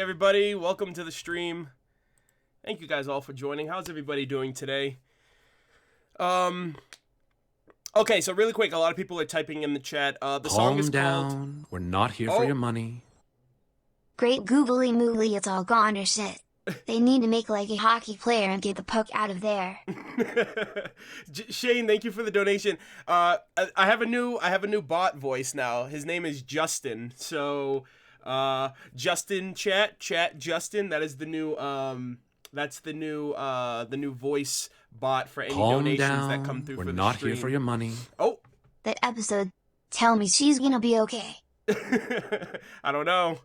everybody. Welcome to the stream. Thank you guys all for joining. How's everybody doing today? Okay, so really quick, a lot of people are typing in the chat. The song is down. called... We're not here for your money. Great googly moogly, it's all gone to shit. They need to make like a hockey player and get the puck out of there. Shane, thank you for the donation. I have a new bot voice now. His name is Justin. So, Justin chat Justin. That is the new that's the new voice bot for any donations that come through for the stream. We're not here for your money. Oh, that episode. Tell me she's gonna be okay. I don't know.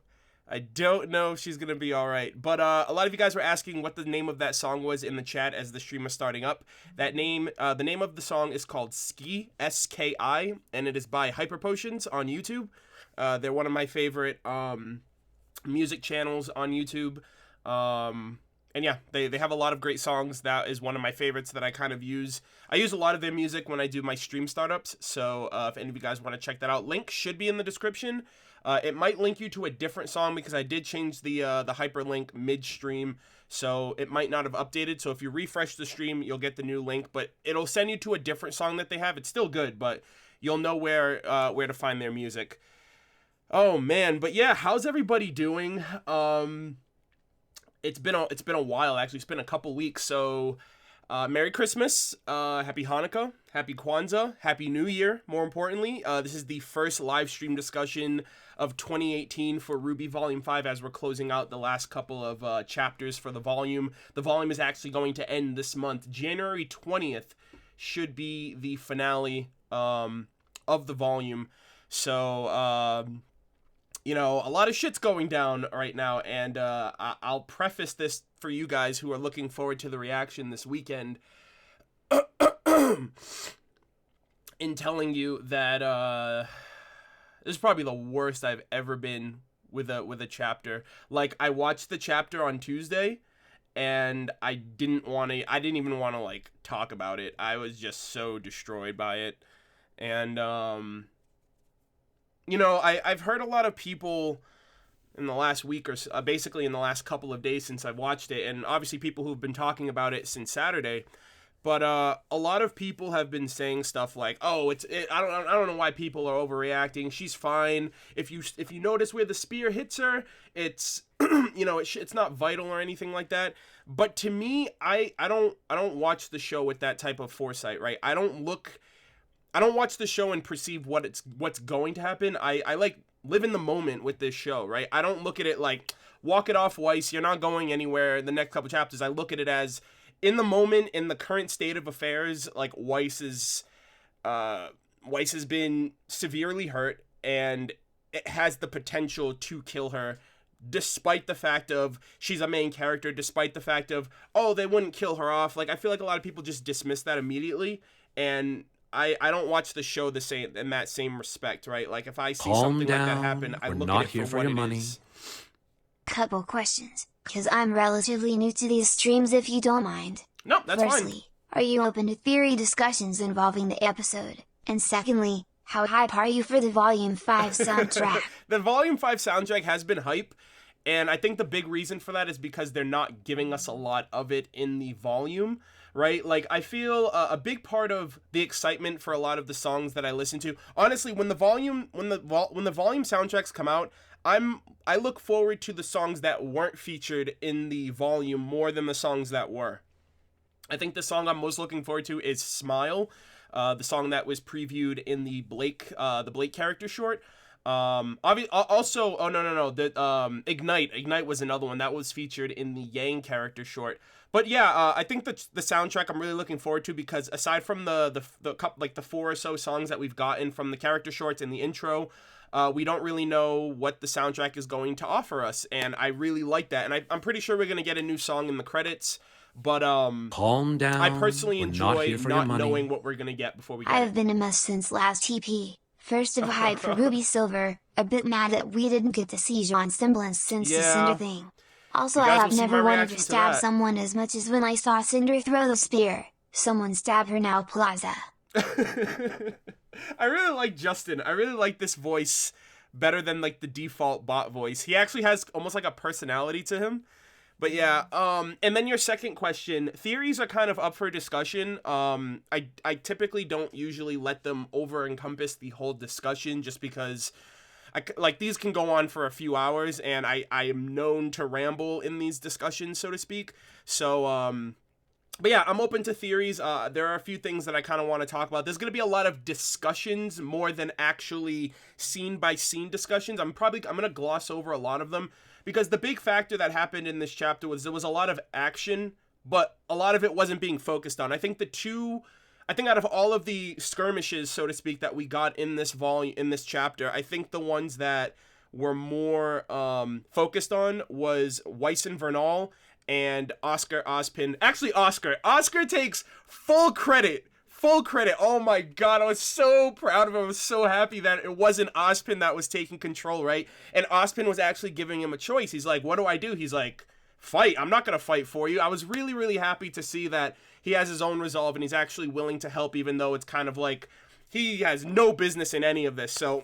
I don't know if she's gonna be all right. But a lot of you guys were asking what the name of that song was in the chat as the stream was starting up. That name, the name of the song is called Ski, S-K-I, and it is by Hyper Potions on YouTube. They're one of my favorite music channels on YouTube. And yeah, they have a lot of great songs. That is one of my favorites that I kind of use. I use a lot of their music when I do my stream startups. So if any of you guys want to check that out, link should be in the description. It might link you to a different song because I did change the hyperlink midstream, so it might not have updated. So if you refresh the stream, you'll get the new link, but it'll send you to a different song that they have. It's still good, but you'll know where to find their music. Oh man, but yeah, how's everybody doing? It's been a while actually. It's been a couple weeks. So Merry Christmas, Happy Hanukkah, Happy Kwanzaa, Happy New Year. More importantly, this is the first live stream discussion of 2018 for RWBY Volume 5 as we're closing out the last couple of chapters for the volume. The volume is actually going to end this month. January 20th should be the finale of the volume. So, you know, a lot of shit's going down right now, and I'll preface this for you guys who are looking forward to the reaction this weekend in telling you that this is probably the worst I've ever been with a chapter. Like, I watched the chapter on Tuesday, and I didn't even want to like talk about it. I was just so destroyed by it, and you know, I've heard a lot of people in the last week or so, basically in the last couple of days since I've watched it, and obviously people who've been talking about it since Saturday, but a lot of people have been saying stuff like, "Oh, I don't know why people are overreacting. She's fine. If you notice where the spear hits her, it's you know, it's not vital or anything like that." But to me, I don't watch the show with that type of foresight, right? I don't watch the show and perceive what's going to happen. I like live in the moment with this show, right? I don't look at it like, walk it off, Weiss, you're not going anywhere the next couple chapters. I look at it as, in the moment, in the current state of affairs, like Weiss has been severely hurt, and it has the potential to kill her, despite the fact of she's a main character, despite the fact of, oh, they wouldn't kill her off. Like, I feel like a lot of people just dismiss that immediately, and I don't watch the show the same in that same respect, right? Like, if I see something like that happen, I look at it for what it is. Couple questions, because I'm relatively new to these streams, if you don't mind. No, that's Firstly, fine. Are you open to theory discussions involving the episode? And secondly, how hype are you for the Volume 5 soundtrack? The Volume 5 soundtrack has been hype, and I think the big reason for that is because they're not giving us a lot of it in the volume, right? Like, I feel a big part of the excitement for a lot of the songs that I listen to, honestly, when the volume soundtracks come out, I look forward to the songs that weren't featured in the volume more than the songs that were. I think the song I'm most looking forward to is Smile, the song that was previewed in the Blake character short. Also, oh no, the Ignite was another one that was featured in the Yang character short. But yeah, I think the soundtrack I'm really looking forward to, because aside from the like the 4 or so songs that we've gotten from the character shorts and the intro, we don't really know what the soundtrack is going to offer us, and I really like that. And I'm pretty sure we're gonna get a new song in the credits. But calm down. I personally enjoy not money. knowing what we're gonna get before we get I've been a mess since last TP. First of hype for Ruby Silver, a bit mad that we didn't get to see Jaune's semblance since the Cinder thing. Also, I have never wanted to stab someone as much as when I saw Cinder throw the spear. Someone stab her now, Plaza. I really like Justin. I really like this voice better than like the default bot voice. He actually has almost like a personality to him. But yeah, and then your second question, theories are kind of up for discussion. I typically don't usually let them over encompass the whole discussion just because like these can go on for a few hours and I am known to ramble in these discussions, so to speak. So, but yeah, I'm open to theories. There are a few things that I kind of want to talk about. There's going to be a lot of discussions more than actually scene by scene discussions. I'm going to gloss over a lot of them because the big factor that happened in this chapter was there was a lot of action, but a lot of it wasn't being focused on. I think out of all of the skirmishes, so to speak, that we got in this chapter, I think the ones that were more focused on was Weiss and Vernal and Oscar Ozpin. Actually, Oscar takes full credit. Oh my god, I was so proud of him. I was so happy that it wasn't Ozpin that was taking control, right? And Ozpin was actually giving him a choice. He's like, what do I do? He's like, fight. I'm not going to fight for you. I was really, really happy to see that he has his own resolve and he's actually willing to help, even though it's kind of like he has no business in any of this. So,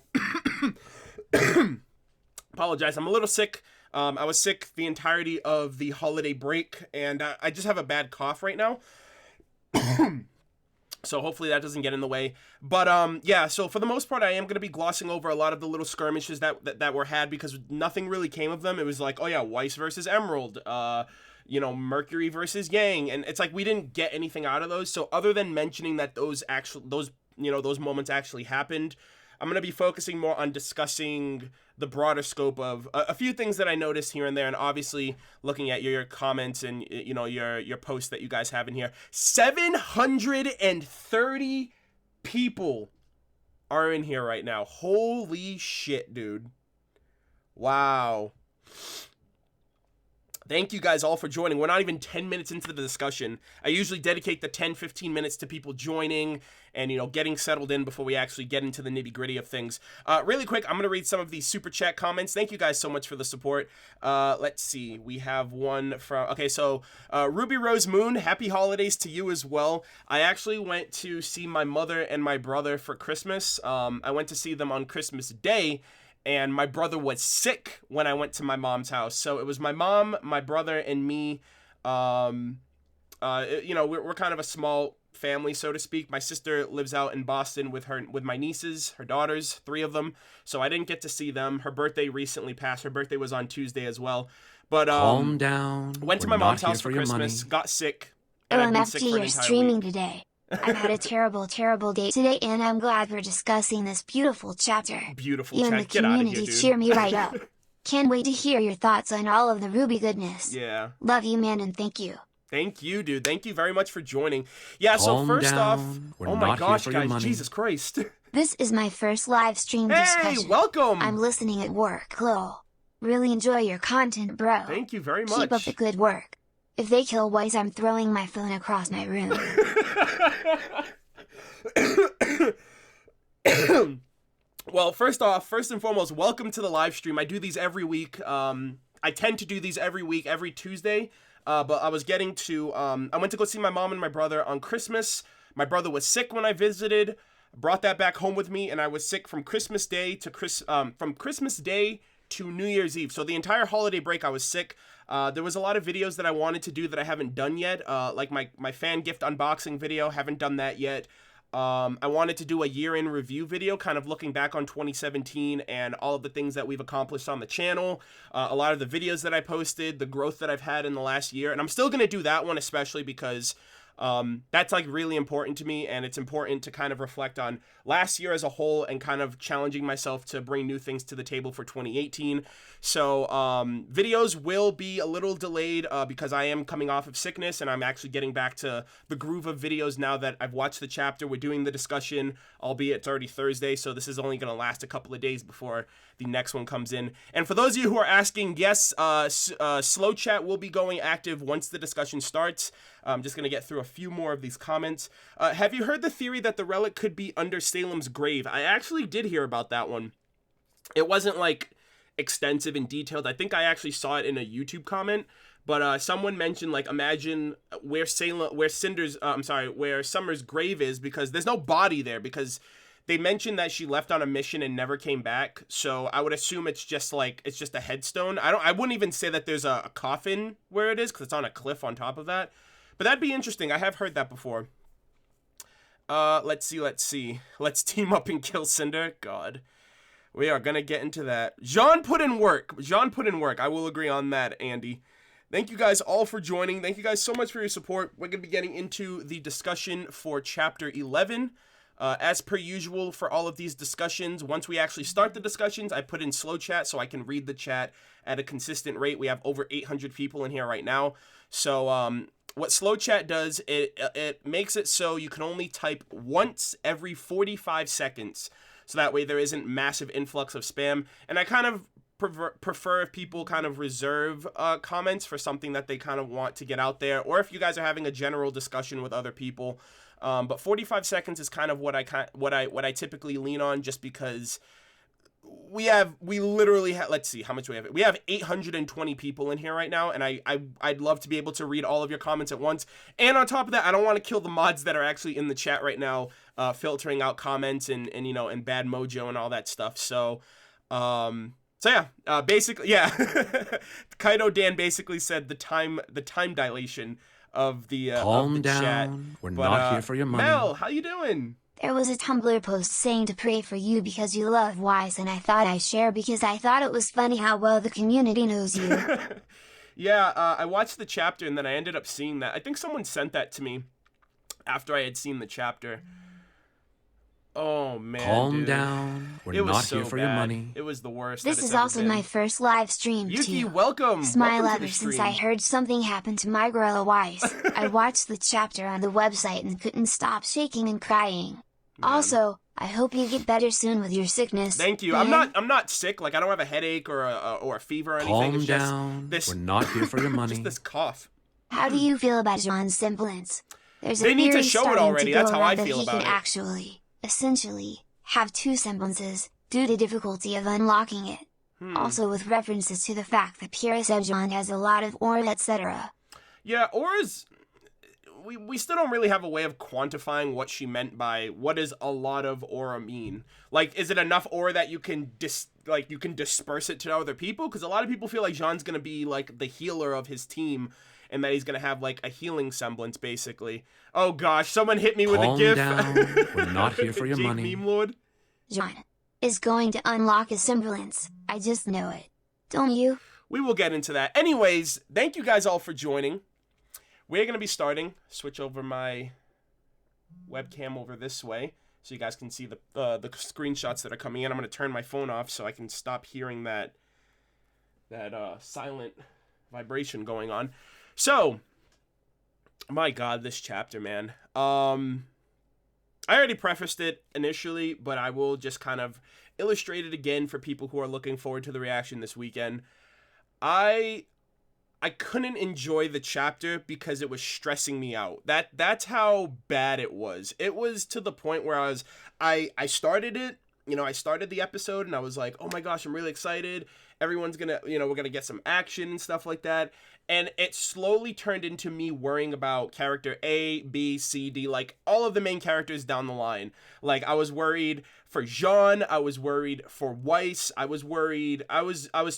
apologize. I'm a little sick. I was sick the entirety of the holiday break, and I just have a bad cough right now. So hopefully that doesn't get in the way. But yeah, so for the most part, I am going to be glossing over a lot of the little skirmishes that were had because nothing really came of them. It was like, oh yeah, Weiss versus Emerald, Mercury versus Yang, and it's like we didn't get anything out of those. So other than mentioning that those moments actually happened, I'm going to be focusing more on discussing the broader scope of a few things that I noticed here and there, and obviously looking at your comments and your posts that you guys have in here. 730 people are in here right now. Holy shit, dude. Wow. Thank you guys all for joining. We're not even 10 minutes into the discussion. I usually dedicate the 10-15 minutes to people joining and, getting settled in before we actually get into the nitty-gritty of things. Really quick, I'm going to read some of these super chat comments. Thank you guys so much for the support. Let's see. We have one from... Okay, so Ruby Rose Moon, happy holidays to you as well. I actually went to see my mother and my brother for Christmas. I went to see them on Christmas Day, and my brother was sick when I went to my mom's house. So it was my mom, my brother, and me. We're kind of a small family, so to speak. My sister lives out in Boston with my nieces, her daughters, 3 of them. So I didn't get to see them. Her birthday recently passed. Her birthday was on Tuesday as well. But calm down. Went to my mom's house for Christmas, got sick. And I've been sick for an you're entire streaming week. Today. I've had a terrible day today, and I'm glad we're discussing this beautiful chapter. Beautiful you chat. and the Get out of community here, dude. cheer me right up. Can't wait to hear your thoughts on all of the RWBY goodness. Yeah. Love you, man, and thank you. Thank you, dude. Thank you very much for joining. Yeah, so first off, oh my gosh, guys, Jesus Christ. This is my first live stream discussion. Hey, welcome. I'm listening at work, lol. Really enjoy your content, bro. Thank you very much. Keep up the good work. If they kill Weiss, I'm throwing my phone across my room. Well, first and foremost, welcome to the live stream. I do these every week. I tend to do these every week, every Tuesday. But I was getting to, I went to go see my mom and my brother on Christmas. My brother was sick when I visited, brought that back home with me, and I was sick from Christmas Day to New Year's Eve. So the entire holiday break, I was sick. There was a lot of videos that I wanted to do that I haven't done yet. Like my fan gift unboxing video, haven't done that yet. I wanted to do a year-in review video, kind of looking back on 2017 and all of the things that we've accomplished on the channel, a lot of the videos that I posted, the growth that I've had in the last year, and I'm still going to do that one, especially because that's like really important to me, and it's important to kind of reflect on last year as a whole and kind of challenging myself to bring new things to the table for 2018. So videos will be a little delayed because I am coming off of sickness and I'm actually getting back to the groove of videos now that I've watched the chapter. We're doing the discussion, albeit it's already Thursday, so this is only going to last a couple of days before the next one comes in. And for those of you who are asking, yes, slow chat will be going active once the discussion starts. I'm just going to get through a few more of these comments. Have you heard the theory that the relic could be under Salem's grave? I actually did hear about that one. It wasn't like extensive and detailed. I think I actually saw it in a YouTube comment, but someone mentioned like imagine where Summer's grave is, because there's no body there, because they mentioned that she left on a mission and never came back. So I would assume it's just a headstone. I wouldn't even say that there's a coffin where it is, because it's on a cliff on top of that. But that'd be interesting. I have heard that before. Let's see. Let's team up and kill Cinder. God. We are gonna get into that. Jaune put in work. I will agree on that, Andy. Thank you guys all for joining. Thank you guys so much for your support. We're gonna be getting into the discussion for Chapter 11. As per usual for all of these discussions, once we actually start the discussions, I put in slow chat so I can read the chat at a consistent rate. We have over 800 people in here right now. So, what slow chat does, it makes it so you can only type once every 45 seconds. So that way there isn't massive influx of spam. And I kind of prefer if people kind of reserve comments for something that they kind of want to get out there, or if you guys are having a general discussion with other people. But 45 seconds is kind of what I typically lean on, just because we literally have, let's see how much we have. We have 820 people in here right now, and I'd love to be able to read all of your comments at once. And on top of that, I don't want to kill the mods that are actually in the chat right now, filtering out comments and you know, and bad mojo and all that stuff. So yeah, basically, yeah. Kaido Dan basically said the time dilation of the Calm down. Chat. We're not here for your money. Mel, how you doing? There was a Tumblr post saying to pray for you because you love Weiss, and I thought I'd share because I thought it was funny how well the community knows you. Yeah, I watched the chapter and then I ended up seeing that. I think someone sent that to me after I had seen the chapter. Oh, man, Calm down. We're not here for your money. It was the worst. This is also my first live stream, Yuki, too. welcome. Smile welcome ever since I heard something happened to my girl Weiss. I watched the chapter on the website and couldn't stop shaking and crying. Man. Also, I hope you get better soon with your sickness. Thank you. I'm not sick. Like, I don't have a headache or a fever or anything. Calm it's down. Just this, we're not here for your money. Just this cough. How do you feel about Jaune's semblance? There's a they need to theory show it already. That's how I feel that about he can essentially, have two semblances, due to difficulty of unlocking it. Also with references to the fact that Pierre said Jaune has a lot of aura, etc. Yeah, auras... We still don't really have a way of quantifying what she meant by what does a lot of aura mean. Like, is it enough aura that you can disperse it to other people? Because a lot of people feel like Jaune's gonna be like the healer of his team, and that he's gonna have like a healing semblance, basically. Oh gosh, someone hit me with a GIF. Calm down. We're not here for your Jake money. Meme Lord. Jaune is going to unlock his semblance. I just know it. Don't you? We will get into that. Anyways, thank you guys all for joining. We're going to be starting. Switch over my webcam over this way so you guys can see the screenshots that are coming in. I'm going to turn my phone off so I can stop hearing that silent vibration going on. So, my God, this chapter, man. I already prefaced it initially, but I will just kind of illustrate it again for people who are looking forward to the reaction this weekend. I couldn't enjoy the chapter because it was stressing me out. That's how bad it was. It was to the point where I started it, you know, I started the episode and I was like, oh my gosh, I'm really excited. Everyone's gonna, you know, we're gonna get some action and stuff like that. And it slowly turned into me worrying about character A, B, C, D, like all of the main characters down the line. Like I was worried for Jaune, I was worried for Weiss, I was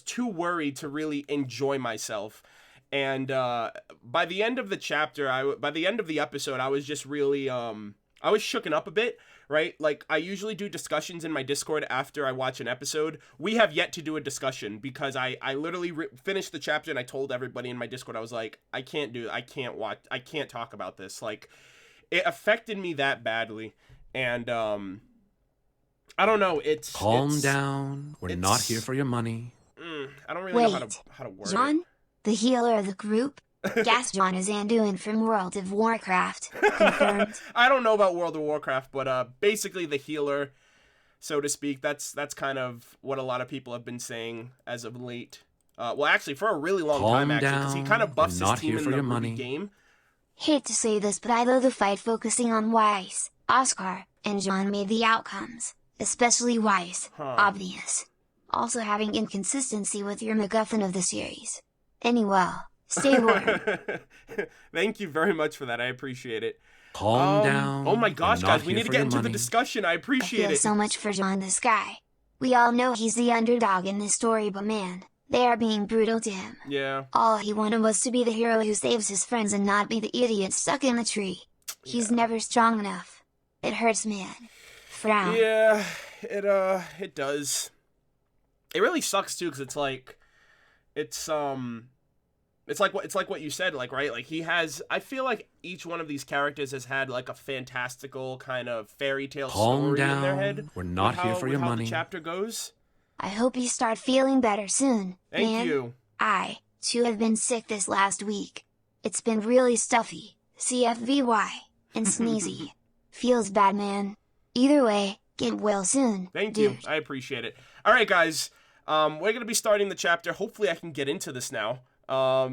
too worried to really enjoy myself. And by the end of the chapter, by the end of the episode, I was just really, I was shooken up a bit, right? Like, I usually do discussions in my Discord after I watch an episode. We have yet to do a discussion because I literally finished the chapter and I told everybody in my Discord, I was like, I can't talk about this. Like, it affected me that badly. And, I don't know, Calm down. We're not here for your money. I don't really know how to word Jaune? it. The healer of the group? Guess Jaune is Anduin from World of Warcraft. Confirmed. I don't know about World of Warcraft, but basically the healer, so to speak. That's kind of what a lot of people have been saying as of late. Well, actually, for a really long time, actually, because he kind of buffs his team in the RWBY game. Hate to say this, but I love the fight focusing on Weiss, Oscar, and Jaune made the outcomes, especially Weiss, obvious. Also having inconsistency with your MacGuffin of the series. Anyway, stay warm. Thank you very much for that. I appreciate it. Calm down. Oh my gosh, guys, we here need to for get your into the money. discussion. I I appreciate feel it. so much for Jaune this guy. We all know he's the underdog in this story, but man, they are being brutal to him. Yeah. All he wanted was to be the hero who saves his friends and not be the idiot stuck in the tree. He's never strong enough. It hurts, man. Frown. Yeah, it does. It really sucks too, because it's like what you said, like, right? Like, he has, I feel like each one of these characters has had like a fantastical kind of fairy tale story in their head. We're not here for your money. How the chapter goes. I hope you start feeling better soon. Thank you. I, too, have been sick this last week. It's been really stuffy, CFVY, and sneezy. Feels bad, man. Either way, get well soon. Thank dude. you. I appreciate it. All right, guys. We're going to be starting the chapter. Hopefully I can get into this now. I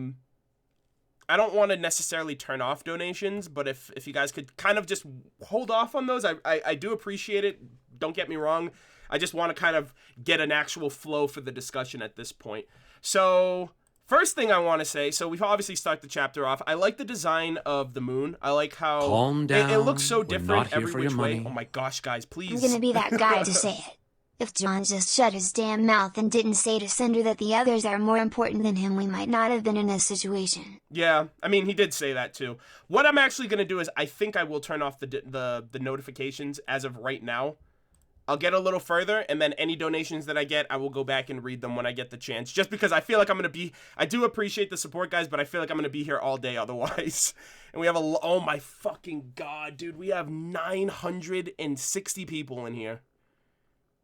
don't want to necessarily turn off donations, but if you guys could kind of just hold off on those, I do appreciate it. Don't get me wrong. I just want to kind of get an actual flow for the discussion at this point. So, first thing I want to say, so we've obviously started the chapter off. I like the design of the moon. I like how Calm down. It looks so different every which way. Money. Oh my gosh, guys, please. I'm gonna be that guy to say it. If Jaune just shut his damn mouth and didn't say to Cinder that the others are more important than him, we might not have been in this situation. Yeah, I mean, he did say that too. What I'm actually going to do is I think I will turn off the notifications as of right now. I'll get a little further, and then any donations that I get, I will go back and read them when I get the chance. Just because I feel like I'm going to be... I do appreciate the support, guys, but I feel like I'm going to be here all day otherwise. And we have a... Oh my fucking god, dude. We have 960 people in here.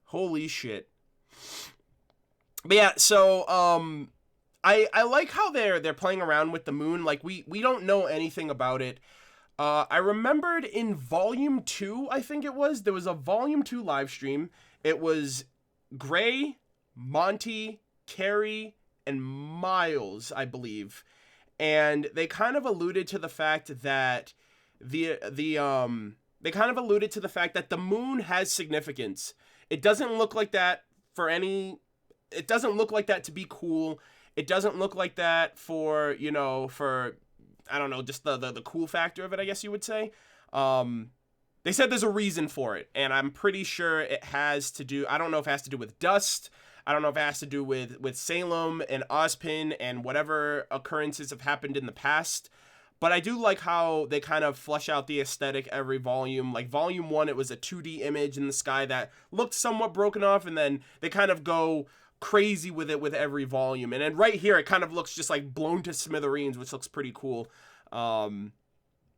Holy shit. But yeah, so I like how they're playing around with the moon. Like, we don't know anything about it. I remembered in volume 2, I think it was, there was a volume 2 live stream. It was Gray, Monty, Carrie, and Miles, I believe. And they kind of alluded to the fact that the moon has significance. It doesn't look like that for any... It doesn't look like that to be cool. It doesn't look like that for, you know, for... I don't know, just the cool factor of it, I guess you would say. They said there's a reason for it, and I'm pretty sure it has to do... I don't know if it has to do with dust. I don't know if it has to do with Salem and Ozpin and whatever occurrences have happened in the past. But I do like how they kind of flesh out the aesthetic every volume. Like, volume 1, it was a 2D image in the sky that looked somewhat broken off, and then they kind of go crazy with it with every volume. And then right here, it kind of looks just, like, blown to smithereens, which looks pretty cool. And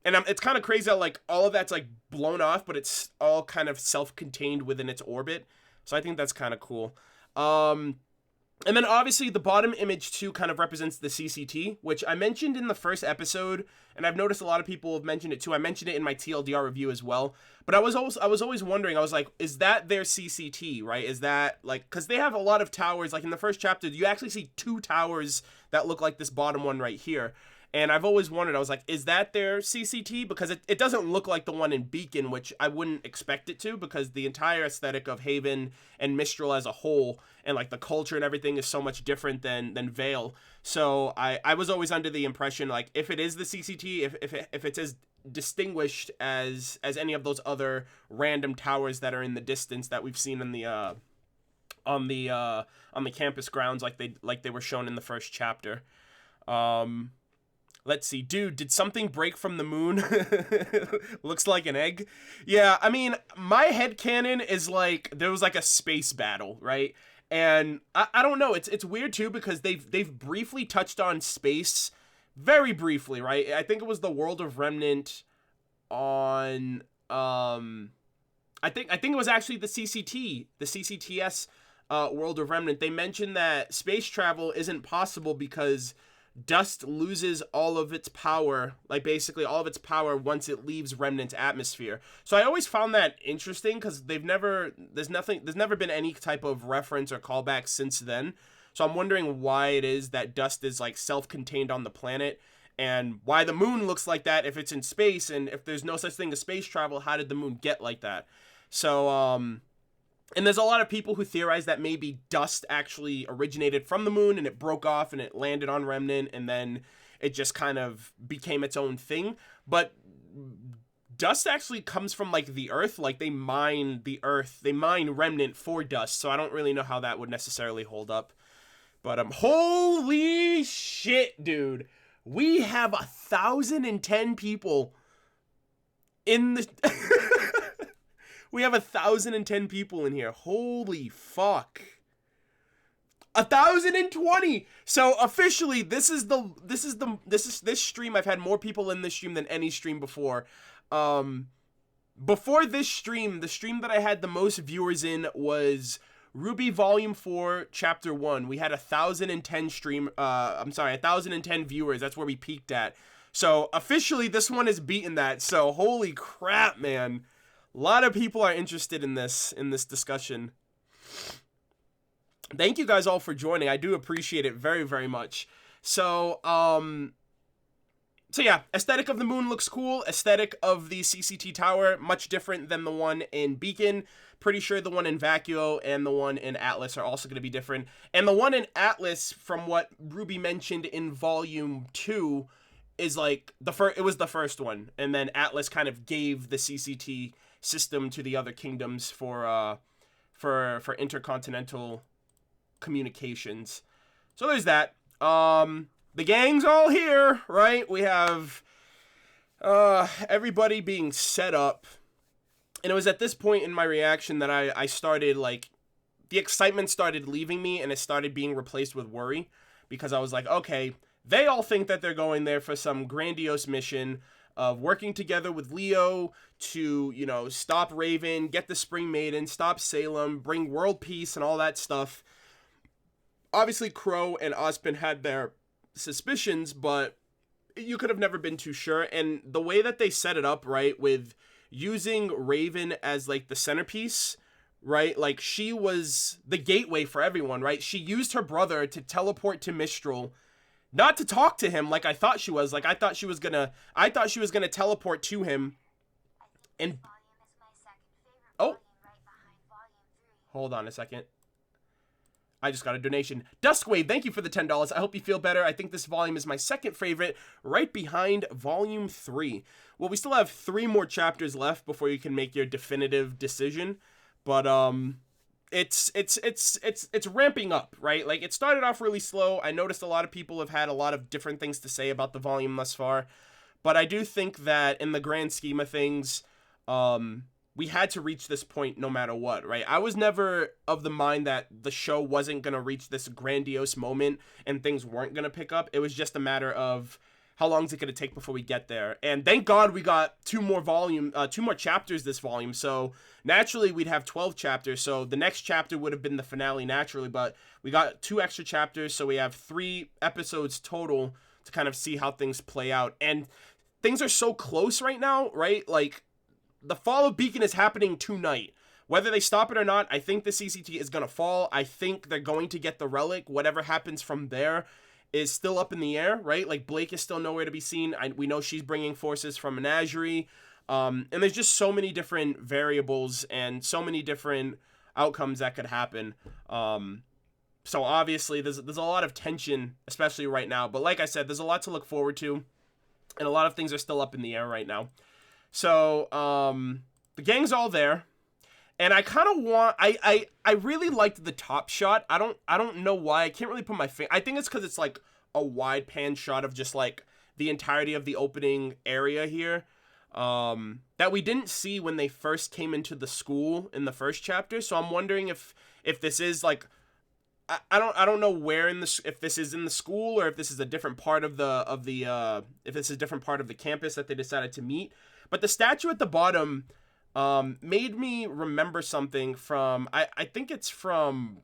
it's kind of crazy how, like, all of that's, like, blown off, but it's all kind of self-contained within its orbit. So I think that's kind of cool. And then obviously the bottom image too kind of represents the CCT, which I mentioned in the first episode, and I've noticed a lot of people have mentioned it too. I mentioned it in my TLDR review as well. But I was always wondering, I was like, is that their CCT, right? Is that like, because they have a lot of towers, like in the first chapter, you actually see 2 towers that look like this bottom one right here. And I've always wondered, I was like, is that their CCT? Because it doesn't look like the one in Beacon, which I wouldn't expect it to, because the entire aesthetic of Haven and Mistral as a whole, and like the culture and everything is so much different than Vale. So I was always under the impression, like, if it is the CCT, if it's as distinguished as any of those other random towers that are in the distance that we've seen in the on the campus grounds, like they were shown in the first chapter. Let's see. Dude, did something break from the moon? Looks like an egg. Yeah, I mean, my headcanon is like, there was like a space battle, right? And I don't know, it's weird too, because they've briefly touched on space, very briefly, right? I think it was the World of Remnant on, I think it was actually the CCTS World of Remnant. They mentioned that space travel isn't possible because dust loses all of its power, like basically all of its power once it leaves Remnant's atmosphere. So I always found that interesting, because there's never been any type of reference or callback since then. So I'm wondering why it is that dust is like self-contained on the planet, and why the moon looks like that if it's in space, and if there's no such thing as space travel, how did the moon get like that? So and there's a lot of people who theorize that maybe dust actually originated from the moon and it broke off and it landed on Remnant, and then it just kind of became its own thing. But dust actually comes from like the earth. Like they mine the earth, they mine remnant for dust. So I don't really know how that would necessarily hold up. But holy shit, dude. We have 1,010 people in the we have 1,010 people in here. Holy fuck. 1,020. So officially, this stream. I've had more people in this stream than any stream before. Before this stream, the stream that I had the most viewers in was RWBY Volume 4, Chapter 1. We had 1,010 1,010 viewers. That's where we peaked at. So officially, this one is beating that. So holy crap, man. A lot of people are interested in this discussion. Thank you guys all for joining. I do appreciate it very, very much. So yeah, aesthetic of the moon looks cool. Aesthetic of the CCT tower, much different than the one in Beacon. Pretty sure the one in Vacuo and the one in Atlas are also going to be different. And the one in Atlas, from what RWBY mentioned in Volume 2, is like it was the first one. And then Atlas kind of gave the CCT system to the other kingdoms for intercontinental communications. So there's that. The gang's all here, right? We have everybody being set up. And it was at this point in my reaction that I started, like, the excitement started leaving me and it started being replaced with worry, because I was like, okay, they all think that they're going there for some grandiose mission of working together with Leo to, you know, stop Raven, get the Spring Maiden, stop Salem, bring world peace and all that stuff. Obviously, Crow and Ozpin had their suspicions, but you could have never been too sure. And the way that they set it up, right, with using Raven as like the centerpiece, right, like she was the gateway for everyone, right? She used her brother to teleport to Mistral, not to talk to him like I thought she was. Like I thought she was gonna teleport to him. And oh, hold on a second. I just got a donation. Duskwave, thank you for the $10. I hope you feel better. I think this volume is my second favorite, right behind Volume 3. Well, we still have 3 more chapters left before you can make your definitive decision. But it's ramping up, right? Like, it started off really slow. I noticed a lot of people have had a lot of different things to say about the volume thus far. But I do think that in the grand scheme of things, we had to reach this point no matter what, right? I was never of the mind that the show wasn't going to reach this grandiose moment and things weren't going to pick up. It was just a matter of how long is it going to take before we get there. And thank God we got 2 more chapters this volume. So naturally we'd have 12 chapters. So the next chapter would have been the finale naturally, but we got 2 extra chapters. So we have 3 episodes total to kind of see how things play out. And things are so close right now, right? Like, the fall of Beacon is happening tonight. Whether they stop it or not, I think the CCT is going to fall. I think they're going to get the relic. Whatever happens from there is still up in the air, right? Like, Blake is still nowhere to be seen. We know she's bringing forces from Menagerie. And there's just so many different variables and so many different outcomes that could happen. So obviously, there's a lot of tension, especially right now. But like I said, there's a lot to look forward to. And a lot of things are still up in the air right now. So, the gang's all there, and I kind of want, I really liked the top shot. I don't know why. I can't really put my finger. I think it's because it's like a wide pan shot of just like the entirety of the opening area here, that we didn't see when they first came into the school in the first chapter. So I'm wondering if this is like, I don't know where if this is in the school or if this is a different part of if this is a different part of the campus that they decided to meet. But the statue at the bottom made me remember something from, I think it's from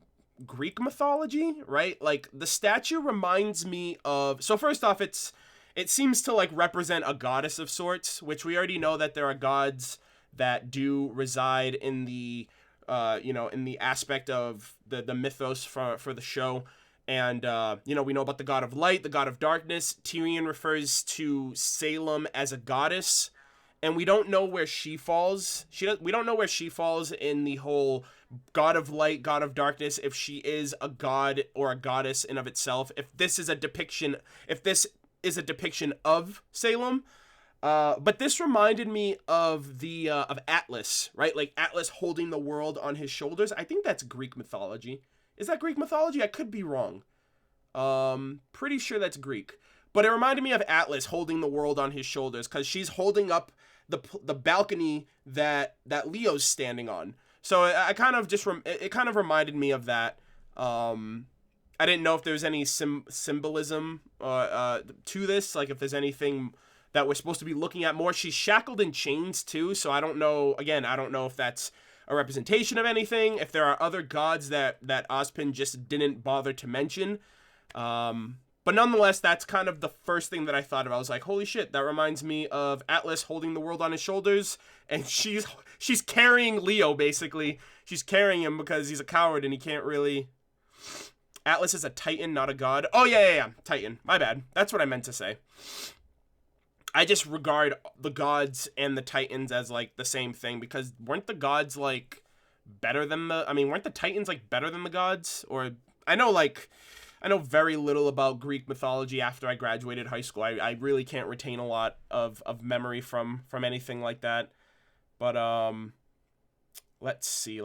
Greek mythology, right? Like, the statue reminds me of, so first off, it seems to like represent a goddess of sorts, which we already know that there are gods that do reside in the, in the aspect of the mythos for the show. And, we know about the god of light, the god of darkness. Tyrion refers to Salem as a goddess. And we don't know where she falls. We don't know where she falls in the whole god of light, god of darkness, if she is a god or a goddess in of itself. If this is a depiction of Salem, But this reminded me of the of Atlas, right? Like Atlas holding the world on his shoulders. I think that's Greek mythology. Is that Greek mythology? I could be wrong. Pretty sure that's Greek. But it reminded me of Atlas holding the world on his shoulders, because she's holding up the balcony that Leo's standing on. So I kind of just it kind of reminded me of that. I didn't know if there was any symbolism to this, like if there's anything that we're supposed to be looking at more. She's shackled in chains too, so I don't know. Again, I don't know if that's a representation of anything, if there are other gods that Ozpin just didn't bother to mention. But nonetheless, that's kind of the first thing that I thought of. I was like, holy shit, that reminds me of Atlas holding the world on his shoulders, and she's carrying Leo, basically. She's carrying him because he's a coward and he can't really... Atlas is a titan, not a god. Oh, yeah, Titan. My bad. That's what I meant to say. I just regard the gods and the titans as, like, the same thing, because weren't the gods, like, better than the... I mean, weren't the titans, like, better than the gods? Or, I know very little about Greek mythology after I graduated high school. I really can't retain a lot of memory from anything like that. But, let's see.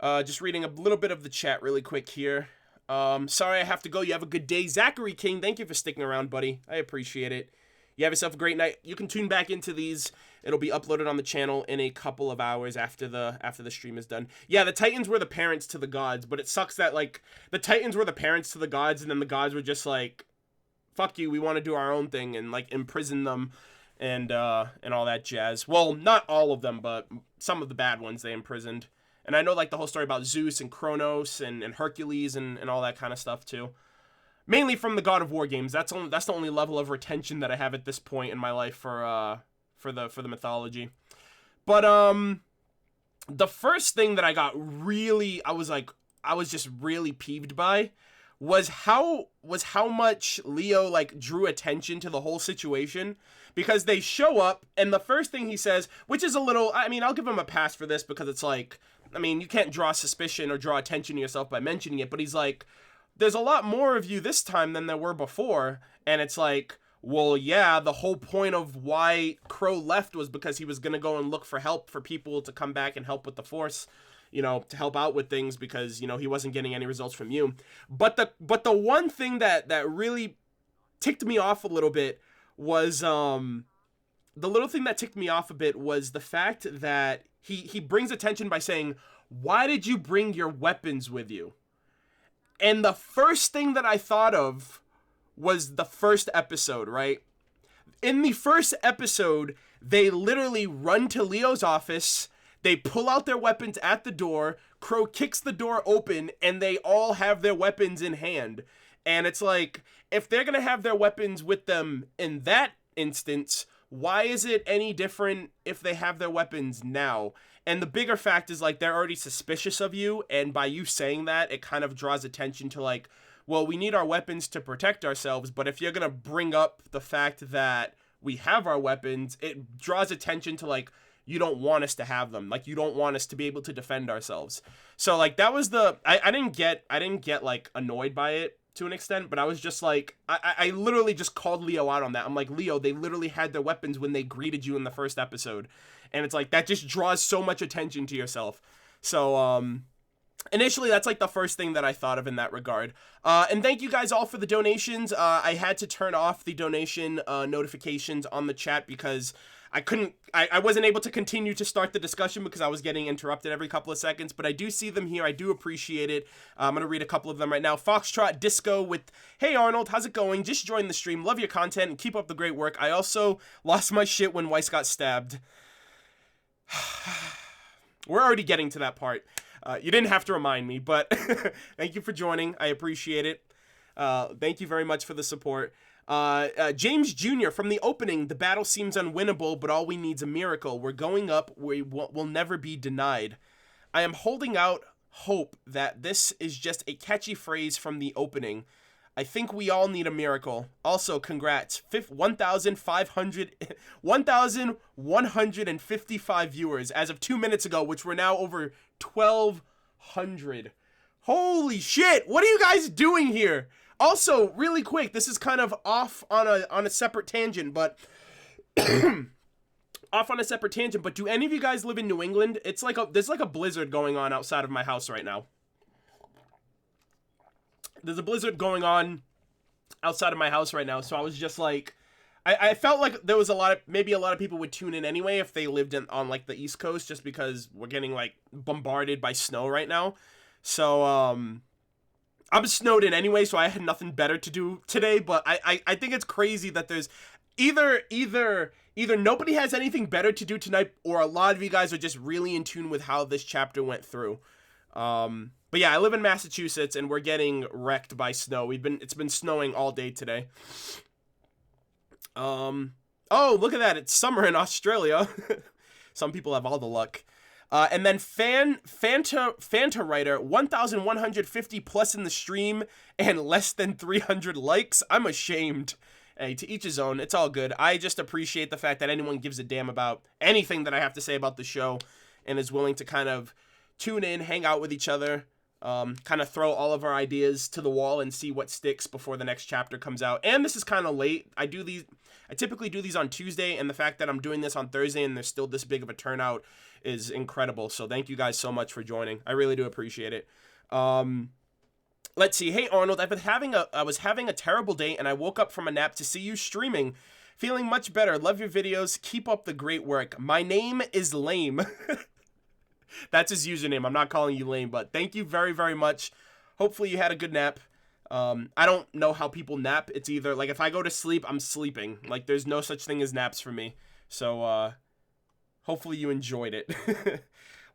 Just reading a little bit of the chat really quick here. Sorry I have to go. You have a good day. Zachary King, thank you for sticking around, buddy. I appreciate it. You have yourself a great night. You can tune back into these. It'll be uploaded on the channel in a couple of hours after the stream is done. Yeah, the Titans were the parents to the gods, but it sucks that, like, the Titans were the parents to the gods, and then the gods were just like, fuck you, we want to do our own thing, and, like, imprison them and all that jazz. Well, not all of them, but some of the bad ones they imprisoned. And I know, like, the whole story about Zeus and Kronos and Hercules and all that kind of stuff, too. Mainly from the God of War games. That's the only level of retention that I have at this point in my life for the mythology. But, the first thing that I got really, I was just really peeved by was how much Leo, like, drew attention to the whole situation. Because they show up, and the first thing he says, which is a little, I mean, I'll give him a pass for this, because it's like, I mean, you can't draw suspicion or draw attention to yourself by mentioning it, but he's like, there's a lot more of you this time than there were before, and it's like, well, yeah, the whole point of why Crow left was because he was going to go and look for help for people to come back and help with the Force, you know, to help out with things, because, you know, he wasn't getting any results from you. But the one thing that really ticked me off a little bit was, the little thing that ticked me off a bit was the fact that he brings attention by saying, why did you bring your weapons with you? And the first thing that I thought of was the first episode, right? In the first episode, they literally run to Leo's office, they pull out their weapons at the door, Crow kicks the door open, and they all have their weapons in hand. And it's like, if they're gonna have their weapons with them in that instance, why is it any different if they have their weapons now? And the bigger fact is, like, they're already suspicious of you, and by you saying that, it kind of draws attention to, like, well, we need our weapons to protect ourselves, but if you're gonna bring up the fact that we have our weapons, it draws attention to, like, you don't want us to have them. Like, you don't want us to be able to defend ourselves. So, like, that was the... I didn't get, like, annoyed by it to an extent, but I was just like... I literally just called Leo out on that. I'm like, Leo, they literally had their weapons when they greeted you in the first episode. And it's like, that just draws so much attention to yourself. So, initially, that's, like, the first thing that I thought of in that regard. And thank you guys all for the donations. I had to turn off the donation notifications on the chat because I wasn't able to continue to start the discussion because I was getting interrupted every couple of seconds, but I do see them here. I do appreciate it. I'm going to read a couple of them right now. Foxtrot Disco with, hey Arnold, how's it going? Just joined the stream. Love your content and keep up the great work. I also lost my shit when Weiss got stabbed. We're already getting to that part. You didn't have to remind me, but thank you for joining. I appreciate it. Thank you very much for the support. James Jr. from the opening, the battle seems unwinnable, but all we need's a miracle. We're going up. We'll never be denied. I am holding out hope that this is just a catchy phrase from the opening. I think we all need a miracle. Also, congrats. 1,155 viewers as of 2 minutes ago, which we're now over 1,200. Holy shit, what are you guys doing here? Also, really quick, this is kind of off on a separate tangent, but do any of you guys live in New England? It's like there's like a blizzard going on outside of my house right now. There's a blizzard going on outside of my house right now, so I was just like, I felt like there was maybe a lot of people would tune in anyway if they lived on like the East Coast, just because we're getting like bombarded by snow right now. So I'm snowed in anyway, so I had nothing better to do today. But I think it's crazy that there's either nobody has anything better to do tonight, or a lot of you guys are just really in tune with how this chapter went through. But yeah, I live in Massachusetts and we're getting wrecked by snow. It's been snowing all day today. Oh, look at that. It's summer in Australia. Some people have all the luck. And then Fanta Writer, 1,150 plus in the stream and less than 300 likes. I'm ashamed. Hey, to each his own. It's all good. I just appreciate the fact that anyone gives a damn about anything that I have to say about the show and is willing to kind of tune in, hang out with each other, kind of throw all of our ideas to the wall and see what sticks before the next chapter comes out. And this is kind of late. I typically do these on Tuesday, and the fact that I'm doing this on Thursday and there's still this big of a turnout is incredible. So thank you guys so much for joining. I really do appreciate it. Let's see. Hey Arnold, I was having a terrible day and I woke up from a nap to see you streaming. Feeling much better. Love your videos. Keep up the great work. My name is Lame. That's his username. I'm not calling you lame, but thank you very, very much. Hopefully you had a good nap. I don't know how people nap. It's either like if I go to sleep, I'm sleeping. Like there's no such thing as naps for me. So hopefully you enjoyed it.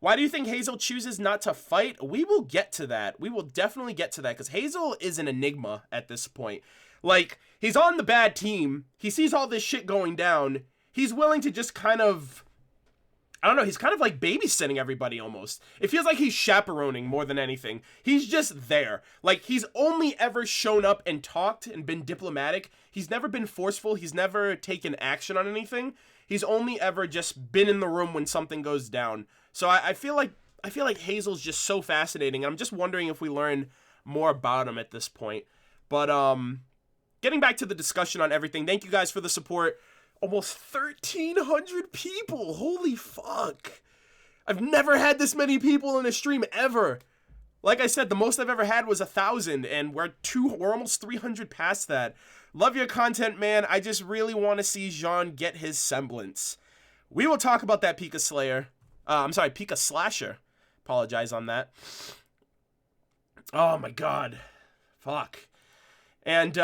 Why do you think Hazel chooses not to fight? We will get to that. We will definitely get to that because Hazel is an enigma at this point. Like, he's on the bad team. He sees all this shit going down. He's willing to just kind of, I don't know, he's kind of like babysitting everybody almost. It feels like he's chaperoning more than anything. He's just there. Like, he's only ever shown up and talked and been diplomatic. He's never been forceful. He's never taken action on anything. He's only ever just been in the room when something goes down. So I feel like Hazel's just so fascinating. I'm just wondering if we learn more about him at this point. But getting back to the discussion on everything, thank you guys for the support. Almost 1,300 people. Holy fuck. I've never had this many people in a stream ever. Like I said, the most I've ever had was 1,000, and we're almost 300 past that. Love your content, man. I just really want to see Jaune get his semblance. We will talk about that Pika Slayer. Pika Slasher. Apologize on that. Oh my god. Fuck. And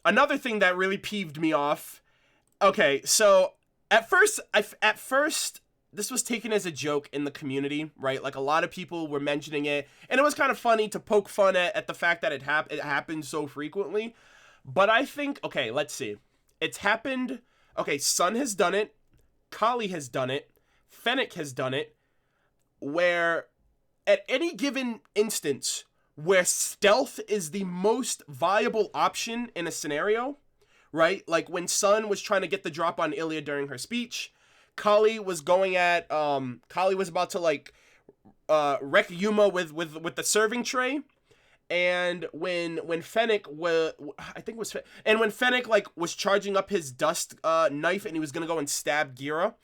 another thing that really peeved me off. Okay, so at first, this was taken as a joke in the community, right? Like, a lot of people were mentioning it, and it was kind of funny to poke fun at the fact that it happened so frequently. But I think, okay, let's see. It's happened, okay, Sun has done it, Kali has done it, Fennec has done it, where at any given instance where stealth is the most viable option in a scenario, right? Like when Sun was trying to get the drop on Ilya during her speech, Kali was about to like wreck Yuma with the serving tray. And when Fennec when Fennec like was charging up his dust knife and he was gonna go and stab Gira,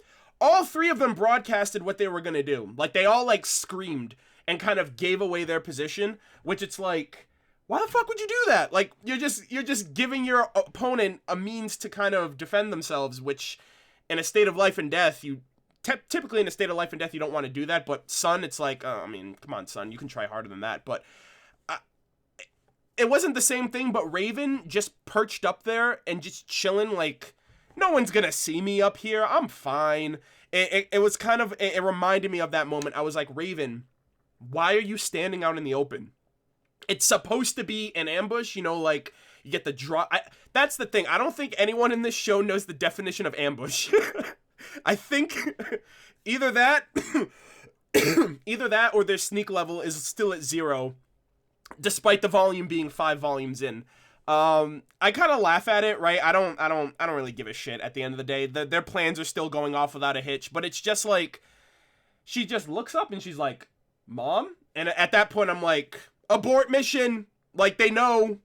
all three of them broadcasted what they were gonna do. Like they all like screamed and kind of gave away their position, which it's like, why the fuck would you do that? Like you're just giving your opponent a means to kind of defend themselves, which in a state of life and death, typically in a state of life and death you don't want to do that. But Sun, it's like, I mean, come on, Sun, you can try harder than that. But it wasn't the same thing, but Raven just perched up there and just chilling like, no one's gonna see me up here. I'm fine. It was kind of, it reminded me of that moment. I was like, Raven, why are you standing out in the open? It's supposed to be an ambush, you know, like you get the drop. That's the thing. I don't think anyone in this show knows the definition of ambush. I think either that or their sneak level is still at 0. Despite the volume being 5 volumes in. I kind of laugh at it, right? I don't really give a shit at the end of the day. Their plans are still going off without a hitch, but it's just like, she just looks up and she's like, Mom? And at that point I'm like, Abort mission. Like they know.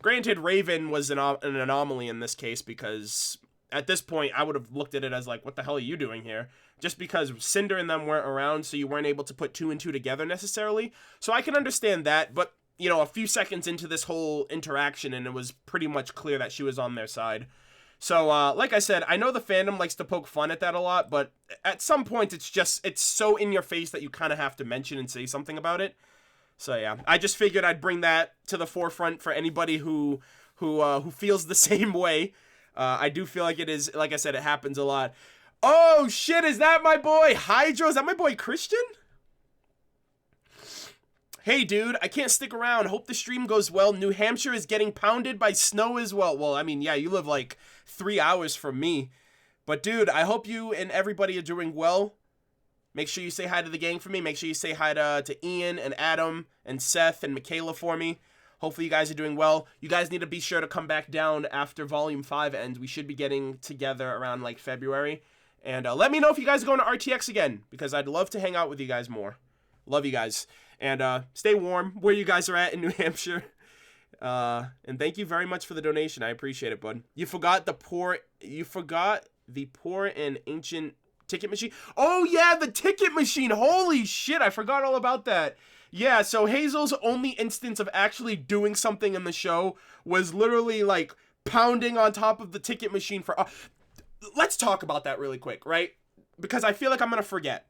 Granted, Raven was an anomaly in this case because at this point I would have looked at it as like, what the hell are you doing here? Just because Cinder and them weren't around, so you weren't able to put 2 and 2 together necessarily. So I can understand that, but a few seconds into this whole interaction and it was pretty much clear that she was on their side. So, like I said, I know the fandom likes to poke fun at that a lot, but at some point it's so in your face that you kind of have to mention and say something about it. So yeah, I just figured I'd bring that to the forefront for anybody who feels the same way. I do feel like it is, like I said, it happens a lot. Oh shit, is that my boy Hydro? Is that my boy Christian? Hey dude, I can't stick around. Hope the stream goes well. New Hampshire is getting pounded by snow as well. Well, I mean, yeah, you live like 3 hours from me. But dude, I hope you and everybody are doing well. Make sure you say hi to the gang for me. Make sure you say hi to Ian and Adam and Seth and Michaela for me. Hopefully you guys are doing well. You guys need to be sure to come back down after Volume 5 ends. We should be getting together around like February. And let me know if you guys are going to RTX again, because I'd love to hang out with you guys more. Love you guys. And stay warm where you guys are at in New Hampshire. And thank you very much for the donation. I appreciate it, bud. You forgot the poor and ancient ticket machine. Oh yeah, the ticket machine. Holy shit, I forgot all about that. Yeah, so Hazel's only instance of actually doing something in the show was literally like pounding on top of the ticket machine for... let's talk about that really quick, right? Because I feel like I'm gonna forget.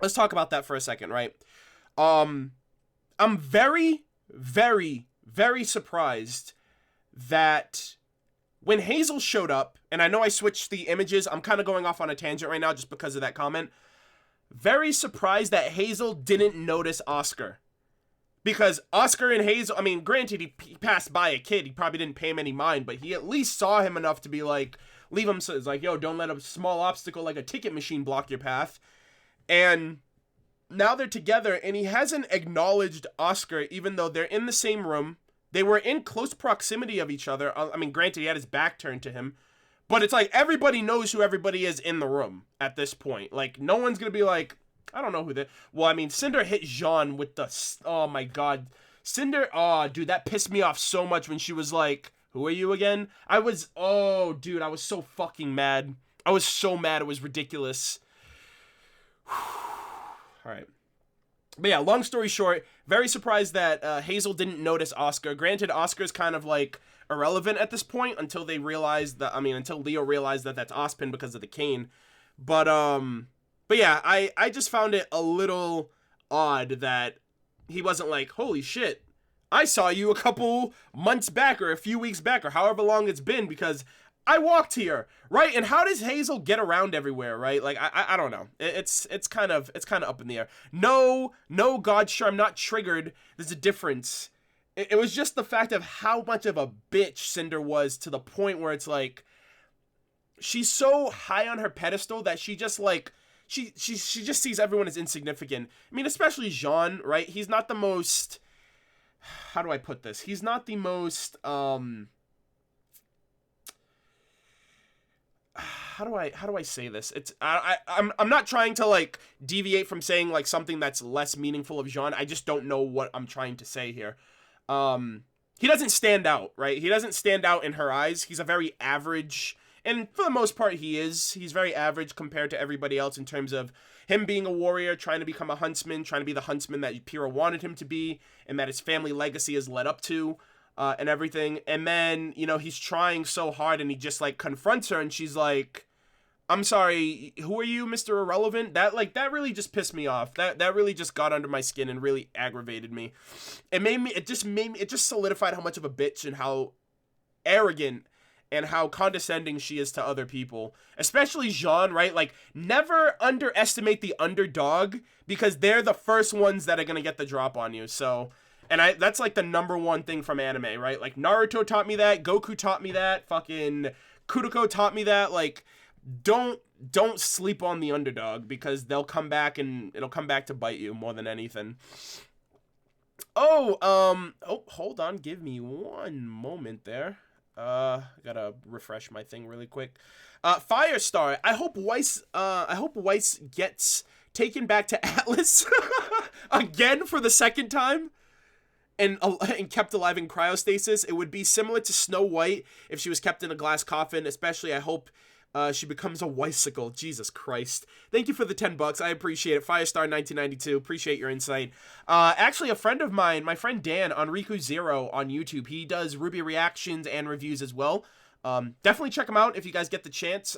Let's talk about that for a second, right? I'm very, very, very surprised that when Hazel showed up, and I know I switched the images, I'm kind of going off on a tangent right now just because of that comment. Very surprised that Hazel didn't notice Oscar. Because Oscar and Hazel, I mean, granted, he passed by a kid, he probably didn't pay him any mind, but he at least saw him enough to be like, leave him, so it's like, yo, don't let a small obstacle like a ticket machine block your path. And now they're together, and he hasn't acknowledged Oscar, even though they're in the same room. They were in close proximity of each other. I mean, granted, he had his back turned to him. But it's like, everybody knows who everybody is in the room at this point. Like, no one's gonna be like, I don't know who they... Well, I mean, Cinder hit Jaune with the... Oh, my God. Cinder... Oh, dude, that pissed me off so much when she was like, who are you again? Oh, dude, I was so fucking mad. I was so mad. It was ridiculous. All right. But yeah, long story short, very surprised that Hazel didn't notice Oscar. Granted, Oscar's kind of like irrelevant at this point until they realized that, until Leo realized that that's Ozpin because of the cane. But yeah, I just found it a little odd that he wasn't like, holy shit, I saw you a couple months back or a few weeks back or however long it's been because I walked here, right? And how does Hazel get around everywhere, right? Like, I don't know. It's kind of up in the air. No, God, sure, I'm not triggered. There's a difference. It was just the fact of how much of a bitch Cinder was to the point where it's like, she's so high on her pedestal that she just like, she just sees everyone as insignificant. I mean, especially Jaune, right? He's not the most, how do I put this? He's not the most, how do I say this? It's I'm not trying to like deviate from saying like something that's less meaningful of Jaune. I just don't know what I'm trying to say here. He doesn't stand out, right? He doesn't stand out in her eyes. He's a very average, and for the most part he's very average compared to everybody else in terms of him being a warrior, trying to become a huntsman, trying to be the huntsman that Pyrrha wanted him to be, and that his family legacy has led up to. And everything, and then, he's trying so hard, and he just, like, confronts her, and she's like, I'm sorry, who are you, Mr. Irrelevant? That really just pissed me off. That really just got under my skin and really aggravated me. It just solidified how much of a bitch and how arrogant and how condescending she is to other people. Especially Jaune, right? Like, never underestimate the underdog, because they're the first ones that are gonna get the drop on you, so... And that's like the number one thing from anime, right? Like Naruto taught me that, Goku taught me that, fucking Kuroko taught me that. Like, don't sleep on the underdog, because they'll come back and it'll come back to bite you more than anything. Oh, hold on, give me one moment there. Gotta refresh my thing really quick. Firestar, I hope Weiss gets taken back to Atlas again for the second time and kept alive in cryostasis. It would be similar to Snow White if she was kept in a glass coffin, especially I hope she becomes a Weissicle. Jesus Christ. Thank you for the $10. I appreciate it. Firestar1992. Appreciate your insight. Actually, a friend of mine, my friend Dan on Riku0 on YouTube, he does RWBY reactions and reviews as well. Definitely check him out if you guys get the chance.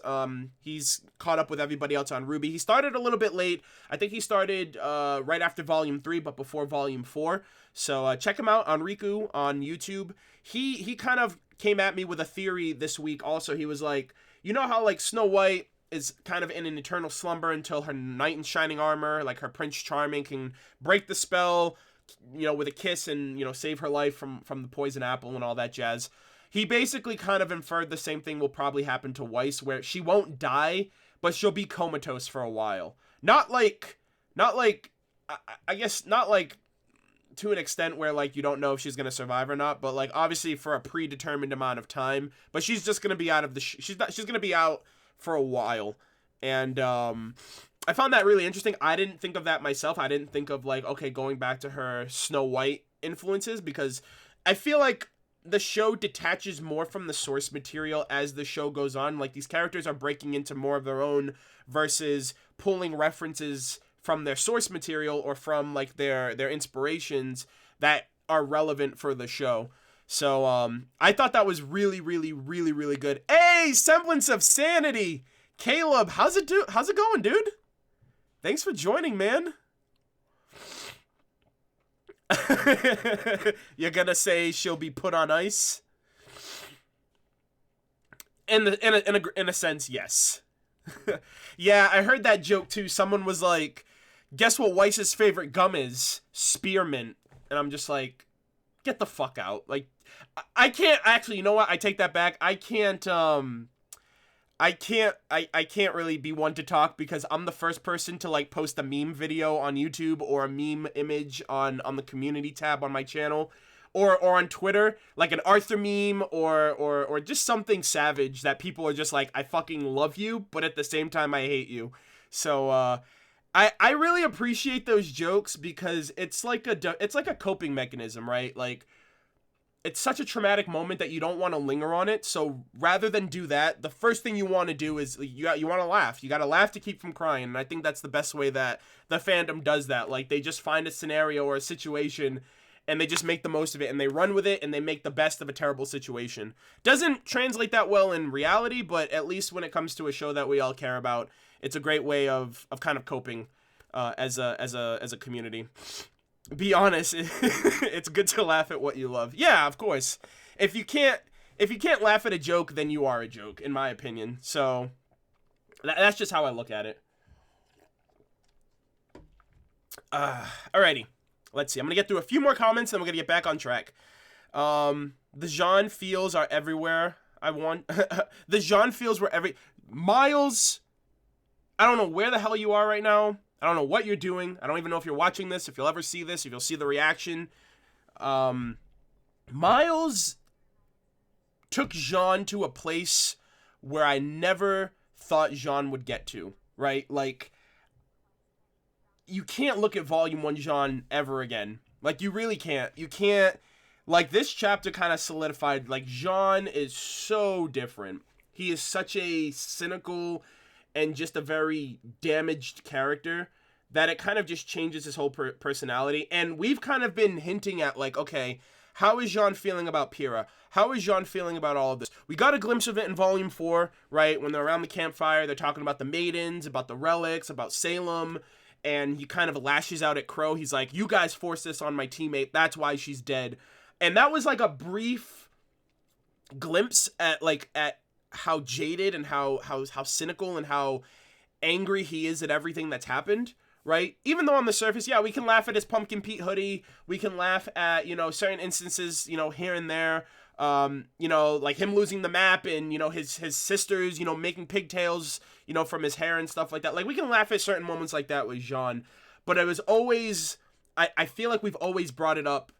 He's caught up with everybody else on RWBY. He started a little bit late. I think he started right after Volume 3, but before Volume 4. So check him out on Riku on YouTube. He kind of came at me with a theory this week also. He was like, you know how like Snow White is kind of in an eternal slumber until her knight in shining armor, like her Prince Charming, can break the spell, you know, with a kiss and, you know, save her life from the poison apple and all that jazz. He basically kind of inferred the same thing will probably happen to Weiss, where she won't die, but she'll be comatose for a while. Not like, I guess not like to an extent where like you don't know if she's gonna survive or not, but like obviously for a predetermined amount of time. But she's just gonna be out of the she's gonna be out for a while, and I found that really interesting. I didn't think of that myself. I didn't think of like, okay, going back to her Snow White influences, because I feel like the show detaches more from the source material as the show goes on. Like these characters are breaking into more of their own versus pulling references from their source material or from like their inspirations that are relevant for the show. So I thought that was really, really, really, really good. Hey, semblance of sanity. Caleb, how's it going, dude? Thanks for joining, man. You're gonna say she'll be put on ice? In a sense, yes. Yeah, I heard that joke too. Someone was like, guess what Weiss's favorite gum is? Spearmint. And I'm just like, get the fuck out. Like, I can't, actually, you know what? I take that back. I can't really be one to talk because I'm the first person to like post a meme video on YouTube or a meme image on the community tab on my channel or on Twitter, like an Arthur meme or just something savage that people are just like, I fucking love you, but at the same time I hate you. So I really appreciate those jokes because it's like a coping mechanism, right? Like, it's such a traumatic moment that you don't want to linger on it. So rather than do that, the first thing you want to do is you want to laugh. You got to laugh to keep from crying. And I think that's the best way that the fandom does that. Like, they just find a scenario or a situation and they just make the most of it and they run with it and they make the best of a terrible situation. Doesn't translate that well in reality, but at least when it comes to a show that we all care about, it's a great way of kind of coping as a community. Be honest, it's good to laugh at what you love. Yeah, of course. If you can't laugh at a joke, then you are a joke, in my opinion. So that's just how I look at it. Alrighty. Let's see. I'm gonna get through a few more comments, and we're gonna get back on track. The Jaune feels are everywhere. The Jaune feels were Miles, I don't know where the hell you are right now. I don't know what you're doing. I don't even know if you're watching this, if you'll ever see this, if you'll see the reaction. Miles took Jaune to a place where I never thought Jaune would get to, right? Like, you can't look at Volume 1 Jaune ever again. Like, you really can't. You can't. Like, this chapter kind of solidified, like, Jaune is so different. He is such a cynical and just a very damaged character that it kind of just changes his whole personality. And we've kind of been hinting at, like, okay, how is Jaune feeling about Pyrrha? How is Jaune feeling about all of this? We got a glimpse of it in Volume 4, right? When they're around the campfire, they're talking about the maidens, about the relics, about Salem, and he kind of lashes out at Crow. He's like, you guys forced this on my teammate. That's why she's dead. And that was like a brief glimpse at how jaded and how cynical and how angry he is at everything that's happened, right? Even though on the surface, yeah, we can laugh at his Pumpkin Pete hoodie. We can laugh at, certain instances, here and there. Like him losing the map and, his sisters, making pigtails, from his hair and stuff like that. Like, we can laugh at certain moments like that with Jaune. But it was always, I feel like we've always brought it up,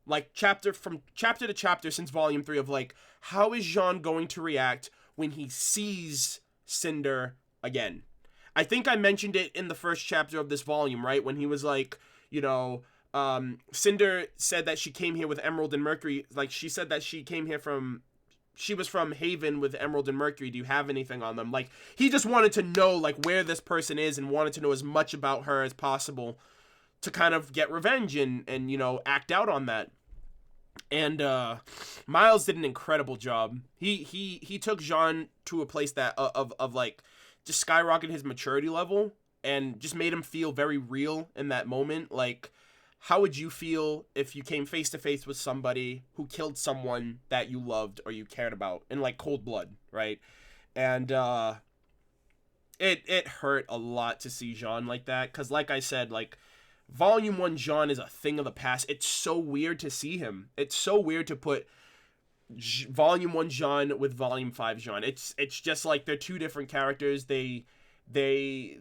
like, chapter to chapter since Volume 3 of, like, how is Jaune going to react when he sees Cinder again? I think I mentioned it in the first chapter of this volume, right? When he was like, you know, Cinder said that she came here with Emerald and Mercury. Like, she said that she was from Haven with Emerald and Mercury. Do you have anything on them? Like, he just wanted to know, like, where this person is and wanted to know as much about her as possible to kind of get revenge and you know, act out on that. And Miles did an incredible job. He took Jaune to a place that of like just skyrocketed his maturity level and just made him feel very real in that moment. Like, how would you feel if you came face to face with somebody who killed someone that you loved or you cared about in like cold blood, right? And it hurt a lot to see Jaune like that, because like I said, like, Volume 1 Jaune is a thing of the past. It's so weird to see him. It's so weird to put Volume 1 Jaune with Volume 5 Jaune. It's just like they're two different characters. They I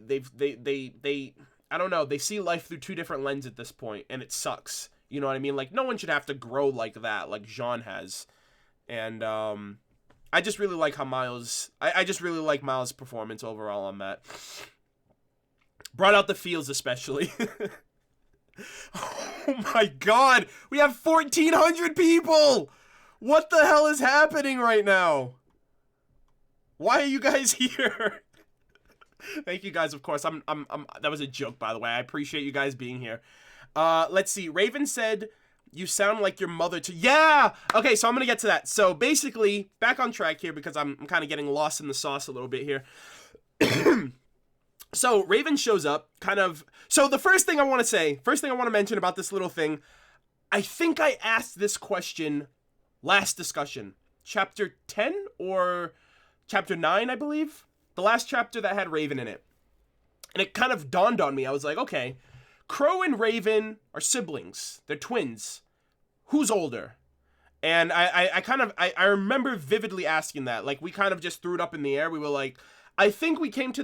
don't know, they see life through two different lenses at this point, and it sucks. You know what I mean? Like, no one should have to grow like that, like Jaune has. And I just really like how Miles I just really like Miles' performance overall on that. Brought out the feels especially. Oh my god, we have 1,400 people! What the hell is happening right now? Why are you guys here? Thank you guys, of course. I'm that was a joke, by the way. I appreciate you guys being here. Let's see. Raven said, you sound like your mother to... Yeah! Okay, so I'm gonna get to that. So basically, back on track here because I'm kind of getting lost in the sauce a little bit here. So Raven shows up, kind of... So the first thing I want to mention about this little thing, I think I asked this question last discussion. Chapter 10 or chapter 9, I believe? The last chapter that had Raven in it. And it kind of dawned on me. I was like, okay, Crow and Raven are siblings. They're twins. Who's older? And I remember vividly asking that. Like, we kind of just threw it up in the air. We were like... I think we came to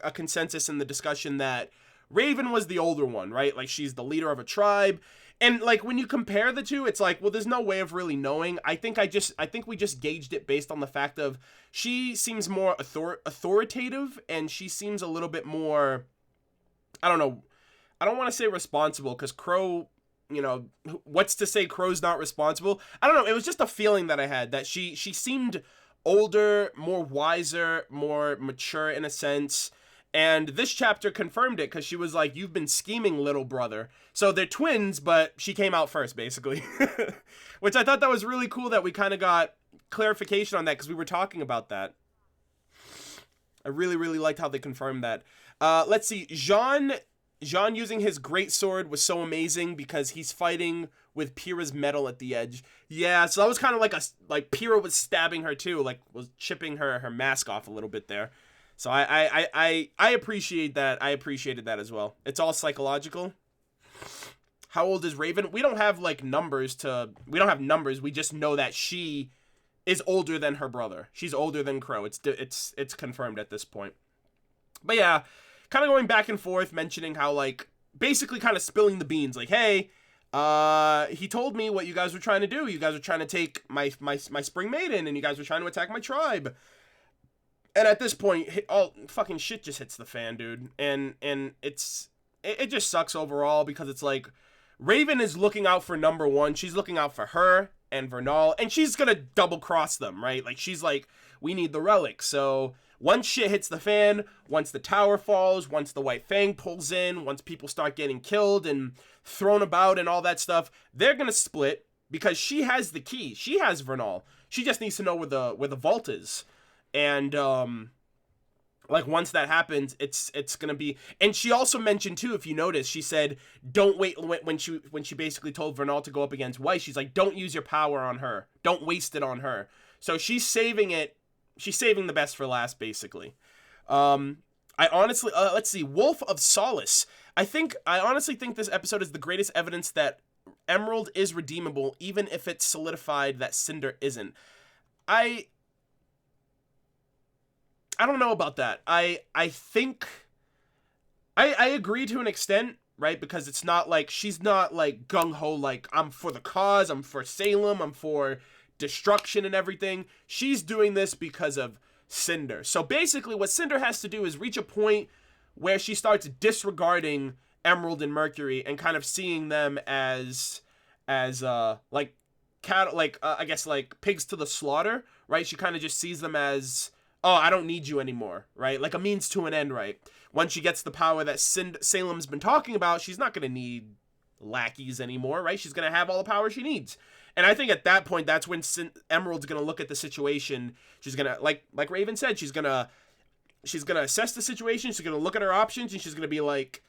a consensus in the discussion that Raven was the older one, right? Like, she's the leader of a tribe. And like, when you compare the two, it's like, well, there's no way of really knowing. I think we just gauged it based on the fact of she seems more authoritative, and she seems a little bit more, I don't know, I don't want to say responsible, because Crow, you know, what's to say Crow's not responsible? I don't know, it was just a feeling that I had that she seemed older, more wiser, more mature in a sense. And this chapter confirmed it, because she was like, you've been scheming, little brother. So they're twins, but she came out first, basically. Which I thought that was really cool that we kind of got clarification on that, because we were talking about that. I really, really liked how they confirmed that. Let's see. Jaune using his great sword was so amazing, because he's fighting with Pyrrha's metal at the edge. Yeah, so that was kind of like Pyrrha was stabbing her too, like was chipping her mask off a little bit there. So I appreciate that. I appreciated that as well. It's all psychological. How old is Raven? We don't have numbers. We just know that she is older than her brother. She's older than Crow. It's confirmed at this point. But yeah, kind of going back and forth, mentioning how basically kind of spilling the beans. Like, hey, he told me what you guys were trying to do. You guys were trying to take my Spring Maiden, and you guys were trying to attack my tribe. And at this point, all fucking shit just hits the fan, dude. And it just sucks overall, because it's like, Raven is looking out for number one. She's looking out for her and Vernal, and she's gonna double cross them, right? Like, she's like, we need the relic. So once shit hits the fan, once the tower falls, once the White Fang pulls in, once people start getting killed and thrown about and all that stuff, they're gonna split, because she has the key. She has Vernal. She just needs to know where the vault is. And once that happens, it's gonna be. And she also mentioned too, if you notice, she said, don't wait. When she basically told Vernal to go up against Weiss, she's like, don't use your power on her, don't waste it on her. So she's saving it. She's saving the best for last, basically. I honestly, let's see, Wolf of Solace. I honestly think this episode is the greatest evidence that Emerald is redeemable, even if it's solidified that Cinder isn't. I don't know about that. I think I agree to an extent, right? Because it's not like, she's not like gung-ho, like, I'm for the cause, I'm for Salem, I'm for destruction and everything. She's doing this because of Cinder. So basically what Cinder has to do is reach a point where she starts disregarding Emerald and Mercury and kind of seeing them as like cattle, like I guess like pigs to the slaughter, right? She kind of just sees them as, oh, I don't need you anymore, right? Like a means to an end, right? Once she gets the power that Salem's been talking about, she's not going to need lackeys anymore, right? She's going to have all the power she needs. And I think at that point, that's when Emerald's going to look at the situation. She's going to, like Raven said, she's going to assess the situation. She's going to look at her options, and she's going to be like,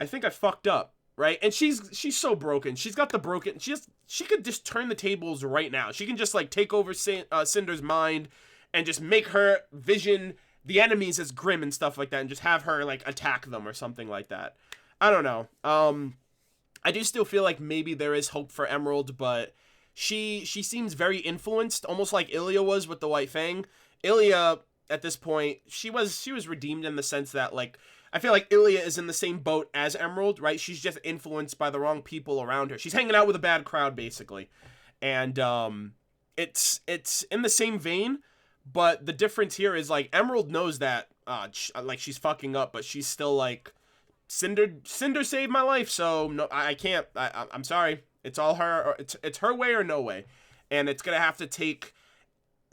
I think I fucked up, right? And she's so broken. She's got the broken, she could just turn the tables right now. She can just like take over Cinder's mind and just make her vision the enemies as grim and stuff like that, and just have her like attack them or something like that. I don't know. I do still feel like maybe there is hope for Emerald, but she seems very influenced, almost like Ilya was with the White Fang. Ilya, at this point, she was redeemed in the sense that, like, I feel like Ilya is in the same boat as Emerald, right? She's just influenced by the wrong people around her. She's hanging out with a bad crowd, basically. And it's in the same vein, but the difference here is, like, Emerald knows that, like, she's fucking up, but she's still, like, Cinder saved my life, so no, I can't. I'm sorry. It's all her. Or it's her way or no way, and it's gonna have to take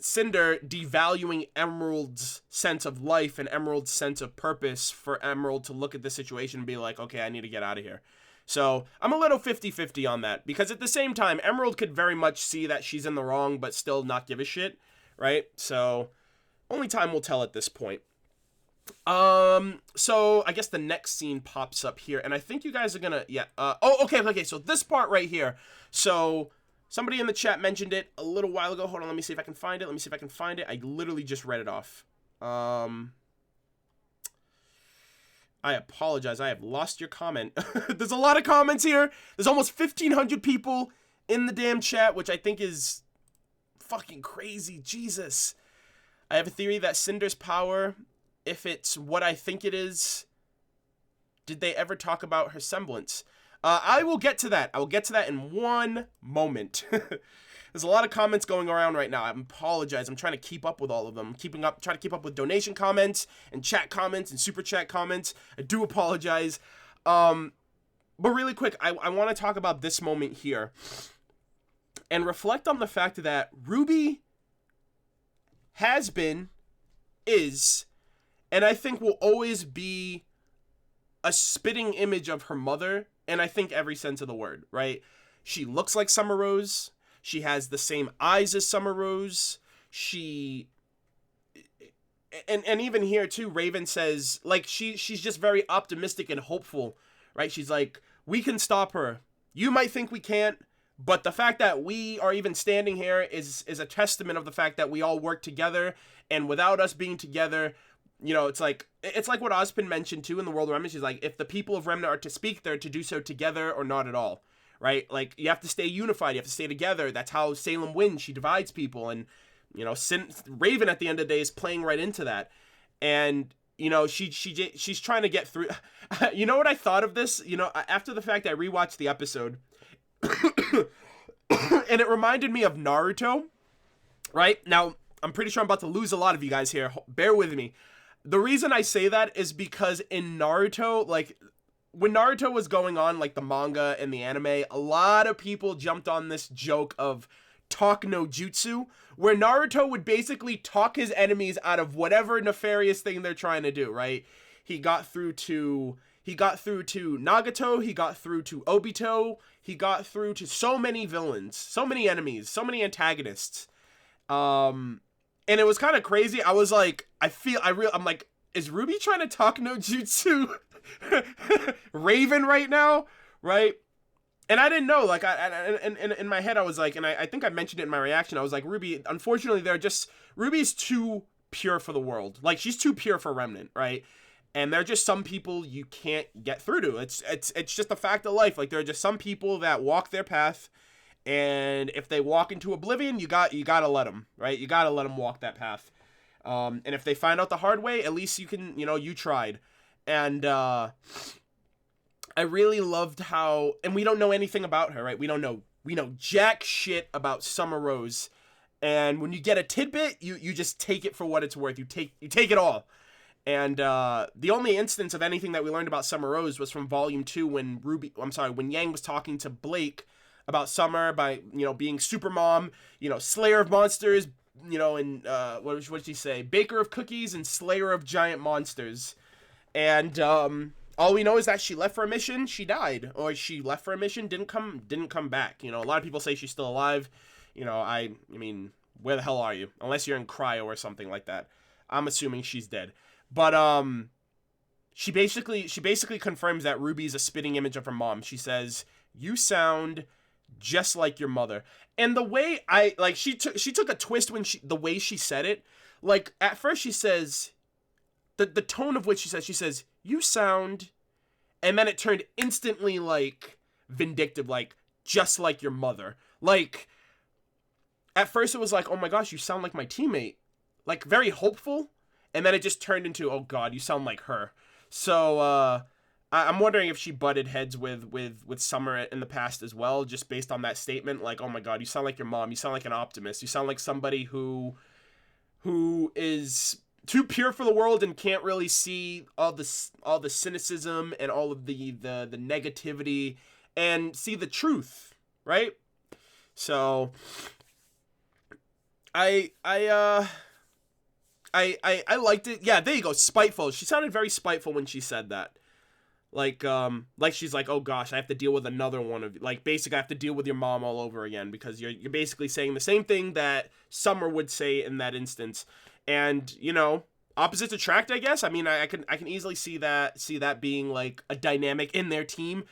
Cinder devaluing Emerald's sense of life and Emerald's sense of purpose for Emerald to look at the situation and be like, okay, I need to get out of here. So I'm a little 50-50 on that, because at the same time, Emerald could very much see that she's in the wrong, but still not give a shit, right? So only time will tell at this point. So I guess the next scene pops up here, and I think you guys are gonna, okay, so this part right here, so somebody in the chat mentioned it a little while ago. Hold on, let me see if I can find it. I literally just read it off. I apologize, I have lost your comment. There's a lot of comments here. There's almost 1,500 people in the damn chat, which I think is fucking crazy. Jesus. I have a theory that Cinder's power, if it's what I think it is, did they ever talk about her semblance? I will get to that. I will get to that in one moment. There's a lot of comments going around right now. I apologize. I'm trying to keep up with all of them. Trying to keep up with donation comments and chat comments and super chat comments. I do apologize. But really quick, I want to talk about this moment here and reflect on the fact that RWBY has been, is, and I think will always be a spitting image of her mother, and I think every sense of the word, right? She looks like Summer Rose. She has the same eyes as Summer Rose. And even here too, Raven says, like, she's just very optimistic and hopeful, right? She's like, we can stop her. You might think we can't, but the fact that we are even standing here is a testament of the fact that we all work together, and without us being together, you know, it's like what Ozpin mentioned too in the World of Remnant. She's like, if the people of Remnant are to speak, they're to do so together or not at all, right? Like, you have to stay unified, you have to stay together. That's how Salem wins. She divides people, and, you know, Raven at the end of the day is playing right into that. And, you know, she's trying to get through. You know what I thought of this? You know, after the fact, I rewatched the episode, and it reminded me of Naruto, right? Now, I'm pretty sure I'm about to lose a lot of you guys here. Bear with me. The reason I say that is because in Naruto, like, when Naruto was going on, like, the manga and the anime, a lot of people jumped on this joke of talk no jutsu, where Naruto would basically talk his enemies out of whatever nefarious thing they're trying to do, right? He got through to Nagato, he got through to Obito, he got through to so many villains, so many enemies, so many antagonists. And it was kind of crazy. I was like, I'm like, is RWBY trying to talk no jutsu Raven right now, right? And I didn't know, like, in my head I was like, and I think I mentioned it in my reaction, I was like, RWBY, unfortunately, RWBY's too pure for the world. Like, she's too pure for Remnant, right? And there are just some people you can't get through to. It's just a fact of life. Like, there are just some people that walk their path, and if they walk into oblivion, you gotta let them, right? You gotta let them walk that path. And if they find out the hard way, at least you can, you know, you tried. And I really loved how, and we don't know anything about her, right? We know jack shit about Summer Rose. And when you get a tidbit, you just take it for what it's worth. You take it all. And the only instance of anything that we learned about Summer Rose was from Volume 2 when when Yang was talking to Blake about Summer by, being super mom, slayer of monsters, and what did she say? Baker of cookies and slayer of giant monsters. And all we know is that she left for a mission, she died, or she left for a mission, didn't come back. A lot of people say she's still alive. I mean, where the hell are you? Unless you're in cryo or something like that. I'm assuming she's dead. But she basically confirms that Ruby's a spitting image of her mom. She says, "You sound just like your mother." And the way she took a twist when the way she said it. Like, at first she says, the tone of which she says, "You sound," and then it turned instantly like vindictive, like just like your mother. Like, at first it was like, "Oh my gosh, you sound like my teammate," like very hopeful, and then it just turned into, "Oh god, you sound like her." So I'm wondering if she butted heads with Summer in the past as well, just based on that statement. Like, "Oh my god, you sound like your mom. You sound like an optimist. You sound like somebody who is too pure for the world and can't really see all the cynicism and all of the negativity and see the truth," right? So I liked it. Yeah, there you go. Spiteful. She sounded very spiteful when she said that. Like she's like, "Oh gosh, I have to deal with another one of you." Like, basically, I have to deal with your mom all over again, because you're basically saying the same thing that Summer would say in that instance. And, opposites attract, I guess. I mean, I can easily see that being like a dynamic in their team.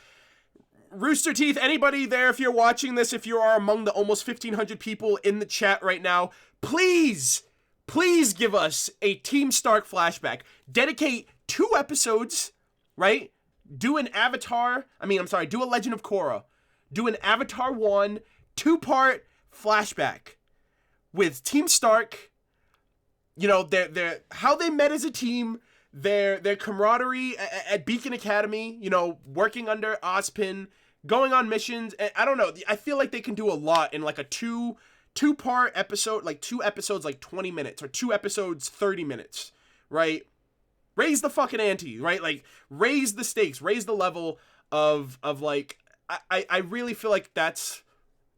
Rooster Teeth, anybody there, if you're watching this, if you are among the almost 1,500 people in the chat right now, please give us a Team Stark flashback. Dedicate 2 episodes, right? Do a Legend of Korra. Do an Avatar 1 2-part flashback with Team Stark. Their how they met as a team, their camaraderie at Beacon Academy, working under Ozpin, going on missions. And I don't know, I feel like they can do a lot in like a two-part episode, like 2 episodes like 20 minutes, or 2 episodes 30 minutes, right? Raise the fucking ante, right? Like, raise the stakes, raise the level of like, I really feel like that's,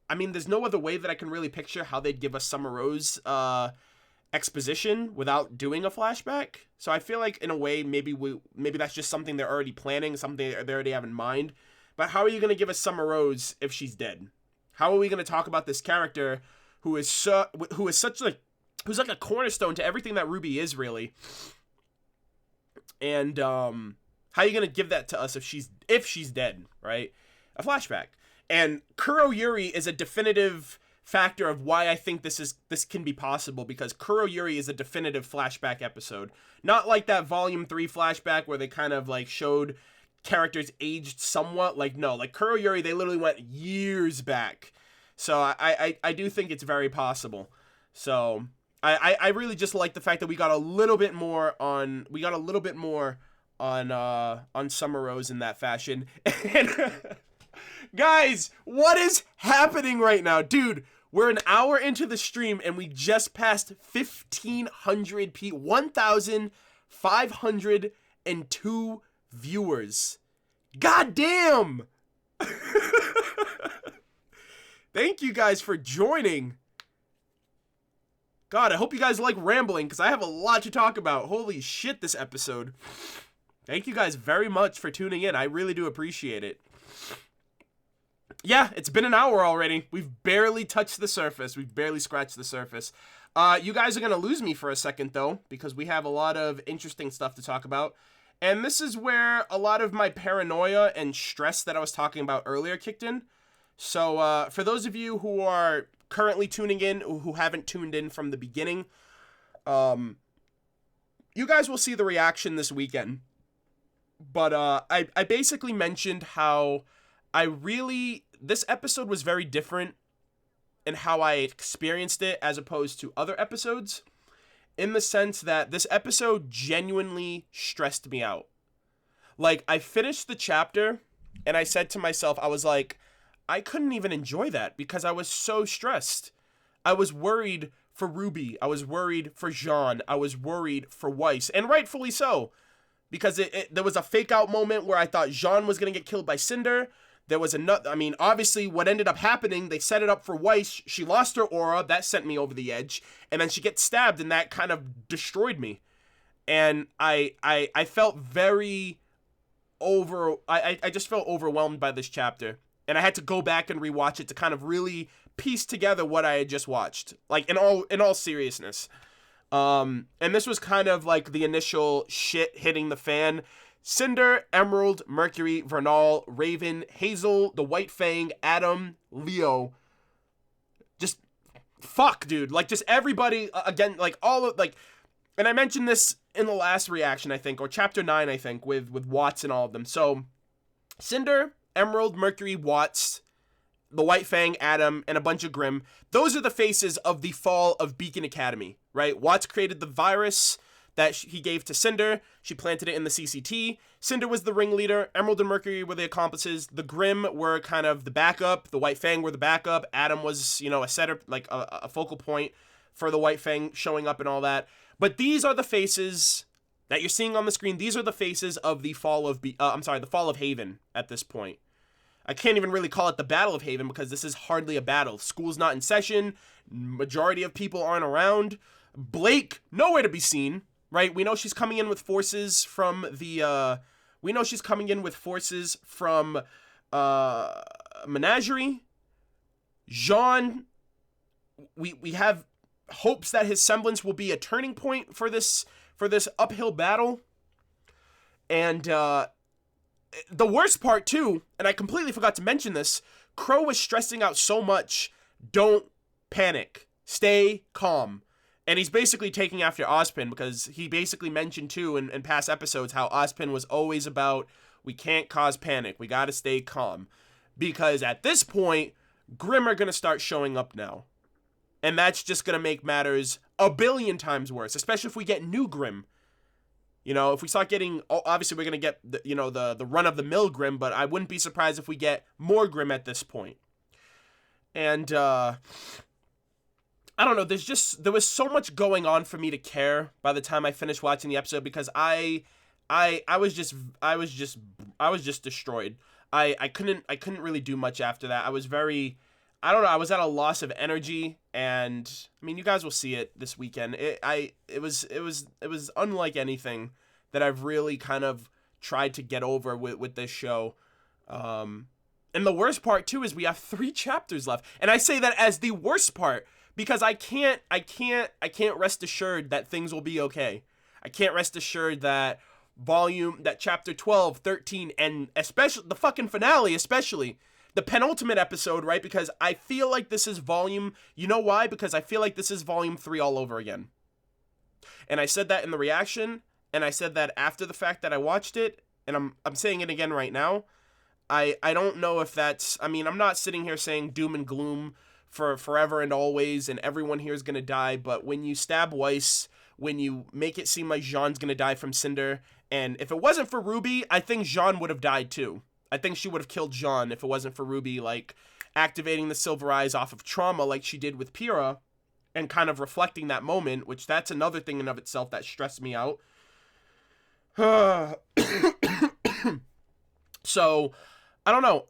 I mean, there's no other way that I can really picture how they'd give us Summer Rose exposition without doing a flashback. So I feel like, in a way, maybe that's just something they're already planning, something they already have in mind. But how are you going to give us Summer Rose if she's dead? How are we going to talk about this character who's like a cornerstone to everything that RWBY is, really? And how are you going to give that to us if she's dead, right? A flashback. And Kuro Yuri is a definitive factor of why I think this can be possible, because Kuro Yuri is a definitive flashback episode. Not like that Volume 3 flashback where they kind of like showed characters aged somewhat. Like, no, like Kuro Yuri, they literally went years back. So I do think it's very possible. So I really just like the fact that we got a little bit more on Summer Rose in that fashion. And guys, what is happening right now? Dude, we're an hour into the stream and we just passed 1,502 viewers. God damn! Thank you guys for joining. God, I hope you guys like rambling, because I have a lot to talk about. Holy shit, this episode. Thank you guys very much for tuning in. I really do appreciate it. Yeah, it's been an hour already. We've barely touched the surface. We've barely scratched the surface. You guys are going to lose me for a second, though, because we have a lot of interesting stuff to talk about. And this is where a lot of my paranoia and stress that I was talking about earlier kicked in. So for those of you who are currently tuning in, who haven't tuned in from the beginning, you guys will see the reaction this weekend. But I basically mentioned how this episode was very different in how I experienced it as opposed to other episodes, in the sense that this episode genuinely stressed me out. Like, I finished the chapter and I said to myself, I was like, I couldn't even enjoy that because I was so stressed. I was worried for RWBY. I was worried for Jaune. I was worried for Weiss, and rightfully so, because there was a fake out moment where I thought Jaune was gonna get killed by Cinder. There was another. I mean, obviously, what ended up happening, they set it up for Weiss. She lost her aura. That sent me over the edge, and then she gets stabbed, and that kind of destroyed me. And I felt very I just felt overwhelmed by this chapter, and I had to go back and rewatch it to kind of really piece together what I had just watched, like in all seriousness. And this was kind of like the initial shit hitting the fan. Cinder, Emerald, Mercury, Vernal, Raven, Hazel, the White Fang, Adam, Leo. Just fuck, dude. Like, just everybody, again, like all of, like, and I mentioned this in the last reaction, I think, or chapter 9, I think, with Watts and all of them. So, Cinder, Emerald, Mercury, Watts, the White Fang, Adam, and a bunch of Grimm. Those are the faces of the fall of Beacon Academy, right? Watts created the virus that he gave to Cinder. She planted it in the CCT. Cinder was the ringleader. Emerald and Mercury were the accomplices. The Grimm were kind of the backup. The White Fang were the backup. Adam was, a setter, like a focal point for the White Fang showing up and all that. But these are the faces that you're seeing on the screen. These are the faces of the fall of the fall of Haven at this point. I can't even really call it the Battle of Haven because this is hardly a battle. School's not in session. Majority of people aren't around. Blake, nowhere to be seen, right? We know she's coming in with forces from the, Menagerie. Jaune, we have hopes that his semblance will be a turning point for this uphill battle. And, the worst part too, and I completely forgot to mention this, Crow was stressing out so much. Don't panic. Stay calm. And he's basically taking after Ozpin, because he basically mentioned too in past episodes how Ozpin was always about, we can't cause panic. We gotta stay calm. Because at this point, Grimm are gonna start showing up now. And that's just gonna make matters a billion times worse, especially if we get new Grimm. If we start getting, obviously we're going to get, the run-of-the-mill Grimm, but I wouldn't be surprised if we get more Grimm at this point. And, I don't know, there was so much going on for me to care by the time I finished watching the episode, because I was just destroyed. I couldn't really do much after that. I was I was at a loss of energy, and I mean, you guys will see it this weekend. It was unlike anything that I've really kind of tried to get over with this show. And the worst part too is we have 3 chapters left, and I say that as the worst part because I can't rest assured that things will be okay. I can't rest assured that chapter 12, 13, and especially the fucking finale, especially the penultimate episode, right? Because I feel like this is you know why? Because I feel like this is volume 3 all over again. And I said that in the reaction, and I said that after the fact that I watched it, and I'm saying it again right now. I don't know if that's, I mean, I'm not sitting here saying doom and gloom for forever and always, and everyone here is going to die, but when you stab Weiss, when you make it seem like Jaune's going to die from Cinder, and if it wasn't for RWBY, I think Jaune would have died too. I think she would have killed Jaune if it wasn't for RWBY, like, activating the Silver Eyes off of trauma like she did with Pyrrha, and kind of reflecting that moment, which that's another thing in of itself that stressed me out. So, I don't know.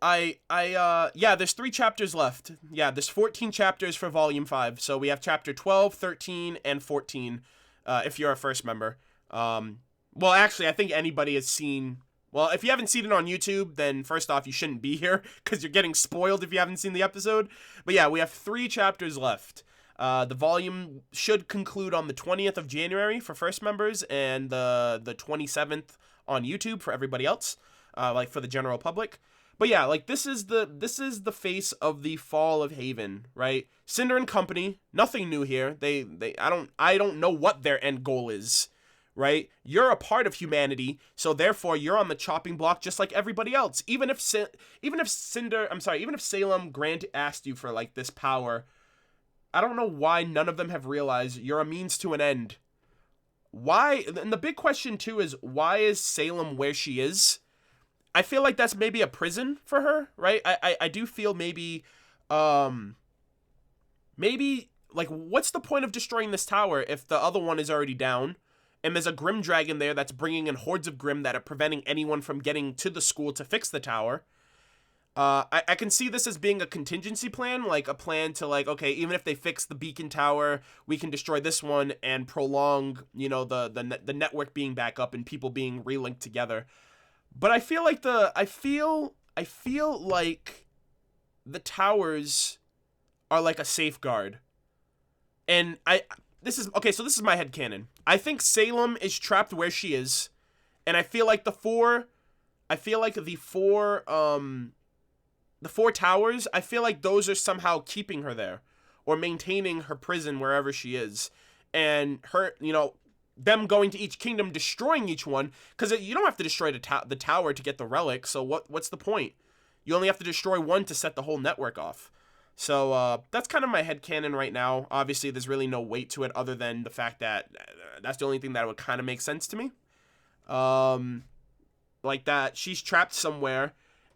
There's 3 chapters left. Yeah, there's 14 chapters for Volume 5. So we have Chapter 12, 13, and 14, if you're a first member. Well, actually, I think anybody has seen... Well, if you haven't seen it on YouTube, then first off, you shouldn't be here, because you're getting spoiled if you haven't seen the episode. But yeah, we have 3 chapters left. The volume should conclude on the 20th of January for first members, and the 27th on YouTube for everybody else, like for the general public. But yeah, like this is the face of the fall of Haven, right? Cinder and company, nothing new here. I don't know what their end goal is. Right? You're a part of humanity, so therefore you're on the chopping block just like everybody else. Even if Salem Grant asked you for like this power, I don't know why none of them have realized you're a means to an end. Why? And the big question too is, why is Salem where she is? I feel like that's maybe a prison for her, right? I do feel maybe like, what's the point of destroying this tower if the other one is already down? And there's a Grim Dragon there that's bringing in hordes of Grim that are preventing anyone from getting to the school to fix the tower. I can see this as being a contingency plan, like a plan to, like, okay, even if they fix the beacon tower, we can destroy this one and prolong, you know, the network being back up and people being relinked together. But I feel like I feel like the towers are like a safeguard. And this is my headcanon. I think Salem is trapped where she is, and I feel like the four towers, I feel like those are somehow keeping her there or maintaining her prison wherever she is. And her, you know, them going to each kingdom, destroying each one, because you don't have to destroy the tower to get the relic, so what's the point? You only have to destroy one to set the whole network off. So that's kind of my headcanon right now. Obviously, there's really no weight to it other than the fact that that's the only thing that would kind of make sense to me. Like that, she's trapped somewhere,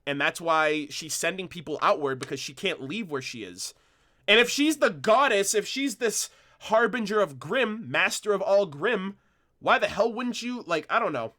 and that's why she's sending people outward, because she can't leave where she is. And if she's the goddess, if she's this harbinger of Grim, master of all Grim, why the hell wouldn't you, like, I don't know.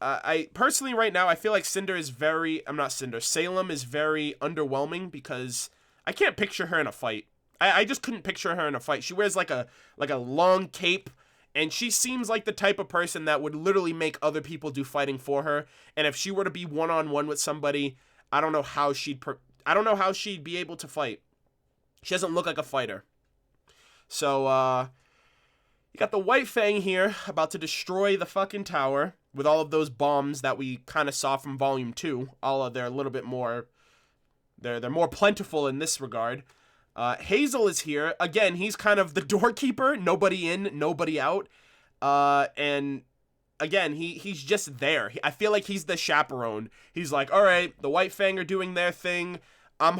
I personally right now, I feel like Salem is very underwhelming because I can't picture her in a fight. I just couldn't picture her in a fight. She wears like a long cape, and she seems like the type of person that would literally make other people do fighting for her. And if she were to be one-on-one with somebody, I don't know how she'd be able to fight. She doesn't look like a fighter. So, you got the White Fang here about to destroy the fucking tower with all of those bombs that we kind of saw from Volume 2. They're a little bit more, they're more plentiful in this regard. Hazel is here. Again, he's kind of the doorkeeper. Nobody in, nobody out. And again, he's just there. I feel like he's the chaperone. He's like, all right, the White Fang are doing their thing. I'm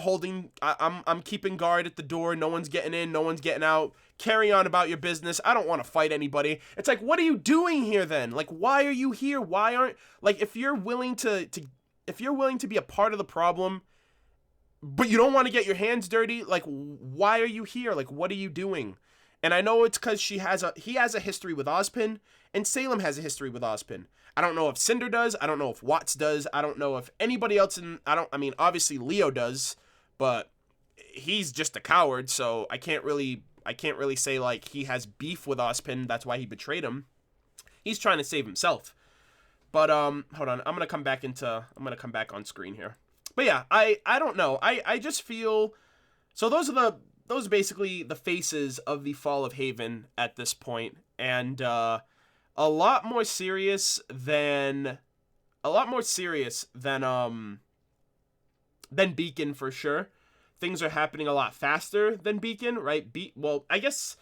keeping guard at the door. No one's getting in. No one's getting out. Carry on about your business. I don't want to fight anybody. It's like, what are you doing here then? Like, why are you here? Why aren't, like, if you're willing to be a part of the problem, but you don't want to get your hands dirty, like, why are you here? Like, what are you doing? And I know it's because he has a history with Ozpin, and Salem has a history with Ozpin. I don't know if Cinder does. I don't know if Watts does. I don't know if anybody else obviously Leo does, but he's just a coward, so I can't really say, like, he has beef with Ozpin. That's why he betrayed him. He's trying to save himself. But, hold on. I'm going to come back on screen here. But yeah, I don't know. I just feel, so those are basically the faces of the fall of Haven at this point, and a lot more serious than Beacon for sure. Things are happening a lot faster than Beacon, right? Well, I guess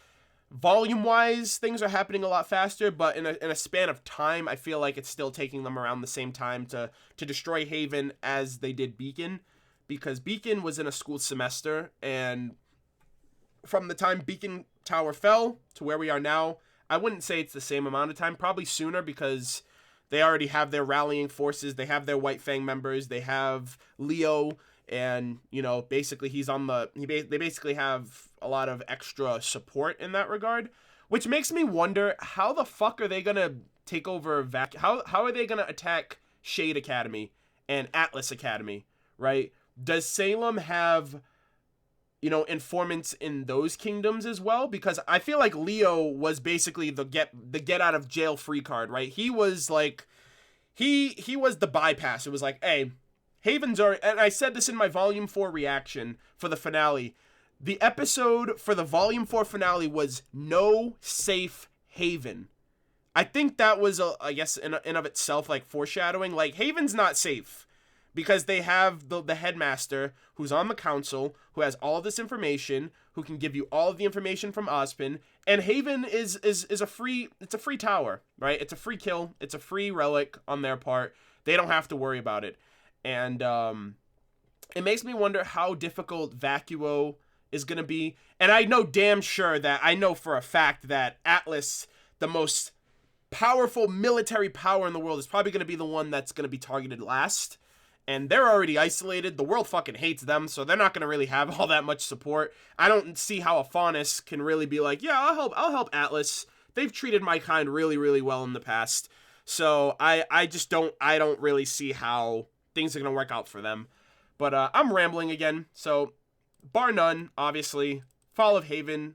volume-wise, things are happening a lot faster, but in a span of time, I feel like it's still taking them around the same time to destroy Haven as they did Beacon, because Beacon was in a school semester, and from the time Beacon Tower fell to where we are now, I wouldn't say it's the same amount of time, probably sooner, because they already have their rallying forces, they have their White Fang members, they have Leo, and, you know, basically they basically have a lot of extra support in that regard, which makes me wonder, how the fuck are they gonna take over how are they gonna attack Shade Academy and Atlas Academy, right? Does Salem have, you know, informants in those kingdoms as well? Because I feel like Leo was basically the get out of jail free card, right? He was like, he was the bypass. It was like, hey, Haven's already, and I said this in my Volume 4 reaction for the finale. The episode for the Volume 4 finale was No Safe Haven. I think that was, I guess, in of itself, like, foreshadowing. Like, Haven's not safe, because they have the headmaster who's on the council, who has all of this information, who can give you all of the information from Ozpin, and Haven is a free tower, right? It's a free kill, it's a free relic on their part. They don't have to worry about it. And it makes me wonder how difficult Vacuo is going to be. And I know for a fact that Atlas, the most powerful military power in the world, is probably going to be the one that's going to be targeted last. and they're already isolated. The world fucking hates them, so they're not going to really have all that much support. I don't see how Afanis can really be like, yeah, I'll help Atlas. They've treated my kind really, really well in the past. So I don't really see how things are going to work out for them. But I'm rambling again. So bar none, obviously, Fall of Haven,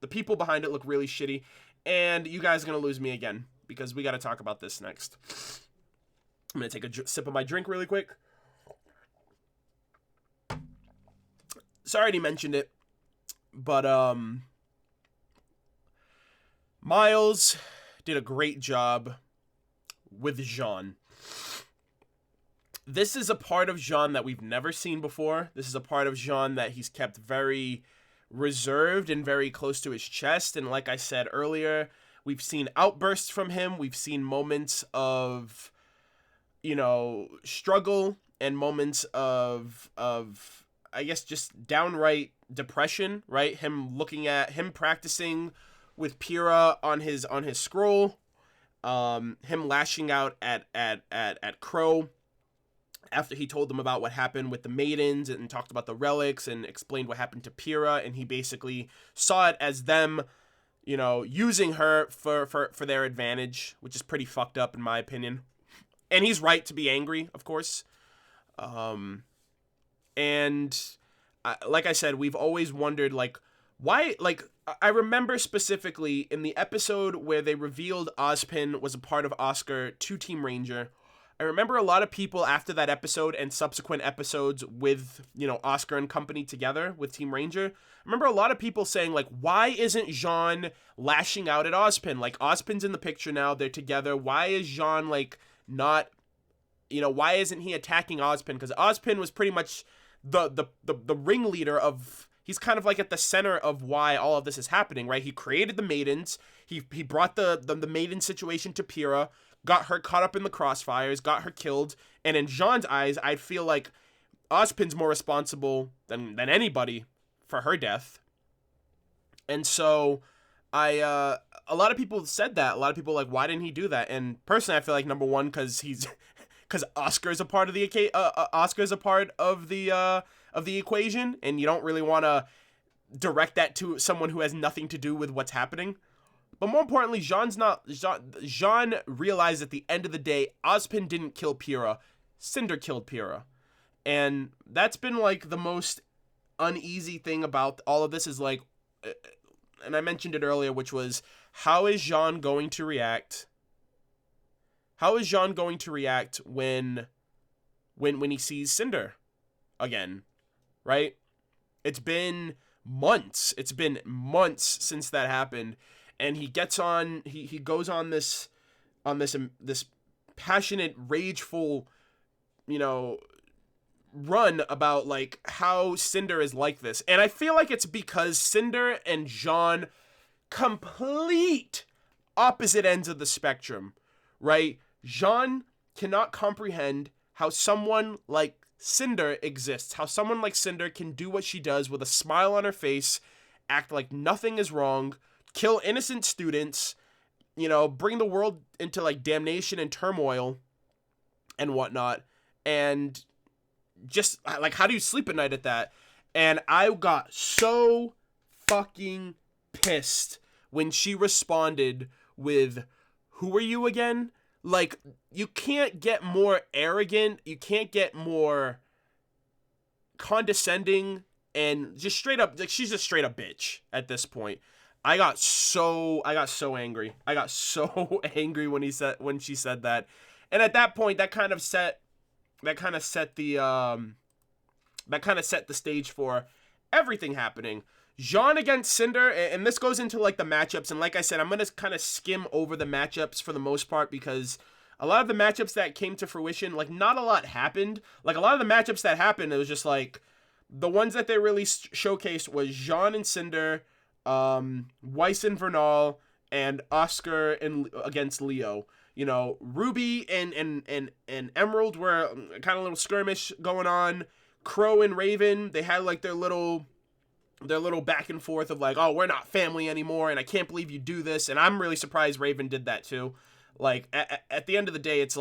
the people behind it look really shitty, and you guys are going to lose me again because we got to talk about this next. I'm going to take a sip of my drink really quick. So I already mentioned it, but Miles did a great job with Jaune. This is a part of Jaune that we've never seen before. This is a part of Jaune that he's kept very reserved and very close to his chest. And like I said earlier, we've seen outbursts from him. We've seen moments of, struggle and moments of I guess just downright depression, right? Him practicing with Pyrrha on his scroll, him lashing out at Crow after he told them about what happened with the maidens and talked about the relics and explained what happened to Pyrrha, and he basically saw it as them, using her for their advantage, which is pretty fucked up in my opinion. And he's right to be angry, of course. And like I said, we've always wondered, why, I remember specifically in the episode where they revealed Ozpin was a part of Oscar to Team Ranger. I remember a lot of people after that episode and subsequent episodes with, Oscar and company together with Team Ranger. I remember a lot of people saying, why isn't Jaune lashing out at Ozpin? Ozpin's in the picture now, they're together. Why is Jaune, not, why isn't he attacking Ozpin? Because Ozpin was pretty much the ringleader of, he's kind of at the center of why all of this is happening, right? He created the maidens. He brought the maiden situation to Pyrrha, got her caught up in the crossfires, got her killed, and in Jaune's eyes, I feel like Ozpin's more responsible than anybody for her death. And so a lot of people said that. A lot of people why didn't he do that? And personally, I feel like number one, because Oscar's a part of the Oscar's a part of the equation, and you don't really want to direct that to someone who has nothing to do with what's happening. But more importantly, Jaune realized at the end of the day, Ozpin didn't kill Pyrrha. Cinder killed Pyrrha. And that's been the most uneasy thing about all of this is and I mentioned it earlier, which was, how is Jaune going to react? How is Jaune going to react when he sees Cinder again, right? It's been months. It's been months since that happened. And he gets on, he goes on this passionate, rageful, run about how Cinder is like this. And I feel like it's because Cinder and Jaune complete opposite ends of the spectrum, right? Jaune cannot comprehend how someone like Cinder exists, how someone like Cinder can do what she does with a smile on her face, act like nothing is wrong, kill innocent students, bring the world into damnation and turmoil and whatnot, and just how do you sleep at night at that? And I got so fucking pissed when she responded with, "Who are you again?" You can't get more arrogant, you can't get more condescending, and just straight up, she's just straight up bitch at this point. I got so angry. I got so angry when she said that. And at that point, that kind of set the stage for everything happening. Jaune against Cinder, and this goes into the matchups, and like I said, I'm going to kind of skim over the matchups for the most part, because a lot of the matchups that came to fruition, not a lot happened. A lot of the matchups that happened, it was just the ones that they really showcased was Jaune and Cinder, Weiss and Vernal, and Oscar against Leo. RWBY and Emerald were kind of a little skirmish going on. Crow and Raven, they had their little back and forth of oh, we're not family anymore, and I can't believe you do this. And I'm really surprised Raven did that too. At the end of the day, it's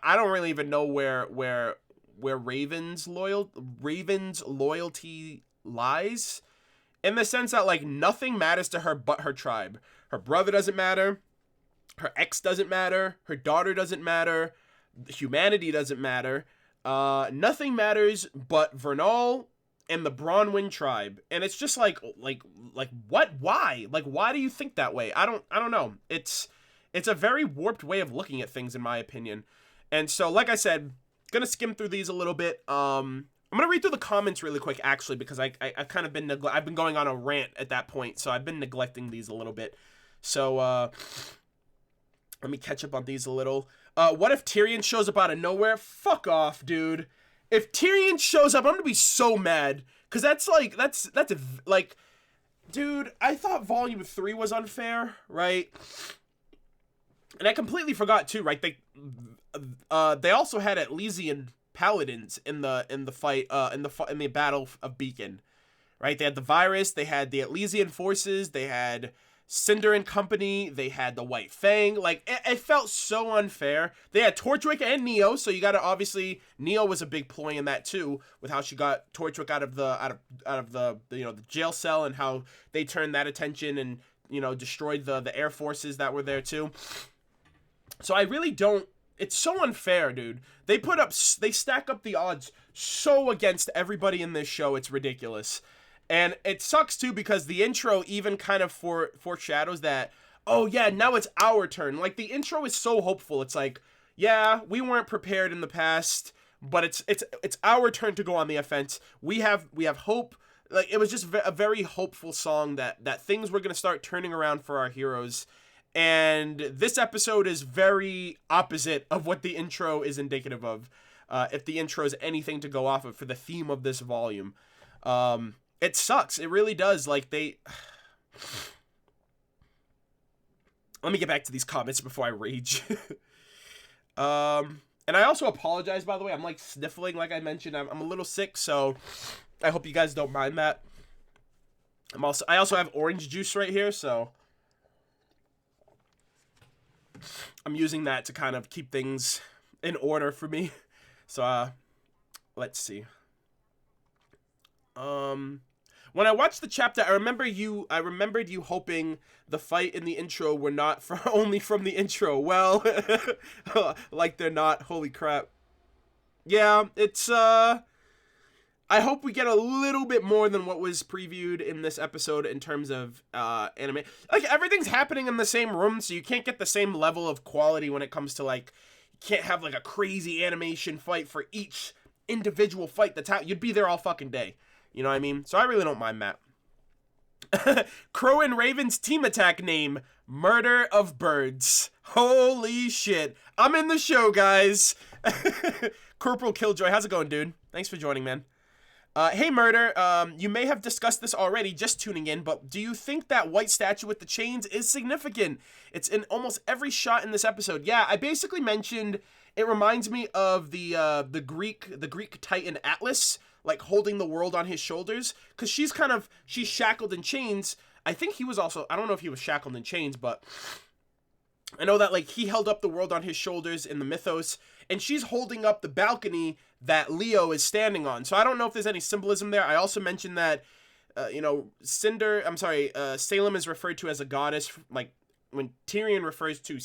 I don't really even know where Raven's loyalty lies, in the sense that, like, nothing matters to her but her tribe. Her brother doesn't matter, her ex doesn't matter, her daughter doesn't matter, humanity doesn't matter. Nothing matters but Vernal and the Bronwyn tribe. And it's just like what? Why? Like, why do you think that way? I don't know. It's a very warped way of looking at things, in my opinion. And so, like I said, gonna skim through these a little bit. I'm gonna read through the comments really quick, actually, because I've kind of been I've been going on a rant at that point, so I've been neglecting these a little bit. So let me catch up on these a little. What if Tyrion shows up out of nowhere? Fuck off, dude. If Tyrion shows up, I'm gonna be so mad, cause that's like, dude, I thought Volume 3 was unfair, right? And I completely forgot too, right? They also had Elysian paladins in the fight, in the Battle of Beacon, right? They had the virus, they had the Elysian forces, they had Cinder and company, they had the White Fang. Like, it felt so unfair. They had Torchwick and Neo, so you gotta, obviously, Neo was a big ploy in that too, with how she got Torchwick out of the the jail cell, and how they turned that attention and, destroyed the air forces that were there too. So I really don't, it's so unfair, dude. They stack up the odds so against everybody in this show, it's ridiculous. And it sucks too, because the intro even kind of foreshadows that, oh yeah, now it's our turn. Like, the intro is so hopeful. It's like, yeah, we weren't prepared in the past, but it's our turn to go on the offense. We have hope. Like, it was just a very hopeful song that things were going to start turning around for our heroes. And this episode is very opposite of what the intro is indicative of. If the intro is anything to go off of for the theme of this volume. It sucks. It really does. Like, let me get back to these comments before I rage. And I also apologize, by the way. I'm, like, sniffling, like I mentioned. I'm a little sick, so I hope you guys don't mind that. I also have orange juice right here, so I'm using that to kind of keep things in order for me. So, let's see. When I watched the chapter, I remembered you hoping the fight in the intro were not only from the intro. Well, like they're not. Holy crap. Yeah, it's, I hope we get a little bit more than what was previewed in this episode in terms of, anime. Like, everything's happening in the same room, so you can't get the same level of quality when it comes to, like, you can't have, like, a crazy animation fight for each individual fight that's out. You'd be there all fucking day. You know what I mean? So I really don't mind that. Crow and Raven's team attack name, MurderofBirds. Holy shit. I'm in the show, guys. Corporal Killjoy, how's it going, dude? Thanks for joining, man. Hey, Murder, you may have discussed this already, just tuning in, but do you think that white statue with the chains is significant? It's in almost every shot in this episode. Yeah, I basically mentioned it reminds me of the Greek Titan Atlas, like holding the world on his shoulders, because she's shackled in chains. I think he was also, I don't know if he was shackled in chains, but I know that, like, he held up the world on his shoulders in the mythos, and she's holding up the balcony that Leo is standing on. So I don't know if there's any symbolism there. I also mentioned that, Salem is referred to as a goddess, like, when Tyrion refers to,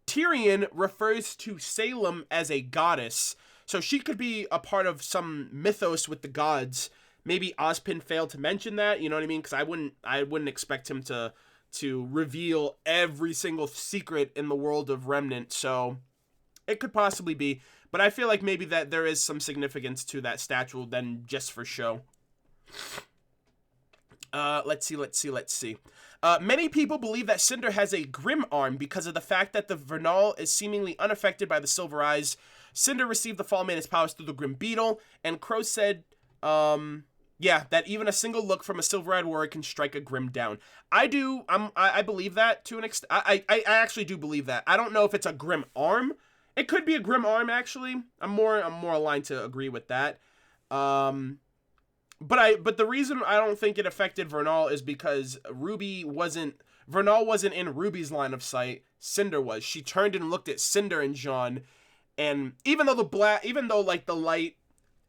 Tyrion refers to Salem as a goddess. So she could be a part of some mythos with the gods. Maybe Ozpin failed to mention that, you know what I mean? Because I wouldn't expect him to reveal every single secret in the world of Remnant. So it could possibly be. But I feel like maybe that there is some significance to that statue than just for show. Let's see. Many people believe that Cinder has a grim arm because of the fact that the Vernal is seemingly unaffected by the Silver Eyes. Cinder received the Fall Man's powers through the Grim Beetle, and Crow said, that even a single look from a silver-eyed warrior can strike a Grim down. I believe that to an extent. I actually do believe that. I don't know if it's a Grim arm. It could be a Grim arm, actually. I'm more aligned to agree with that. But the reason I don't think it affected Vernal is because RWBY Vernal wasn't in Ruby's line of sight. Cinder was. She turned and looked at Cinder and Jaune, and even though like the light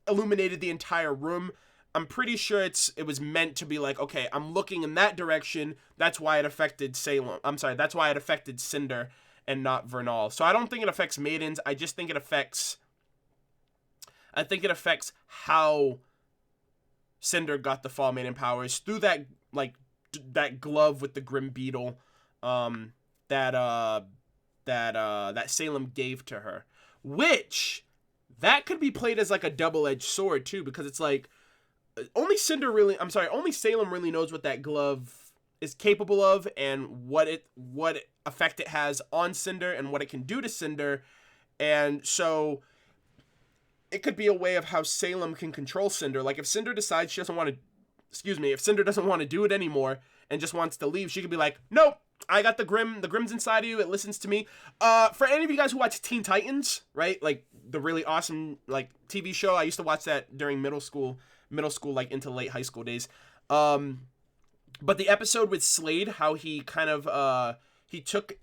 illuminated the entire room, I'm pretty sure it was meant to be like, okay, I'm looking in that direction. That's why it affected Salem. I'm sorry, that's why it affected Cinder and not Vernal. So I don't think it affects maidens. I just think it affects how Cinder got the Fall Maiden powers through that that glove with the Grim Beetle that Salem gave to her, which that could be played as like a double-edged sword too, because it's like only Salem really knows what that glove is capable of and what effect it has on Cinder and what it can do to Cinder. And so it could be a way of how Salem can control Cinder. Like if Cinder decides she doesn't want to, if Cinder doesn't want to do it anymore and just wants to leave, she could be like, nope, I got the Grim's inside of you, it listens to me. For any of you guys who watch Teen Titans, right? Like the really awesome like TV show, I used to watch that during middle school, like into late high school days. But the episode with Slade, how he kind of he took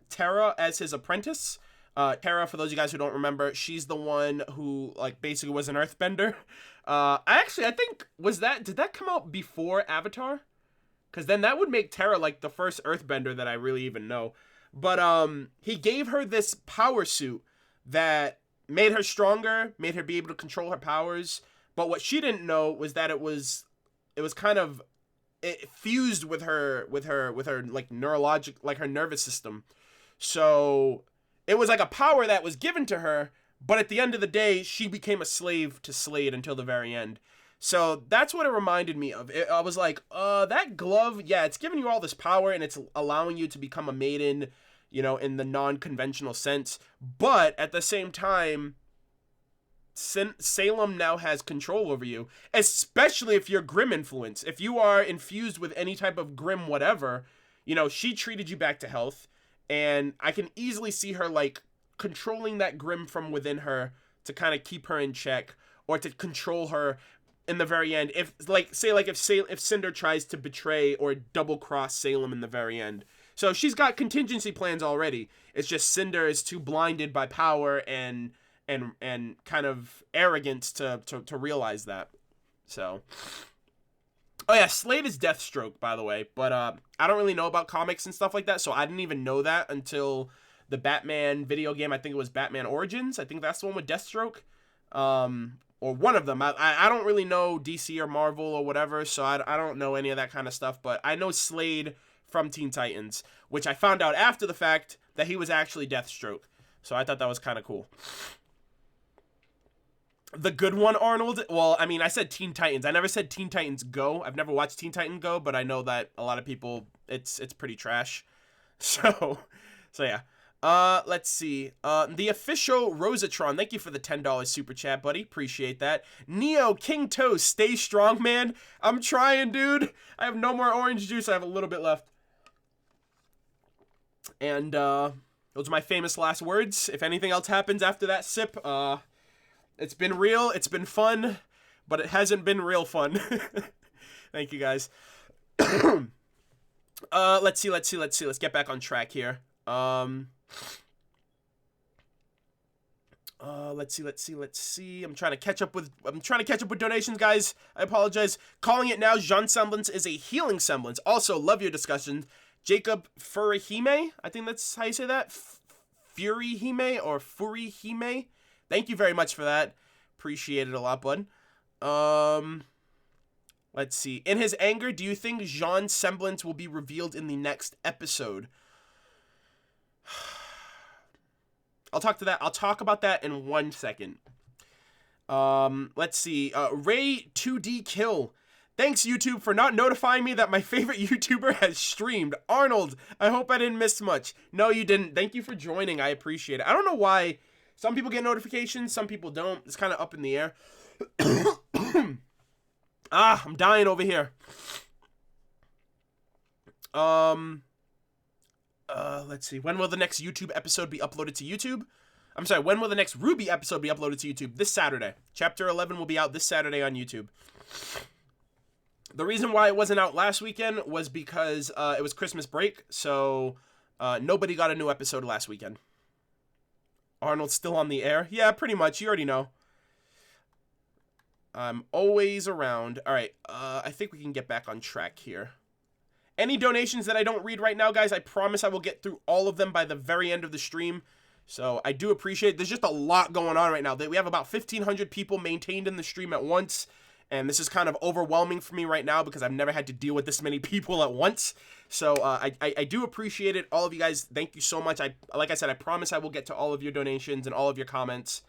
Terra as his apprentice. Terra, for those of you guys who don't remember, she's the one who like basically was an earthbender. I think did that come out before Avatar? Because then that would make Terra like the first earthbender that I really even know. But he gave her this power suit that made her stronger, made her be able to control her powers. But what she didn't know was that it was kind of it fused with her like neurologic, like her nervous system. So it was like a power that was given to her, but at the end of the day, she became a slave to Slade until the very end. So that's what it reminded me of. I was like, that glove, yeah, it's giving you all this power and it's allowing you to become a maiden, you know, in the non-conventional sense. But at the same time, Salem now has control over you, especially if you're Grim influence. If you are infused with any type of Grim whatever, you know, she treated you back to health. And I can easily see her like controlling that Grim from within her to kind of keep her in check or to control her in the very end. If Cinder tries to betray or double cross Salem in the very end. So she's got contingency plans already. It's just Cinder is too blinded by power and kind of arrogance to realize that. So oh yeah, Slade is Deathstroke, by the way, but I don't really know about comics and stuff like that, so I didn't even know that until the Batman video game. I think it was Batman Origins. I think that's the one with Deathstroke, or one of them. I don't really know DC or Marvel or whatever, so I don't know any of that kind of stuff, but I know Slade from Teen Titans, which I found out after the fact that he was actually Deathstroke, so I thought that was kind of cool. The good one, Arnold? Well, I mean, I said Teen Titans. I never said Teen Titans Go. I've never watched Teen Titans Go, but I know that a lot of people, it's pretty trash. So yeah. Let's see. The official Rosatron. Thank you for the $10 super chat, buddy. Appreciate that. Neo King Toe, stay strong, man. I'm trying, dude. I have no more orange juice. I have a little bit left. And those are my famous last words. If anything else happens after that sip, it's been real, it's been fun, but it hasn't been real fun. Thank you, guys. Let's see. Let's get back on track here. Let's see. I'm trying to catch up with donations, guys. I apologize. Calling it now, Jaune semblance is a healing semblance. Also, love your discussion. Jacob Furihime, I think that's how you say that. Furihime or Furihime. Thank you very much for that. Appreciate it a lot, bud. Let's see. In his anger, do you think Jaune's semblance will be revealed in the next episode? I'll talk about that in 1 second. Let's see. Ray 2D Kill. Thanks, YouTube, for not notifying me that my favorite YouTuber has streamed. Arnold, I hope I didn't miss much. No, you didn't. Thank you for joining. I appreciate it. I don't know why some people get notifications, some people don't. It's kind of up in the air. I'm dying over here. Let's see. When will the next YouTube episode be uploaded to YouTube? I'm sorry, when will the next RWBY episode be uploaded to YouTube? This Saturday. Chapter 11 will be out this Saturday on YouTube. The reason why it wasn't out last weekend was because it was Christmas break, so nobody got a new episode last weekend. Arnold's still on the air? Yeah, pretty much. You already know. I'm always around. All right, I think we can get back on track here. Any donations that I don't read right now, guys, I promise I will get through all of them by the very end of the stream. So I do appreciate it. There's just a lot going on right now. We have about 1,500 people maintained in the stream at once. And this is kind of overwhelming for me right now because I've never had to deal with this many people at once. So I do appreciate it. All of you guys, thank you so much. Like I said, I promise I will get to all of your donations and all of your comments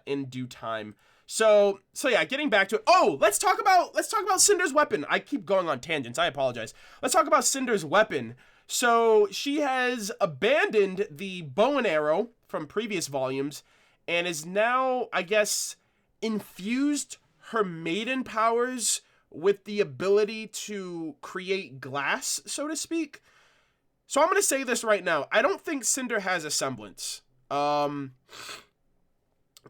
in due time. So yeah, getting back to it. Oh, let's talk about Cinder's weapon. I keep going on tangents. I apologize. Let's talk about Cinder's weapon. So she has abandoned the bow and arrow from previous volumes and is now, I guess, infused her maiden powers with the ability to create glass, so to speak. So I'm going to say this right now. I don't think Cinder has a semblance. The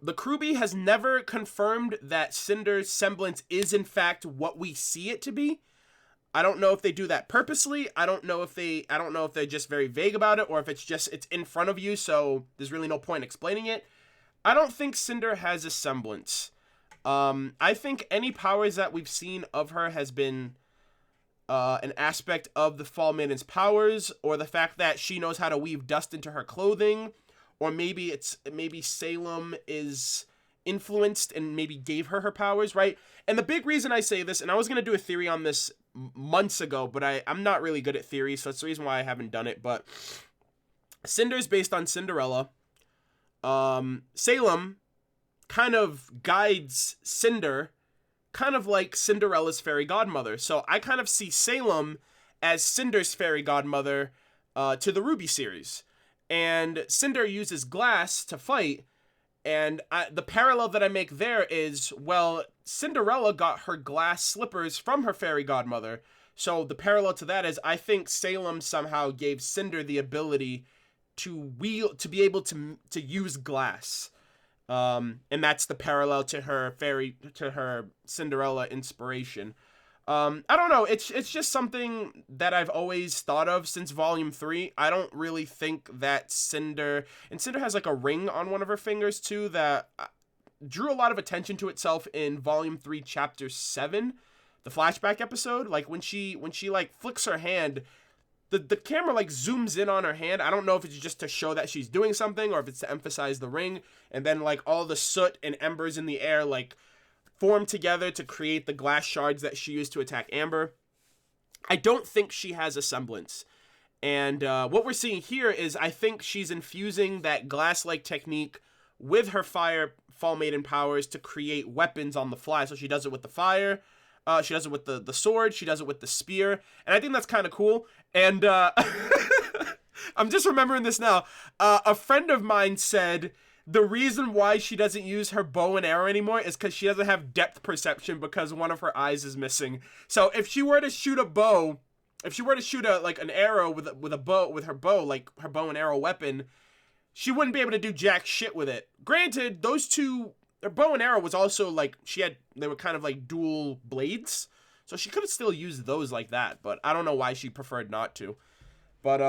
RWBY has never confirmed that Cinder's semblance is in fact what we see it to be. I don't know if they do that purposely. I don't know if they're just very vague about it, or if it's in front of you, so there's really no point explaining it. I don't think Cinder has a semblance. I think any powers that we've seen of her has been an aspect of the Fall Maiden's powers, or the fact that she knows how to weave dust into her clothing, or maybe Salem is influenced and maybe gave her powers, right? And the big reason I say this, and I was going to do a theory on this months ago, but I'm not really good at theory, so that's the reason why I haven't done it. But Cinder's based on Cinderella. Salem kind of guides Cinder, kind of like Cinderella's fairy godmother. So I kind of see Salem as Cinder's fairy godmother to the RWBY series. And Cinder uses glass to fight. And the parallel that I make there is, well, Cinderella got her glass slippers from her fairy godmother. So the parallel to that is, I think Salem somehow gave Cinder the ability to be able to use glass. And that's the parallel to her Cinderella inspiration. I don't know. It's just something that I've always thought of since Volume 3. I don't really think that Cinder has like a ring on one of her fingers too that drew a lot of attention to itself in Volume 3, Chapter 7, the flashback episode. Like when she like flicks her hand, the camera like zooms in on her hand. I don't know if it's just to show that she's doing something or if it's to emphasize the ring. And then like all the soot and embers in the air like form together to create the glass shards that she used to attack Amber. I don't think she has a semblance. And what we're seeing here is I think she's infusing that glass-like technique with her Fall Maiden powers to create weapons on the fly. So she does it with the fire. She does it with the sword. She does it with the spear. And I think that's kind of cool. And I'm just remembering this now. A friend of mine said the reason why she doesn't use her bow and arrow anymore is because she doesn't have depth perception because one of her eyes is missing. So if she were to shoot an arrow with her bow, like her bow and arrow weapon, she wouldn't be able to do jack shit with it. Granted, her bow and arrow was also like, they were kind of like dual blades. So she could have still used those like that, but I don't know why she preferred not to. But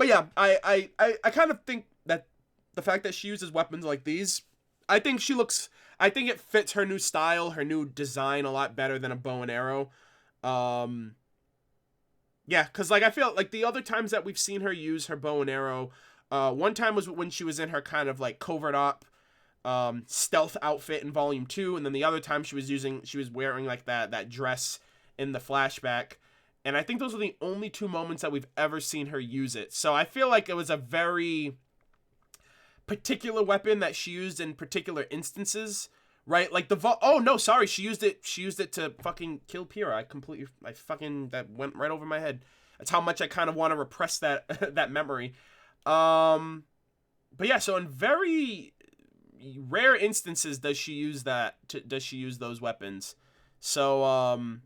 yeah, I kind of think that the fact that she uses weapons like these, I think it fits her new style, her new design a lot better than a bow and arrow. Yeah, because like I feel like the other times that we've seen her use her bow and arrow, one time was when she was in her kind of like covert op stealth outfit in Volume 2, and then the other time she was wearing like that dress in the flashback. And I think those are the only two moments that we've ever seen her use it. So I feel like it was a very particular weapon that she used in particular instances, right? Like she used it to fucking kill Pyrrha. That went right over my head. That's how much I kind of want to repress that that memory. But yeah, so in very rare instances does she use those weapons. So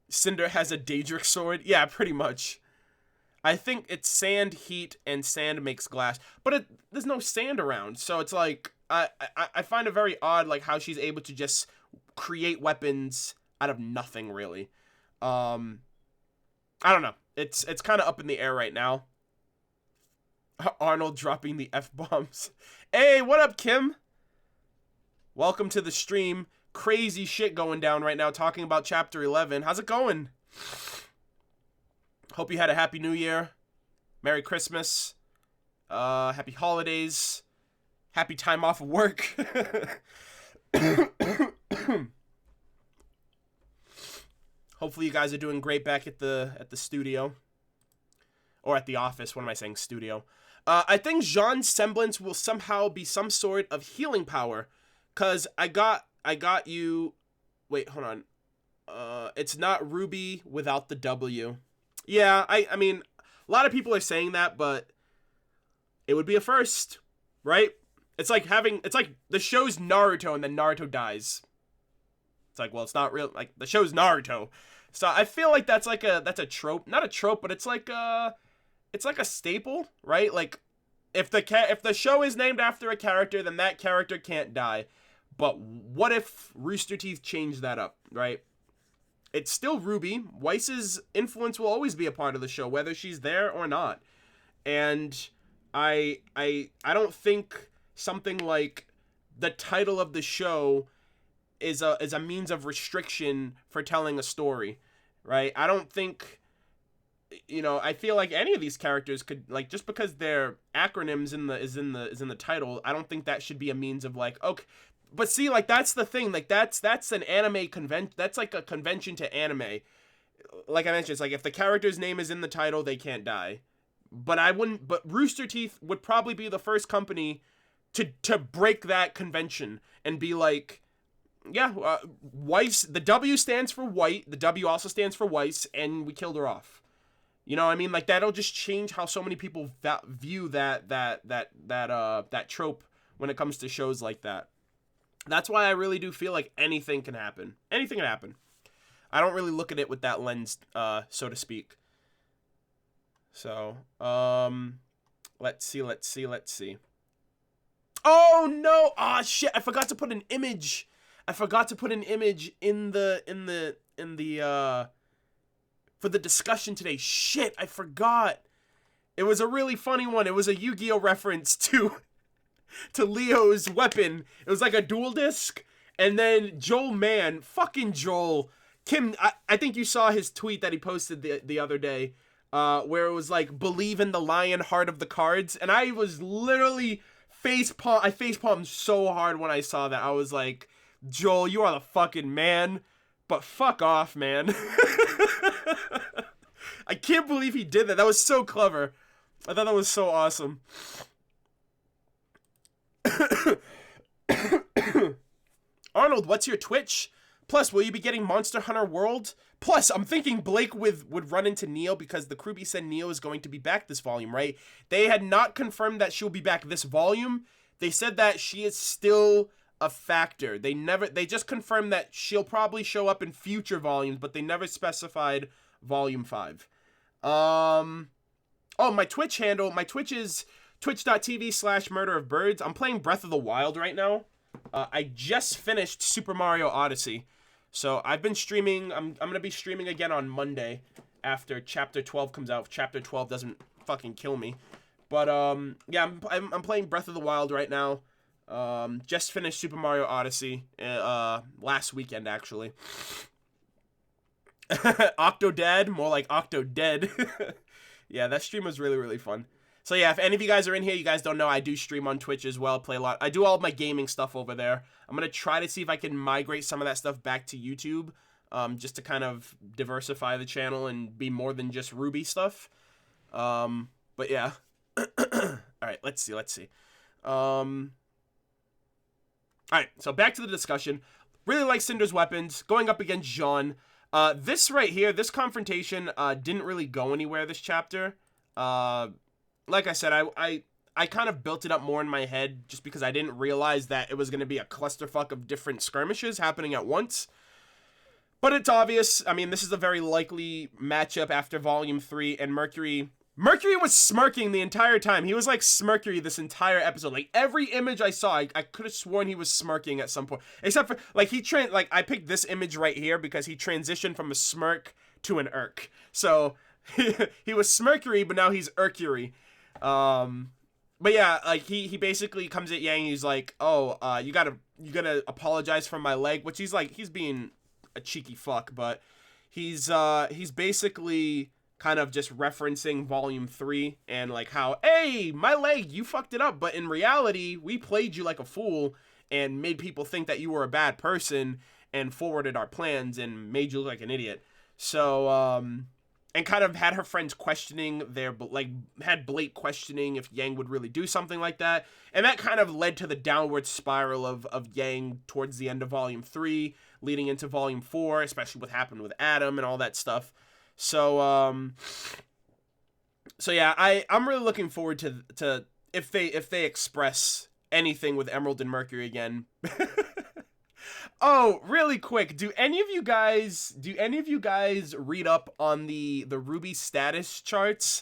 Cinder has a Daedric sword. Yeah, pretty much. I think it's sand, heat, and sand makes glass. But there's no sand around. So it's like, I find it very odd like how she's able to just create weapons nothing really. I don't know. It's kind of up in the air right now. Arnold dropping the F-bombs. Hey, what up, Kim? Welcome to the stream. Crazy shit going down right now, talking about Chapter 11. How's it going? Hope you had a happy new year. Merry Christmas. Happy holidays. Happy time off of work. Hopefully you guys are doing great back at the studio. Or at the office. What am I saying? Studio. I think Jaune's semblance will somehow be some sort of healing power. Cause I got you. Wait, hold on. It's not RWBY without the W. Yeah, I mean, a lot of people are saying that, but it would be a first, right? It's like the show's Naruto and then Naruto dies. It's like, well, it's not real. Like the show's Naruto, so I feel like that's a trope, not a trope, but it's like a staple, right? Like if the show is named after a character, then that character can't die. But what if Rooster Teeth changed that up, right? It's still RWBY. Weiss's influence will always be a part of the show, whether she's there or not. And I don't think something like the title of the show is a means of restriction for telling a story, right? I don't think, I feel like any of these characters could, like, just because their acronyms is in the title, I don't think that should be a means of like, okay. But see, like, that's the thing. Like, that's an anime convention. That's like a convention to anime. Like I mentioned, it's like if the character's name is in the title, they can't die. But Rooster Teeth would probably be the first company to break that convention and be like, yeah, Weiss. The W stands for white. The W also stands for Weiss, and we killed her off. You know what I mean? Like, that'll just change how so many people view that trope when it comes to shows like that. That's why I really do feel like anything can happen. Anything can happen. I don't really look at it with that lens, so to speak. So, let's see. Oh no! Ah, shit! I forgot to put an image. in the for the discussion today. Shit! I forgot. It was a really funny one. It was a Yu-Gi-Oh reference to Leo's weapon. It was like a dual disc, and then Joel, man, fucking Joel. Kim, I think you saw his tweet that he posted the other day, where it was like, believe in the lion heart of the cards, and I was literally facepalmed so hard when I saw that. I was like, Joel, you are the fucking man, but fuck off, man. I can't believe he did that. That was so clever. I thought that was so awesome. Arnold, what's your Twitch? Plus, will you be getting Monster Hunter World? Plus, I'm thinking Blake would run into Neo because the Crewbie said Neo is going to be back this volume, right? They had not confirmed that she'll be back this volume. They said that she is still a factor. They just confirmed that she'll probably show up in future volumes, but they never specified volume 5. Oh, my Twitch handle. My Twitch is twitch.tv/MurderofBirds. I'm playing Breath of the Wild right now. I just finished Super Mario Odyssey. So I've been streaming. I'm going to be streaming again on Monday after Chapter 12 comes out. If Chapter 12 doesn't fucking kill me. But, yeah, I'm playing Breath of the Wild right now. Just finished Super Mario Odyssey last weekend, actually. Octodad, more like Octodead. Yeah, that stream was really, really fun. So yeah, if any of you guys are in here, you guys don't know, I do stream on Twitch as well, play a lot. I do all of my gaming stuff over there. I'm going to try to see if I can migrate some of that stuff back to YouTube, just to kind of diversify the channel and be more than just RWBY stuff. But yeah. Alright, let's see. Alright, so back to the discussion. Really like Cinder's weapons, going up against Jaune. This right here, this confrontation, didn't really go anywhere this chapter. Like I said, I kind of built it up more in my head just because I didn't realize that it was going to be a clusterfuck of different skirmishes happening at once. But it's obvious. I mean, this is a very likely matchup after Volume 3, and Mercury Mercury was smirking the entire time. He was like Smirkery this entire episode. Like every image I saw, I could have sworn he was smirking at some point. Except for like like I picked this image right here because he transitioned from a smirk to an irk. So he was Smirkery, but now he's Irkury. But yeah, like he basically comes at Yang. He's like, "Oh, you gotta apologize for my leg," which he's being a cheeky fuck, but he's basically kind of just referencing Volume 3 and like how, hey, my leg, you fucked it up, but in reality, we played you like a fool and made people think that you were a bad person and forwarded our plans and made you look like an idiot. So, and kind of had her friends questioning had Blake questioning if Yang would really do something like that. And that kind of led to the downward spiral of Yang towards the end of Volume 3, leading into Volume 4, especially what happened with Adam and all that stuff. So yeah, I'm really looking forward to if they express anything with Emerald and Mercury again. Oh, really quick, do any of you guys read up on the RWBY status charts?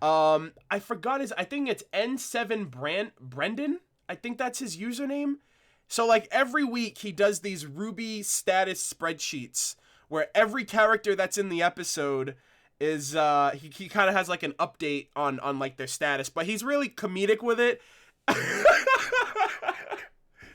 I forgot I think it's N7 Brendan. I think that's his username. So like every week he does these RWBY status spreadsheets where every character that's in the episode is he kind of has like an update on like their status, but he's really comedic with it.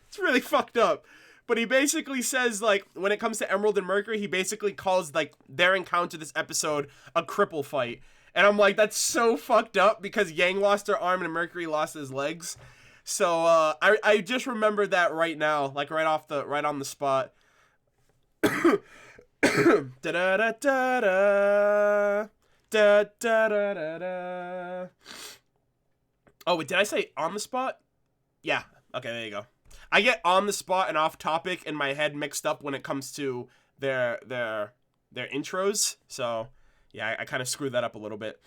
It's really fucked up. But he basically says, like, when it comes to Emerald and Mercury, he basically calls, like, their encounter this episode a cripple fight. And I'm like, that's so fucked up because Yang lost her arm and Mercury lost his legs. So, I just remembered that right now, like, right on the spot. Da-da-da-da-da. Da-da-da-da-da. Oh, wait, did I say on the spot? Yeah. Okay, there you go. I get on the spot and off topic in my head mixed up when it comes to their intros. So, yeah, I kind of screwed that up a little bit.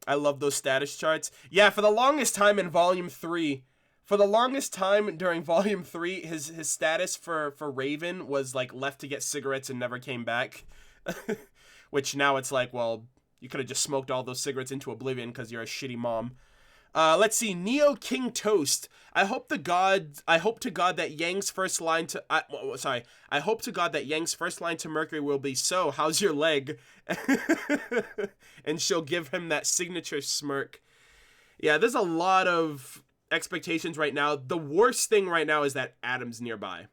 I love those status charts. Yeah, for the longest time in Volume 3, during Volume 3, his status for Raven was, like, left to get cigarettes and never came back. Which now it's like, well, you could have just smoked all those cigarettes into oblivion because you're a shitty mom. Let's see, Neo King Toast. I hope to God that Yang's first line to Mercury will be, "So, how's your leg?" And she'll give him that signature smirk. Yeah, there's a lot of expectations right now. The worst thing right now is that Adam's nearby.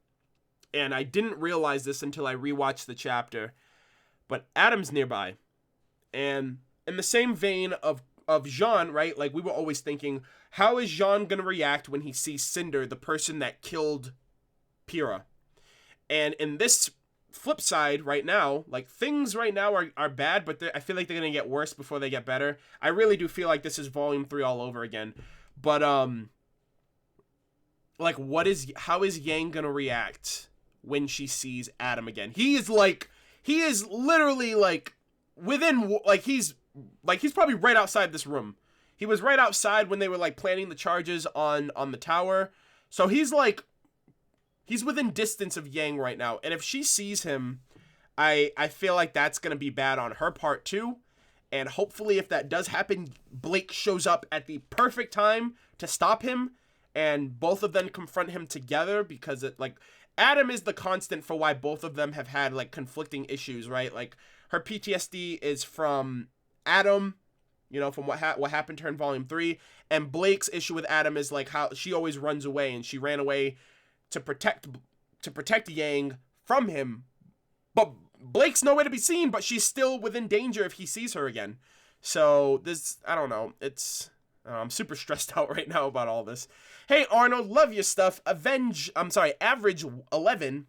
And I didn't realize this until I rewatched the chapter. But Adam's nearby. And in the same vein of Jaune, right? Like, we were always thinking, how is Jaune gonna react when he sees Cinder, the person that killed Pyrrha? And in this flip side right now, like, things right now are bad, but I feel like they're gonna get worse before they get better. I really do feel like this is Volume 3 all over again. But, like, how is Yang gonna react when she sees Adam again? He is literally, like, he's probably right outside this room. He was right outside when they were, like, planning the charges on the tower. So he's within distance of Yang right now. And if she sees him, I feel like that's going to be bad on her part too. And hopefully if that does happen, Blake shows up at the perfect time to stop him. And both of them confront him together because Adam is the constant for why both of them have had, like, conflicting issues, right? Like, her PTSD is from Adam, you know, from what happened to her in Volume 3, and Blake's issue with Adam is, like, how she always runs away, and she ran away to protect Yang from him, but Blake's nowhere to be seen, but she's still within danger if he sees her again. So I don't know, I'm super stressed out right now about all this. Hey Arnold, love your stuff. Average 11.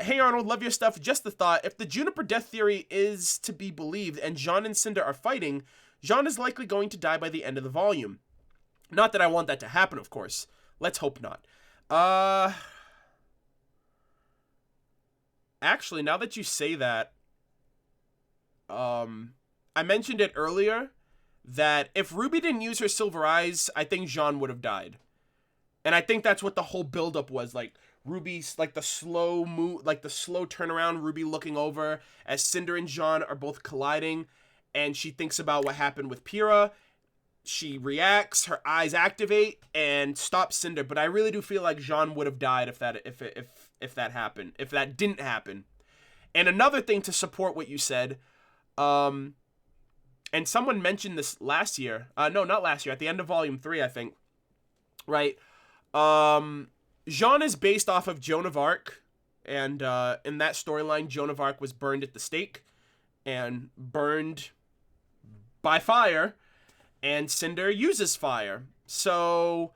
Hey Arnold, love your stuff. Just the thought, if the Juniper death theory is to be believed and Jaune and Cinder are fighting, Jaune is likely going to die by the end of the volume. Not that I want that to happen, of course. Let's hope not. Actually, now that you say that, I mentioned it earlier that if RWBY didn't use her silver eyes, I think Jaune would have died. And I think that's what the whole buildup was, like, RWBY's, like, the slow move, like, the slow turnaround, RWBY looking over as Cinder and Jaune are both colliding, and she thinks about what happened with Pyrrha. She reacts, her eyes activate, and stops Cinder. But I really do feel like Jaune would have died if that happened, if that didn't happen. And another thing to support what you said, and someone mentioned this last year. No, not last year. At the end of Volume 3, I think. Right? Jaune is based off of Joan of Arc. And in that storyline, Joan of Arc was burned at the stake. And burned by fire. And Cinder uses fire. So,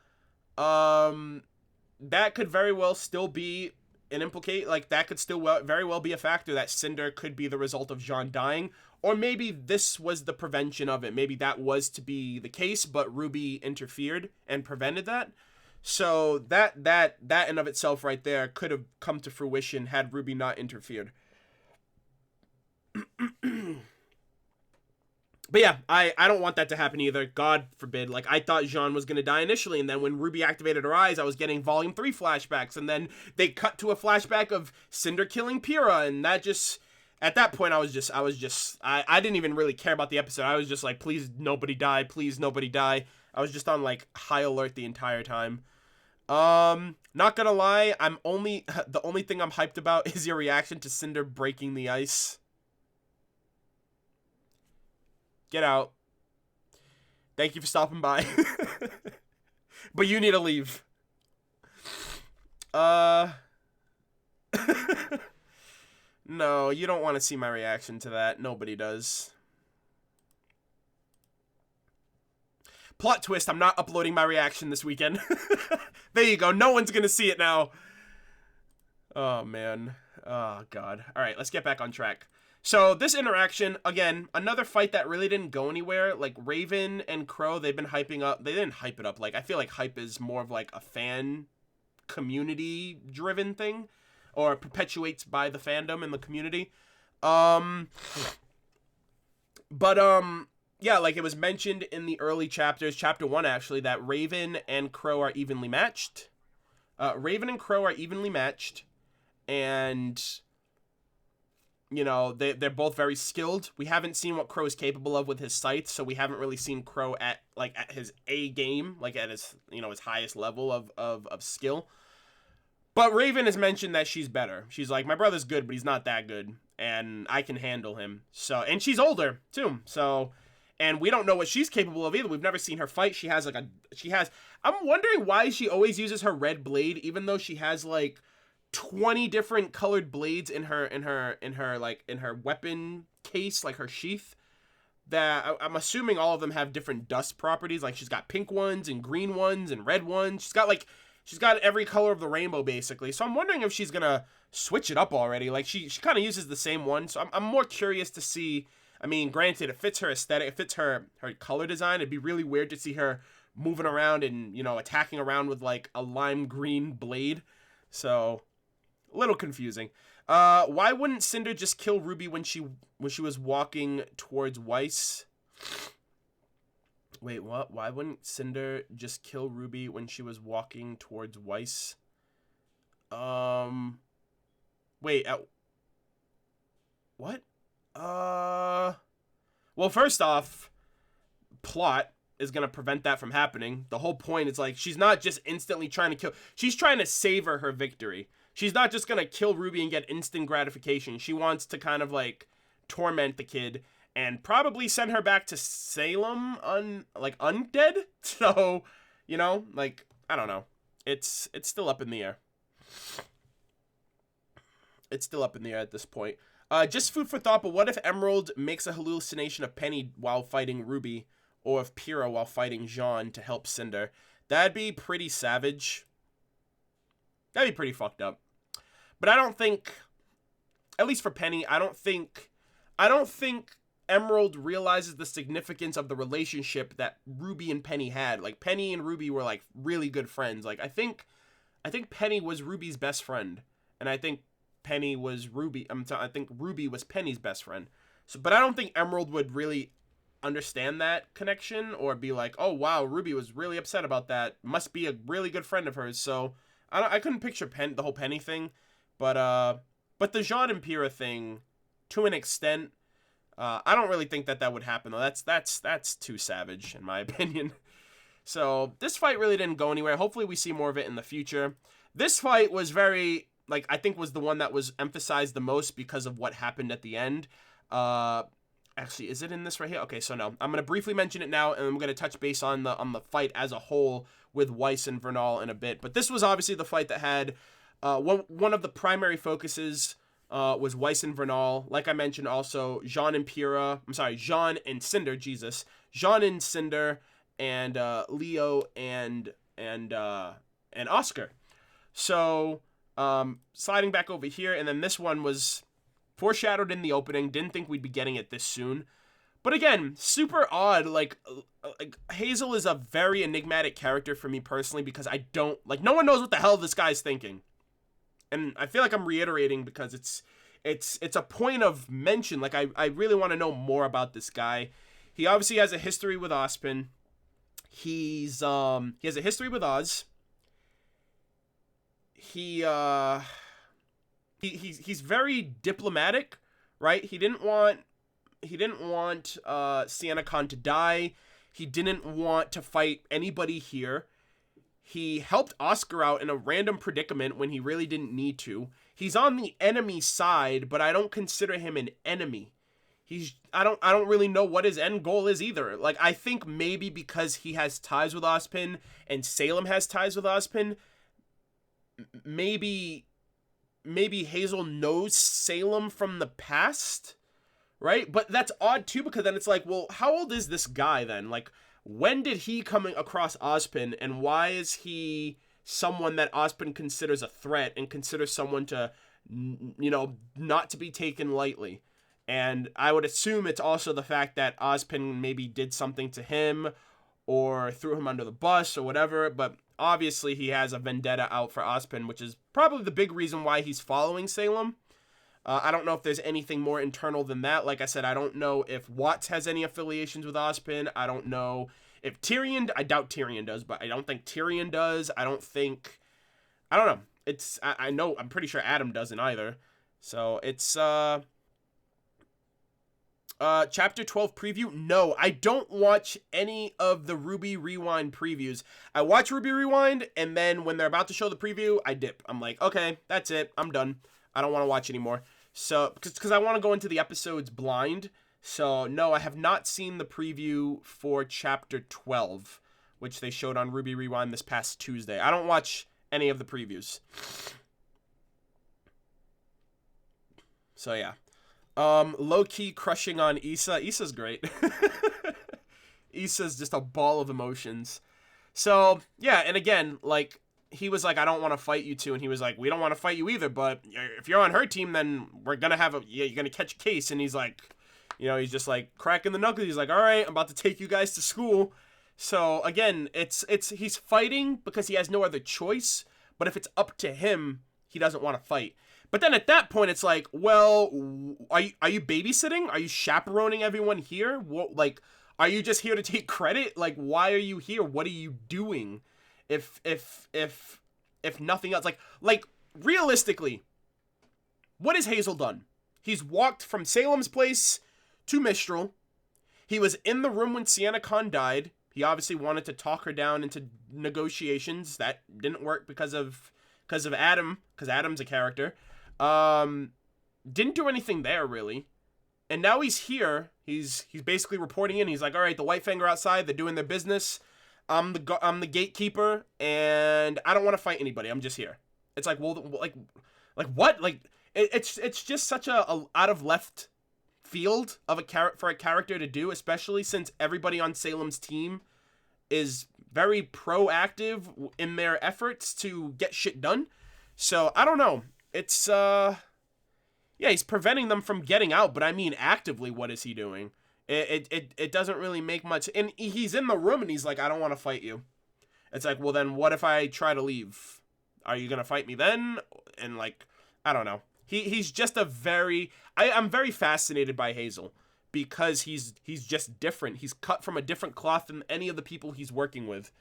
that could very well still be that could still very well be a factor, that Cinder could be the result of Jaune dying. Or maybe this was the prevention of it. Maybe that was to be the case, but RWBY interfered and prevented that. So that in of itself right there could have come to fruition had RWBY not interfered. But yeah, I don't want that to happen either. God forbid. Like, I thought Jaune was going to die initially, and then when RWBY activated her eyes, I was getting Volume 3 flashbacks, and then they cut to a flashback of Cinder killing Pyrrha, and that just... At that point, I didn't even really care about the episode. I was just like, please, nobody die. Please, nobody die. I was just on, like, high alert the entire time. Not gonna lie, the only thing I'm hyped about is your reaction to Cinder breaking the ice. Get out. Thank you for stopping by. But you need to leave. No, you don't want to see my reaction to that. Nobody does. Plot twist, I'm not uploading my reaction this weekend. There you go. No one's going to see it now. Oh, man. Oh, God. All right, let's get back on track. So this interaction, again, another fight that really didn't go anywhere. Like, Raven and Crow, they've been hyping up. They didn't hype it up. Like, I feel like hype is more of like a fan community-driven thing. Or perpetuates by the fandom and the community. Yeah, like it was mentioned in the early chapters, chapter 1 actually, that Raven and Crow are evenly matched. Raven and Crow are evenly matched. And, you know, they're both very skilled. We haven't seen what Crow is capable of with his scythe, so we haven't really seen Crow at his A game, like at his, his highest level of skill. But Raven has mentioned that she's better. She's like, my brother's good, but he's not that good, and I can handle him. So, and she's older too. So, and we don't know what she's capable of either. We've never seen her fight. I'm wondering why she always uses her red blade, even though she has like 20 different colored blades in her weapon case, like her sheath. That I'm assuming all of them have different dust properties. Like she's got pink ones and green ones and red ones. She's got every color of the rainbow, basically. So I'm wondering if she's going to switch it up already. Like, she kind of uses the same one. So I'm more curious to see. I mean, granted, it fits her aesthetic. It fits her color design. It'd be really weird to see her moving around and, attacking around with, like, a lime green blade. So, a little confusing. Why wouldn't Cinder just kill RWBY when she was walking towards Weiss? Wait, what? Why wouldn't Cinder just kill RWBY when she was walking towards Weiss? Wait, what? Well, first off, plot is going to prevent that from happening. The whole point is, like, she's not just instantly trying to kill. She's trying to savor her victory. She's not just going to kill RWBY and get instant gratification. She wants to kind of, like, torment the kid and probably send her back to Salem undead. So, I don't know. It's still up in the air. It's still up in the air at this point. Just food for thought, but what if Emerald makes a hallucination of Penny while fighting RWBY, or of Pyrrha while fighting Jaune to help Cinder? That'd be pretty savage. That'd be pretty fucked up. But I don't think, at least for Penny, I don't think Emerald realizes the significance of the relationship that RWBY and Penny had. Like, Penny and RWBY were, like, really good friends. Like, I think Penny was RWBY's best friend, and I think Penny was I think RWBY was Penny's best friend. So, but I don't think Emerald would really understand that connection or be like, oh wow, RWBY was really upset about that. Must be a really good friend of hers. So I couldn't picture the whole Penny thing, but the Jaune and Pyrrha thing, to an extent, I don't really think that would happen, though. That's too savage, in my opinion. So this fight really didn't go anywhere. Hopefully we see more of it in the future. This fight was very, like, I think was the one that was emphasized the most because of what happened at the end. Actually, is it in this right here? Okay, so no. I'm going to briefly mention it now, and I'm going to touch base on the fight as a whole with Weiss and Vernal in a bit. But this was obviously the fight that had one of the primary focuses was Weiss and Vernal. Like I mentioned, also Jaune and Cinder. Jesus, Jaune and Cinder, and Leo and Oscar. So sliding back over here, and then this one was foreshadowed in the opening. Didn't think we'd be getting it this soon. But again, super odd. Like Hazel is a very enigmatic character for me personally because I don't, like, no one knows what the hell this guy's thinking. And I feel like I'm reiterating because it's a point of mention. Like I really want to know more about this guy. He obviously has a history with Ozpin. He has a history with Oz. He's very diplomatic, right? He didn't want SiennaCon to die. He didn't want to fight anybody here. He helped Oscar out in a random predicament when he really didn't need to. He's on the enemy side, but I don't consider him an enemy. I don't really know what his end goal is either. Like, I think maybe because he has ties with Ozpin and Salem has ties with Ozpin, maybe Hazel knows Salem from the past, right? But that's odd too, because then it's like, well, how old is this guy then? Like, when did he come across Ozpin, and why is he someone that Ozpin considers a threat and considers someone to, not to be taken lightly? And I would assume it's also the fact that Ozpin maybe did something to him or threw him under the bus or whatever, but obviously he has a vendetta out for Ozpin, which is probably the big reason why he's following Salem. I don't know if there's anything more internal than that. Like I said, I don't know if Watts has any affiliations with Ozpin. I don't know if Tyrion, I doubt Tyrion does, but I don't think Tyrion does. I don't know. I'm pretty sure Adam doesn't either. So it's, Chapter 12 preview? No, I don't watch any of the RWBY Rewind previews. I watch RWBY Rewind, and then when they're about to show the preview, I dip. I'm like, okay, that's it. I'm done. I don't want to watch anymore. So, because I want to go into the episodes blind. So, no, I have not seen the preview for Chapter 12, which they showed on RWBY Rewind this past Tuesday. I don't watch any of the previews. So, yeah. Low-key crushing on Issa. Issa's great. Issa's just a ball of emotions. So, yeah, and again, like, he was like, I don't want to fight you two, and he was like, we don't want to fight you either, but if you're on her team, then we're gonna have you're gonna catch a case. And he's like, he's just like cracking the knuckles. He's like, all right, I'm about to take you guys to school. So again, he's fighting because he has no other choice, but if it's up to him, he doesn't want to fight. But then at that point, it's like, well, are you babysitting? Are you chaperoning everyone here? What, like, are you just here to take credit? Like, why are you here? What are you doing? If nothing else, like realistically, what has Hazel done? He's walked from Salem's place to Mistral. He was in the room when SiennaCon died. He obviously wanted to talk her down into negotiations. That didn't work because of Adam, because Adam's a character. Didn't do anything there really. And now he's here. He's basically reporting in. He's like, all right, the White Fang are outside. They're doing their business. I'm the gatekeeper, and I don't want to fight anybody. I'm just here. It's like, well, like what? Like, it's just such a out of left field of for a character to do, especially since everybody on Salem's team is very proactive in their efforts to get shit done. So I don't know. It's he's preventing them from getting out, but I mean actively, what is he doing? It doesn't really make much. And he's in the room and he's like, I don't want to fight you. It's like, well, then what if I try to leave? Are you gonna fight me then? And like, I don't know. He's just I'm very fascinated by Hazel because he's just different. He's cut from a different cloth than any of the people he's working with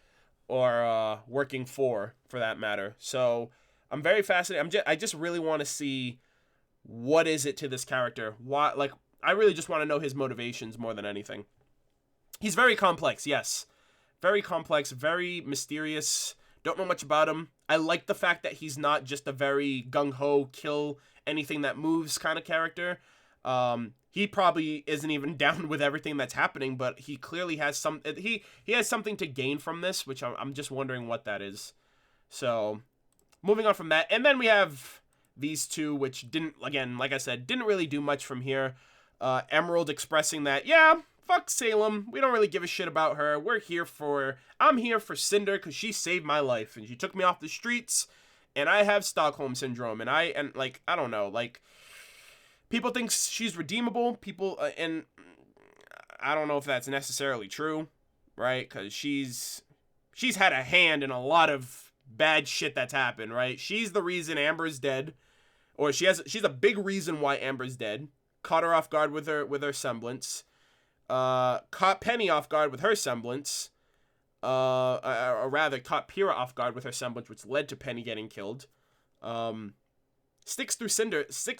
or working for that matter. So I'm very fascinated. I just really want to see what is it to this character. Why, like, I really just want to know his motivations more than anything. He's very complex, yes. Very complex, very mysterious. Don't know much about him. I like the fact that he's not just a very gung-ho, kill anything that moves kind of character. He probably isn't even down with everything that's happening, but he clearly has he has something to gain from this, which I'm just wondering what that is. So, moving on from that. And then we have these two, which didn't, again, like I said, didn't really do much from here. Emerald expressing that, yeah, fuck Salem. We don't really give a shit about her. I'm here for Cinder because she saved my life and she took me off the streets and I have Stockholm Syndrome. And I don't know, like, people think she's redeemable. And I don't know if that's necessarily true, right? Because she's had a hand in a lot of bad shit that's happened, right? She's the reason Amber's dead, or she's a big reason why Amber's dead. Caught her off guard with her semblance. Caught Penny off guard with her semblance. Or rather, caught Pyrrha off guard with her semblance, which led to Penny getting killed. Sticks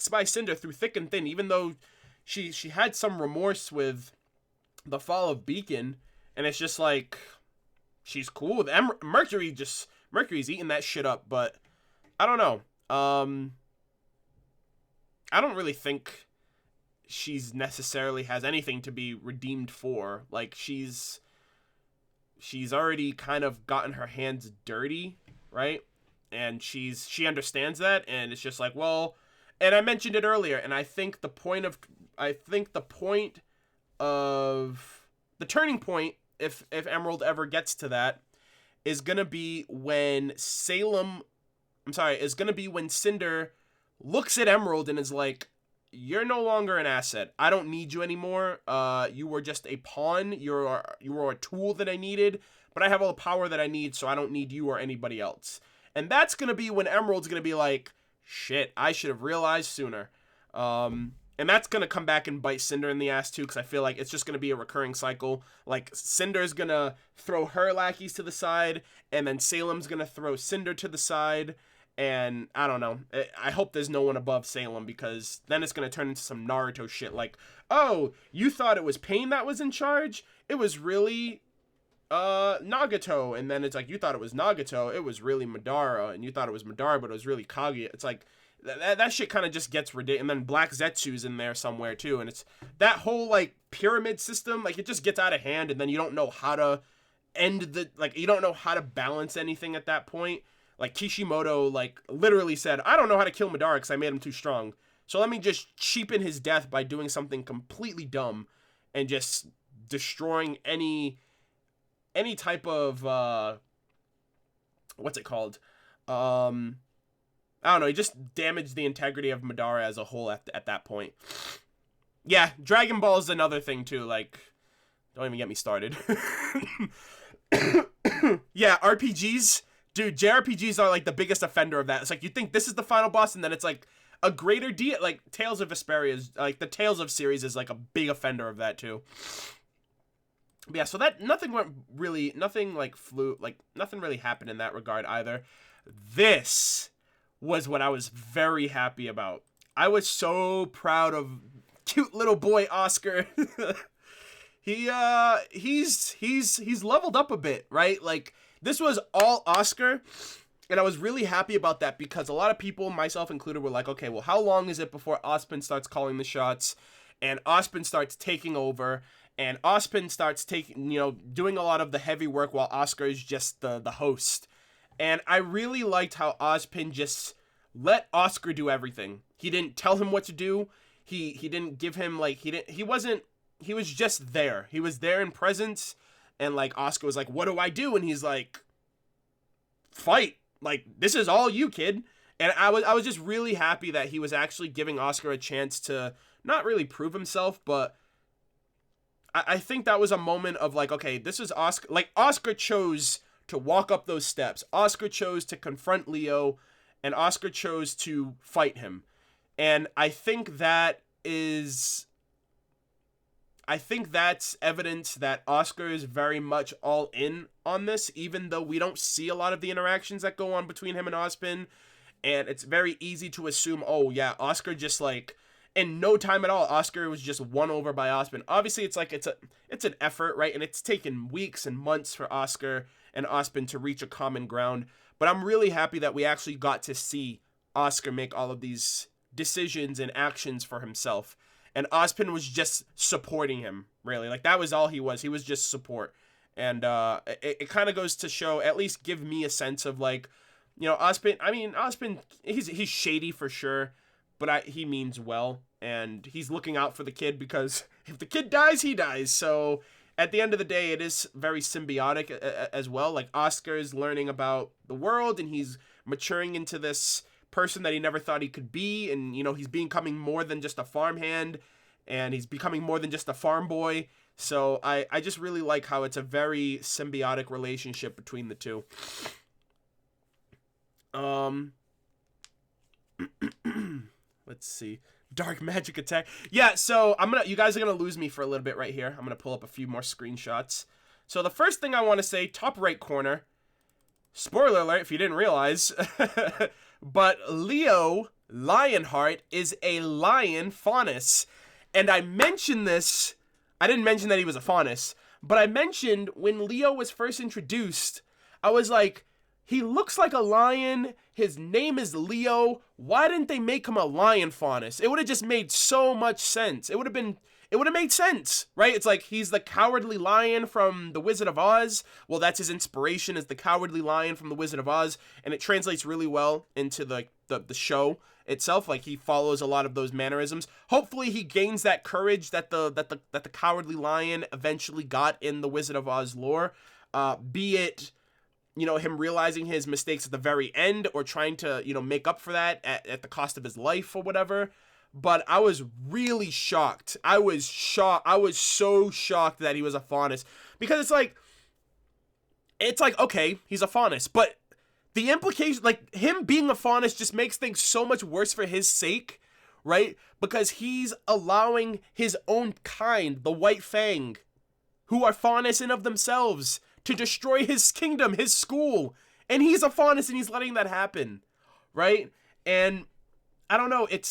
by Cinder through thick and thin, even though she had some remorse with the fall of Beacon, and it's just like, she's cool with Mercury's eating that shit up, but I don't know. I don't really think she's necessarily has anything to be redeemed for. Like, she's already kind of gotten her hands dirty, right? And she understands that, and it's just like, well, and I mentioned it earlier, and I think the turning point, if Emerald ever gets to that, is gonna be when Cinder looks at Emerald and is like, you're no longer an asset. I don't need you anymore. You were just a pawn. You were a tool that I needed, but I have all the power that I need, so I don't need you or anybody else. And that's going to be when Emerald's going to be like, shit, I should have realized sooner. And that's going to come back and bite Cinder in the ass too, because I feel like it's just going to be a recurring cycle. Like, Cinder's going to throw her lackeys to the side, and then Salem's going to throw Cinder to the side. And I don't know. I hope there's no one above Salem, because then it's going to turn into some Naruto shit. Like, oh, you thought it was Pain that was in charge? It was really Nagato. And then it's like, you thought it was Nagato. It was really Madara. And you thought it was Madara, but it was really Kaguya. It's like, that shit kind of just gets ridiculous. And then Black Zetsu's in there somewhere too. And it's that whole, like, pyramid system. Like, it just gets out of hand. And then you don't know how to you don't know how to balance anything at that point. Like, Kishimoto, like, literally said, I don't know how to kill Madara because I made him too strong. So let me just cheapen his death by doing something completely dumb and just destroying any type of, what's it called? I don't know. He just damaged the integrity of Madara as a whole at that point. Yeah, Dragon Ball is another thing, too. Like, don't even get me started. Yeah, RPGs. Dude, JRPGs are, like, the biggest offender of that. It's like, you think this is the final boss, and then it's, like, a greater deal. Like, Tales of Vesperia is, like, the Tales of series is, like, a big offender of that, too. But yeah, so nothing really happened in that regard either. This was what I was very happy about. I was so proud of cute little boy Oscar. He's leveled up a bit, right? Like, this was all Oscar, and I was really happy about that, because a lot of people, myself included, were like, okay, well, how long is it before Ozpin starts calling the shots, and Ozpin starts taking over, and Ozpin starts doing a lot of the heavy work while Oscar is just the host. And I really liked how Ozpin just let Oscar do everything. He didn't tell him what to do. He didn't give him, like, he was just there. He was there in presence. And, like, Oscar was like, what do I do? And he's like, fight. Like, this is all you, kid. And I was just really happy that he was actually giving Oscar a chance to not really prove himself, but I think that was a moment of, like, okay, this is Oscar. Like, Oscar chose to walk up those steps. Oscar chose to confront Leo, and Oscar chose to fight him. And I think that's evidence that Oscar is very much all in on this, even though we don't see a lot of the interactions that go on between him and Ozpin. And it's very easy to assume, oh yeah, Oscar just, like, in no time at all, Oscar was just won over by Ospen. Obviously, it's an effort, right? And it's taken weeks and months for Oscar and Ospen to reach a common ground. But I'm really happy that we actually got to see Oscar make all of these decisions and actions for himself. And Ospen was just supporting him, really. Like, that was all he was. He was just support. And it kind of goes to show, at least give me a sense of, like, you know, Ospen, he's shady for sure, but he means well. And he's looking out for the kid because if the kid dies, he dies. So at the end of the day, it is very symbiotic as well. Like, Oscar is learning about the world, and he's maturing into this person that he never thought he could be. And, you know, he's becoming more than just a farmhand, and he's becoming more than just a farm boy. So I just really like how it's a very symbiotic relationship between the two. Let's see. Dark magic attack. Yeah, so you guys are gonna lose me for a little bit right here. I'm gonna pull up a few more screenshots. So the first thing I want to say, top right corner, spoiler alert if you didn't realize, but Leo Lionheart is a lion faunus. And I mentioned this, I didn't mention that he was a faunus, but I mentioned when Leo was first introduced, I was like, he looks like a lion, his name is Leo, why didn't they make him a lion faunus? It would have just made so much sense. It would have made sense, right? It's like, he's the cowardly lion from The Wizard of Oz. Well, that's his inspiration, is the cowardly lion from The Wizard of Oz, and it translates really well into the show itself. Like, he follows a lot of those mannerisms. Hopefully he gains that courage that the cowardly lion eventually got in the Wizard of Oz lore, be it, you know, him realizing his mistakes at the very end, or trying to, you know, make up for that at the cost of his life or whatever. But I was really shocked. I was so shocked that he was a faunus, because it's like, okay, he's a faunus, but the implication, like, him being a faunus just makes things so much worse for his sake, right? Because he's allowing his own kind, the White Fang, who are faunus in of themselves, to destroy his kingdom, his school. And he's a faunus, and he's letting that happen, right? And I don't know, it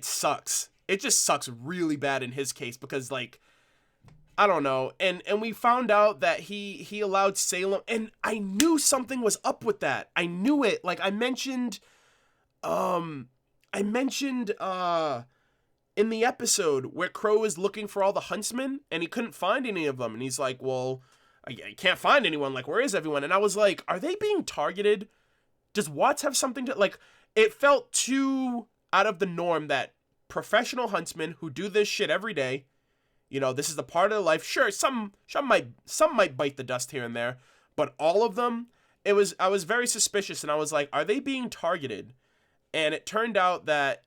sucks. It just sucks really bad in his case, because, like, I don't know. And we found out that he allowed Salem, and I knew something was up with that. I knew it. Like, I mentioned in the episode where Crow is looking for all the huntsmen, and he couldn't find any of them. And he's like, well, I can't find anyone. Like, where is everyone? And I was like, are they being targeted? Does Watts have something to, like, it felt too out of the norm that professional huntsmen who do this shit every day, you know, this is a part of their life. Sure, some might bite the dust here and there, but all of them, I was very suspicious, and I was like, are they being targeted? And it turned out that,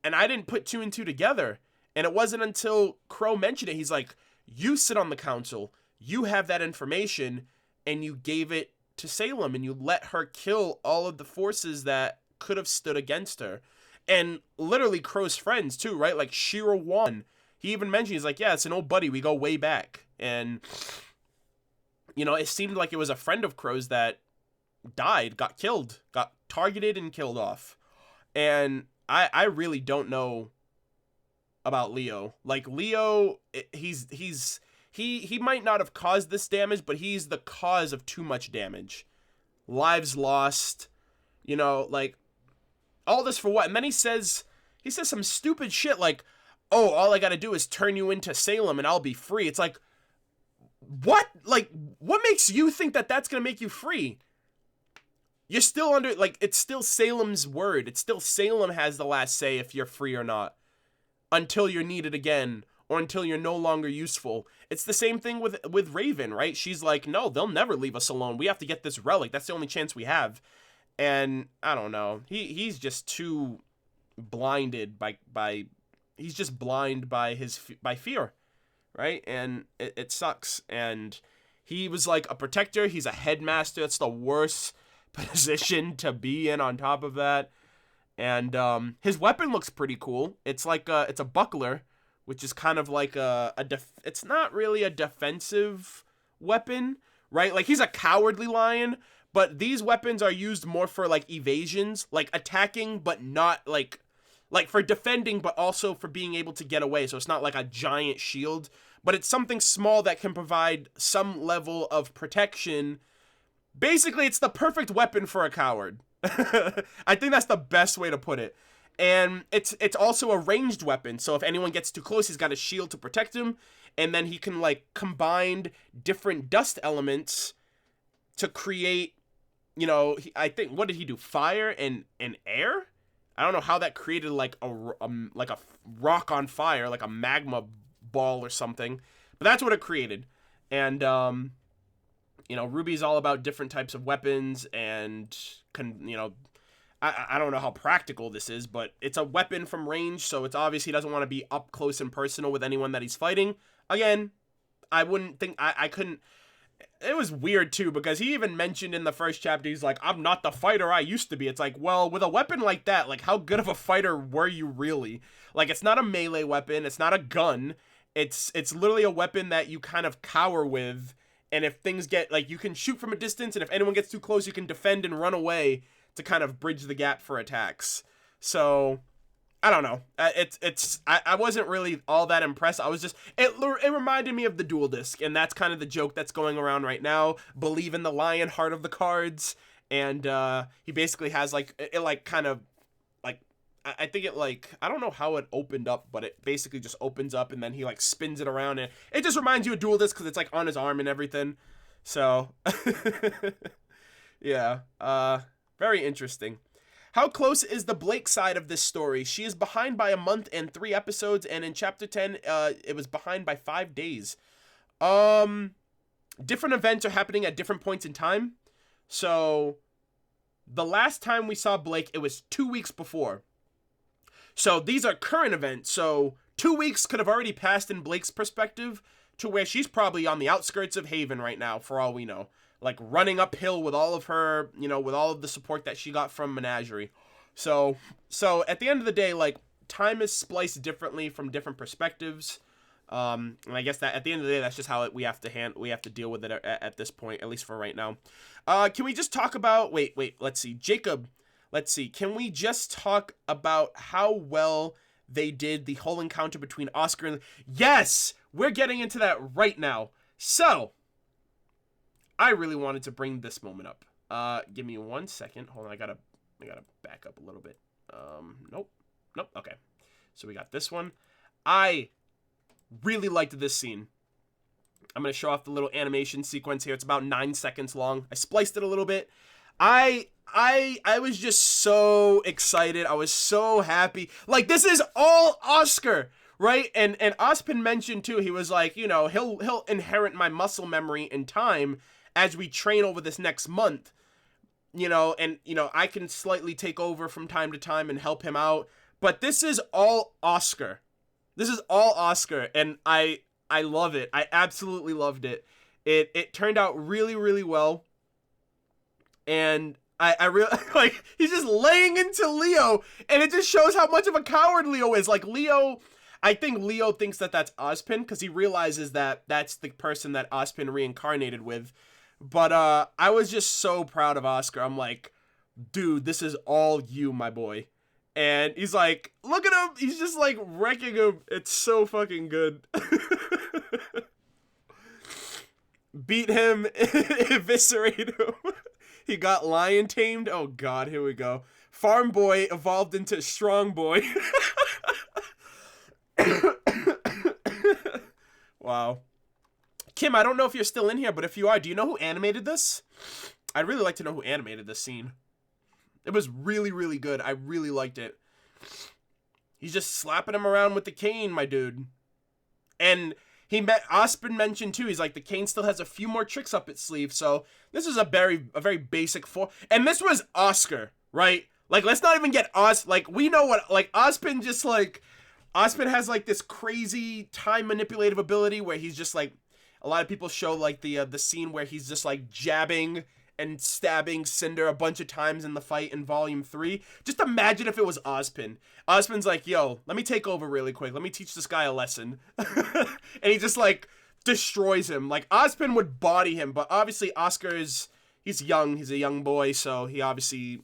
and I didn't put two and two together, and it wasn't until Crow mentioned it, he's like, you sit on the council, you have that information, and you gave it to Salem, and you let her kill all of the forces that could have stood against her. And literally Crow's friends too, right? Like Shira Wan, he even mentioned, he's like, yeah, it's an old buddy, we go way back. And, you know, it seemed like it was a friend of Crow's that died, got killed, got targeted and killed off. And I really don't know about Leo. Like, Leo, he might not have caused this damage, but he's the cause of too much damage. Lives lost, you know, like, all this for what? And then he says some stupid shit like, oh, all I gotta do is turn you into Salem and I'll be free. It's like, what? Like, what makes you think that that's gonna make you free? You're still under, like, it's still Salem's word. It's still Salem has the last say if you're free or not, until you're needed again, or until you're no longer useful. It's the same thing with Raven, right? She's like, no, they'll never leave us alone. We have to get this relic. That's the only chance we have. And I don't know. He's just too blinded by he's just blind by fear, right? And it sucks. And he was like a protector. He's a headmaster. That's the worst position to be in on top of that. And his weapon looks pretty cool. It's like it's a buckler, which is kind of like it's not really a defensive weapon, right? Like, he's a cowardly lion, but these weapons are used more for like evasions, like attacking, but not like like for defending, but also for being able to get away. So it's not like a giant shield, but it's something small that can provide some level of protection. Basically, it's the perfect weapon for a coward. I think that's the best way to put it. And it's also a ranged weapon, so if anyone gets too close, he's got a shield to protect him, and then he can like combine different dust elements to create, you know, I think, what did he do? Fire and air? I don't know how that created like a rock on fire, like a magma ball or something, but that's what it created. And you know, RWBY's all about different types of weapons, and you know, I don't know how practical this is, but it's a weapon from range, so it's obvious he doesn't want to be up close and personal with anyone that he's fighting. Again, I wouldn't think, I couldn't. It was weird too, because he even mentioned in the first chapter, he's like, I'm not the fighter I used to be. It's like, well, with a weapon like that, like, how good of a fighter were you really? Like, it's not a melee weapon, it's not a gun, it's literally a weapon that you kind of cower with, and if things get, like, you can shoot from a distance, and if anyone gets too close, you can defend and run away to kind of bridge the gap for attacks. So I don't know. I wasn't really all that impressed. I was just, it reminded me of the dual disc, and that's kind of the joke that's going around right now. Believe in the lion heart of the cards, and he basically has like, it like kind of like, I think it like, I don't know how it opened up, but it basically just opens up and then he like spins it around, and it just reminds you of dual disc because it's like on his arm and everything. So yeah, very interesting. How close is the Blake side of this story? She is behind by a month and 3 episodes, and in chapter 10, it was behind by 5 days. Different events are happening at different points in time. So, the last time we saw Blake, it was 2 weeks before. So, these are current events. So, 2 weeks could have already passed in Blake's perspective to where she's probably on the outskirts of Haven right now, for all we know. Like, running uphill with all of her, you know, with all of the support that she got from Menagerie. So at the end of the day, like, time is spliced differently from different perspectives. And I guess that at the end of the day, that's just how we have to deal with it at this point, at least for right now. Can we just talk about, wait, let's see, Jacob, can we just talk about how well they did the whole encounter between Oscar and, yes, we're getting into that right now. So, I really wanted to bring this moment up. Give me 1 second. Hold on, I gotta back up a little bit. Nope. Okay. So we got this one. I really liked this scene. I'm gonna show off the little animation sequence here. It's about 9 seconds long. I spliced it a little bit. I was just so excited. I was so happy. Like, this is all Oscar, right? And Ospin mentioned too, he was like, you know, he'll inherit my muscle memory in time as we train over this next month, you know, and, you know, I can slightly take over from time to time and help him out. But this is all Oscar. This is all Oscar, and I love it. I absolutely loved it. It turned out really, really well. And I really, like, he's just laying into Leo, and it just shows how much of a coward Leo is. Like, Leo, I think Leo thinks that that's Ozpin, because he realizes that that's the person that Ozpin reincarnated with. But I was just so proud of Oscar. I'm like, dude, this is all you, my boy. And he's like, look at him. He's just like wrecking him. It's so fucking good. Beat him, eviscerate him. He got lion tamed. Oh God, here we go. Farm boy evolved into strong boy. Wow. Kim, I don't know if you're still in here, but if you are, do you know who animated this? I'd really like to know who animated this scene. It was really, really good. I really liked it. He's just slapping him around with the cane, my dude. And Ospin mentioned too, he's like, the cane still has a few more tricks up its sleeve, so this is a very basic form. And this was Oscar, right? Like, let's not even get like, we know what, like, Ospin just like, Ospin has like this crazy time manipulative ability where he's just like, a lot of people show like the scene where he's just like jabbing and stabbing Cinder a bunch of times in the fight in Volume 3. Just imagine if it was Ozpin. Ozpin's like, yo, let me take over really quick. Let me teach this guy a lesson. And he just like destroys him. Like, Ozpin would body him, but obviously Oscar he's young. He's a young boy, so he obviously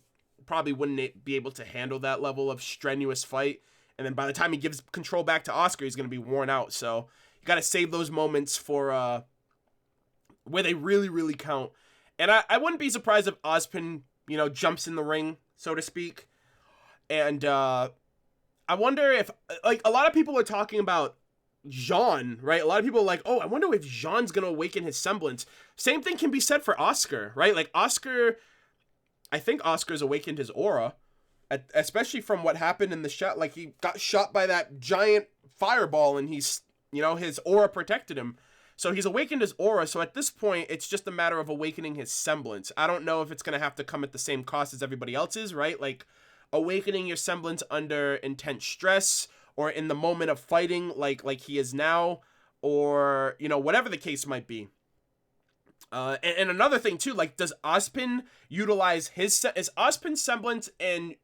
probably wouldn't be able to handle that level of strenuous fight. And then by the time he gives control back to Oscar, he's going to be worn out. So you got to save those moments for where they really, really count. And I wouldn't be surprised if Ozpin, jumps in the ring, so to speak. And I wonder if, like, a lot of people are talking about Jaune, right? A lot of people are like, oh, I wonder if Jaune's going to awaken his semblance. Same thing can be said for Oscar, right? Like, I think Oscar's awakened his aura, especially from what happened in the shot. Like, he got shot by that giant fireball and he's, his aura protected him. So he's awakened his aura. So at this point, it's just a matter of awakening his semblance. I don't know if it's going to have to come at the same cost as everybody else's, right? Like, awakening your semblance under intense stress or in the moment of fighting like he is now, or, whatever the case might be. And another thing too, like, does Ozpin utilize is Ozpin's semblance and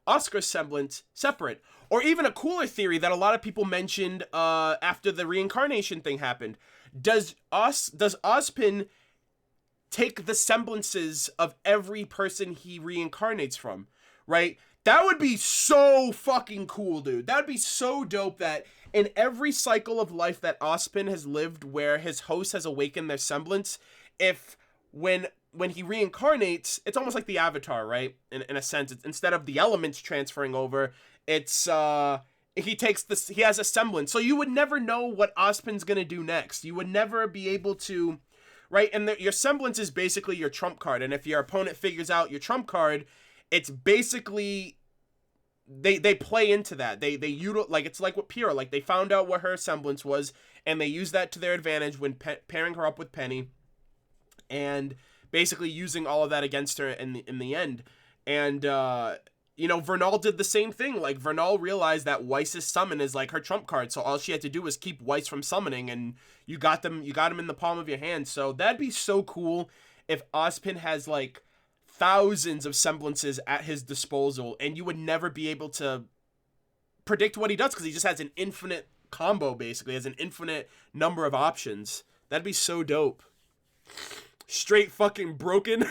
Oscar's semblance separate? Or even a cooler theory that a lot of people mentioned after the reincarnation thing happened. Does Ozpin take the semblances of every person he reincarnates from, right? That would be so fucking cool, dude. That would be so dope that in every cycle of life that Ozpin has lived where his host has awakened their semblance, if when he reincarnates, it's almost like the Avatar, right? In a sense, it's, instead of the elements transferring over, it's he has a semblance. So you would never know what Ozpin's gonna do next. You would never be able to, right? And your semblance is basically your trump card. And if your opponent figures out your trump card, it's basically they play into that. They like, it's like what Pyrrha, like, they found out what her semblance was and they use that to their advantage when pairing her up with Penny and basically using all of that against her in the end. And Vernal did the same thing. Like, Vernal realized that Weiss's summon is like her trump card, so all she had to do was keep Weiss from summoning, and you got him in the palm of your hand. So that'd be so cool if Ozpin has like thousands of semblances at his disposal, and you would never be able to predict what he does because he just has an infinite combo, basically, has an infinite number of options. That'd be so dope. Straight fucking broken.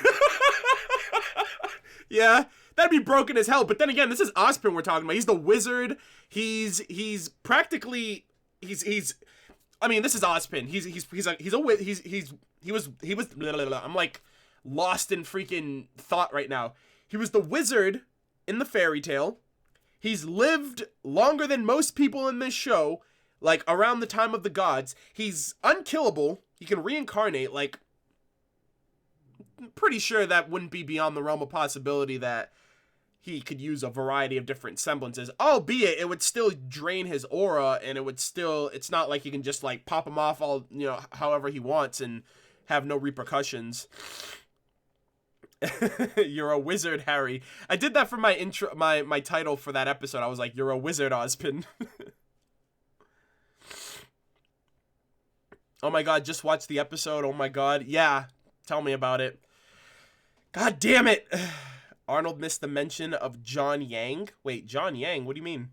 Yeah, that'd be broken as hell. But then again, this is Ozpin we're talking about. He's the wizard. He's practically I mean, this is Ozpin. He was blah, blah, blah. I'm like lost in freaking thought right now. He was the wizard in the fairy tale. He's lived longer than most people in this show, like around the time of the gods. He's unkillable. He can reincarnate. Like, I'm pretty sure that wouldn't be beyond the realm of possibility that he could use a variety of different semblances, albeit it would still drain his aura, and it's not like you can just like pop him off all, however he wants and have no repercussions. You're a wizard, Harry. I did that for my intro, my title for that episode. I was like, you're a wizard, Ozpin. Oh my god, just watched the episode. Oh my god. Yeah, tell me about it. God damn it. Arnold missed the mention of John Yang. Wait, John Yang? What do you mean?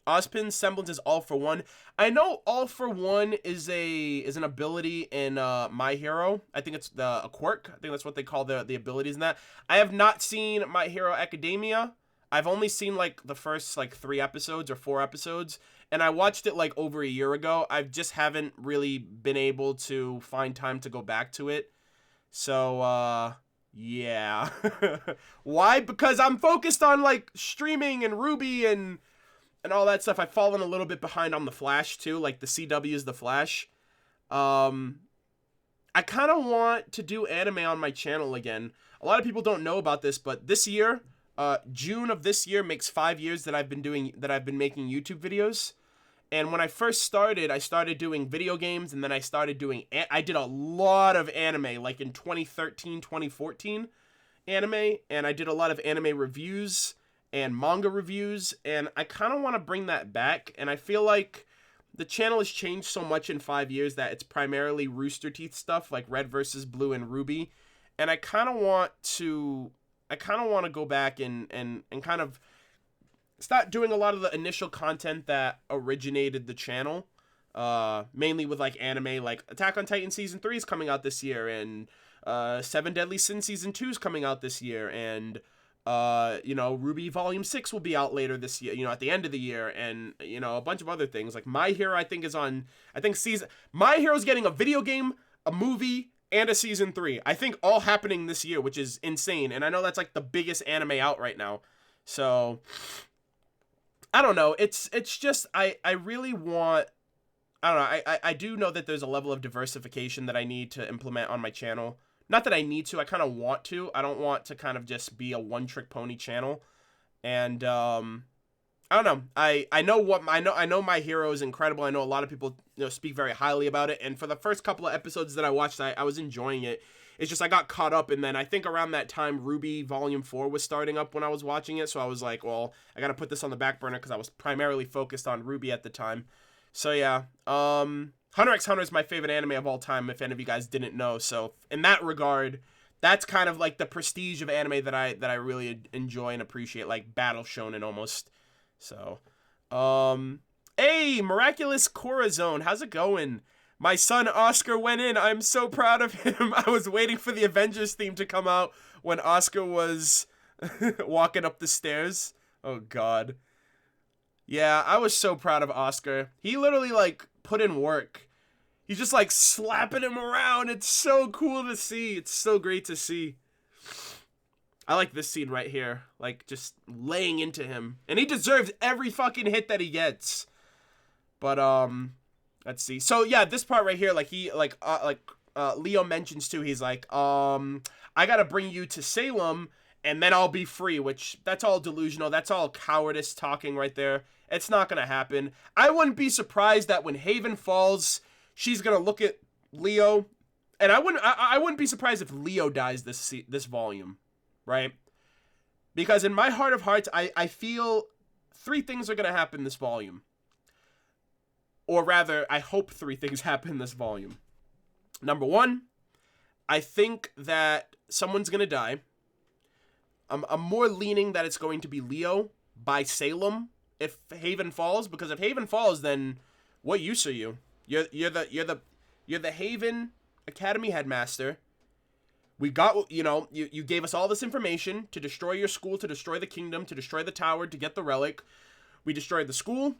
Ozpin's semblance is All For One. I know All For One is an ability in My Hero. I think it's a quirk. I think that's what they call the abilities in that. I have not seen My Hero Academia. I've only seen like the first like 3 episodes or 4 episodes, and I watched it like over a year ago. I just haven't really been able to find time to go back to it. So yeah. Why? Because I'm focused on like streaming and RWBY and all that stuff. I've fallen a little bit behind on The Flash too, like the CW's The Flash. I kind of want to do anime on my channel again. A lot of people don't know about this, but this year, June of this year makes 5 years that I've been making YouTube videos. And when I first started, I started doing video games, and then I did a lot of anime, like in 2013, 2014 anime, and I did a lot of anime reviews and manga reviews, and I kind of want to bring that back. And I feel like the channel has changed so much in 5 years that it's primarily Rooster Teeth stuff, like Red vs. Blue and RWBY. And I kind of want to go back and kind of start doing a lot of the initial content that originated the channel, mainly with like anime, like Attack on Titan season 3 is coming out this year, and Seven Deadly Sins Season 2 is coming out this year, and RWBY Volume 6 will be out later this year, at the end of the year, and, a bunch of other things. Like, My Hero, I think, My Hero's getting a video game, a movie, and a Season 3. I think all happening this year, which is insane, and I know that's, like, the biggest anime out right now. So, I don't know. It's just, I really want... I don't know. I do know that there's a level of diversification that I need to implement on my channel. Not that I need to, I kind of want to. I don't want to kind of just be a one-trick pony channel. And, I don't know. I know My Hero is incredible. I know a lot of people, speak very highly about it. And for the first couple of episodes that I watched, I was enjoying it. It's just I got caught up, and then I think around that time, RWBY Volume 4 was starting up when I was watching it. So I was like, well, I got to put this on the back burner because I was primarily focused on RWBY at the time. So yeah, Hunter x Hunter is my favorite anime of all time, if any of you guys didn't know. So in that regard, that's kind of like the prestige of anime that I really enjoy and appreciate, like Battle Shonen almost. So, hey, Miraculous Corazon, how's it going? My son Oscar went in. I'm so proud of him. I was waiting for the Avengers theme to come out when Oscar was walking up the stairs. Oh God. Yeah, I was so proud of Oscar. He literally, like, put in work. He's just, like, slapping him around. It's so cool to see. It's so great to see. I like this scene right here. Like, just laying into him. And he deserves every fucking hit that he gets. But, let's see. So, yeah, this part right here, like, Leo mentions, too. He's like, I gotta bring you to Salem, and then I'll be free, which, that's all delusional. That's all cowardice talking right there. It's not going to happen. I wouldn't be surprised that when Haven falls, she's going to look at Leo. And I wouldn't be surprised if Leo dies this volume, right? Because in my heart of hearts, I feel three things are going to happen this volume. Or rather, I hope three things happen this volume. Number one, I think that someone's going to die. I'm more leaning that it's going to be Leo by Salem if Haven falls, because if Haven falls, then what use are you? You're the Haven Academy headmaster. We got, you gave us all this information to destroy your school, to destroy the kingdom, to destroy the tower, to get the relic. We destroyed the school.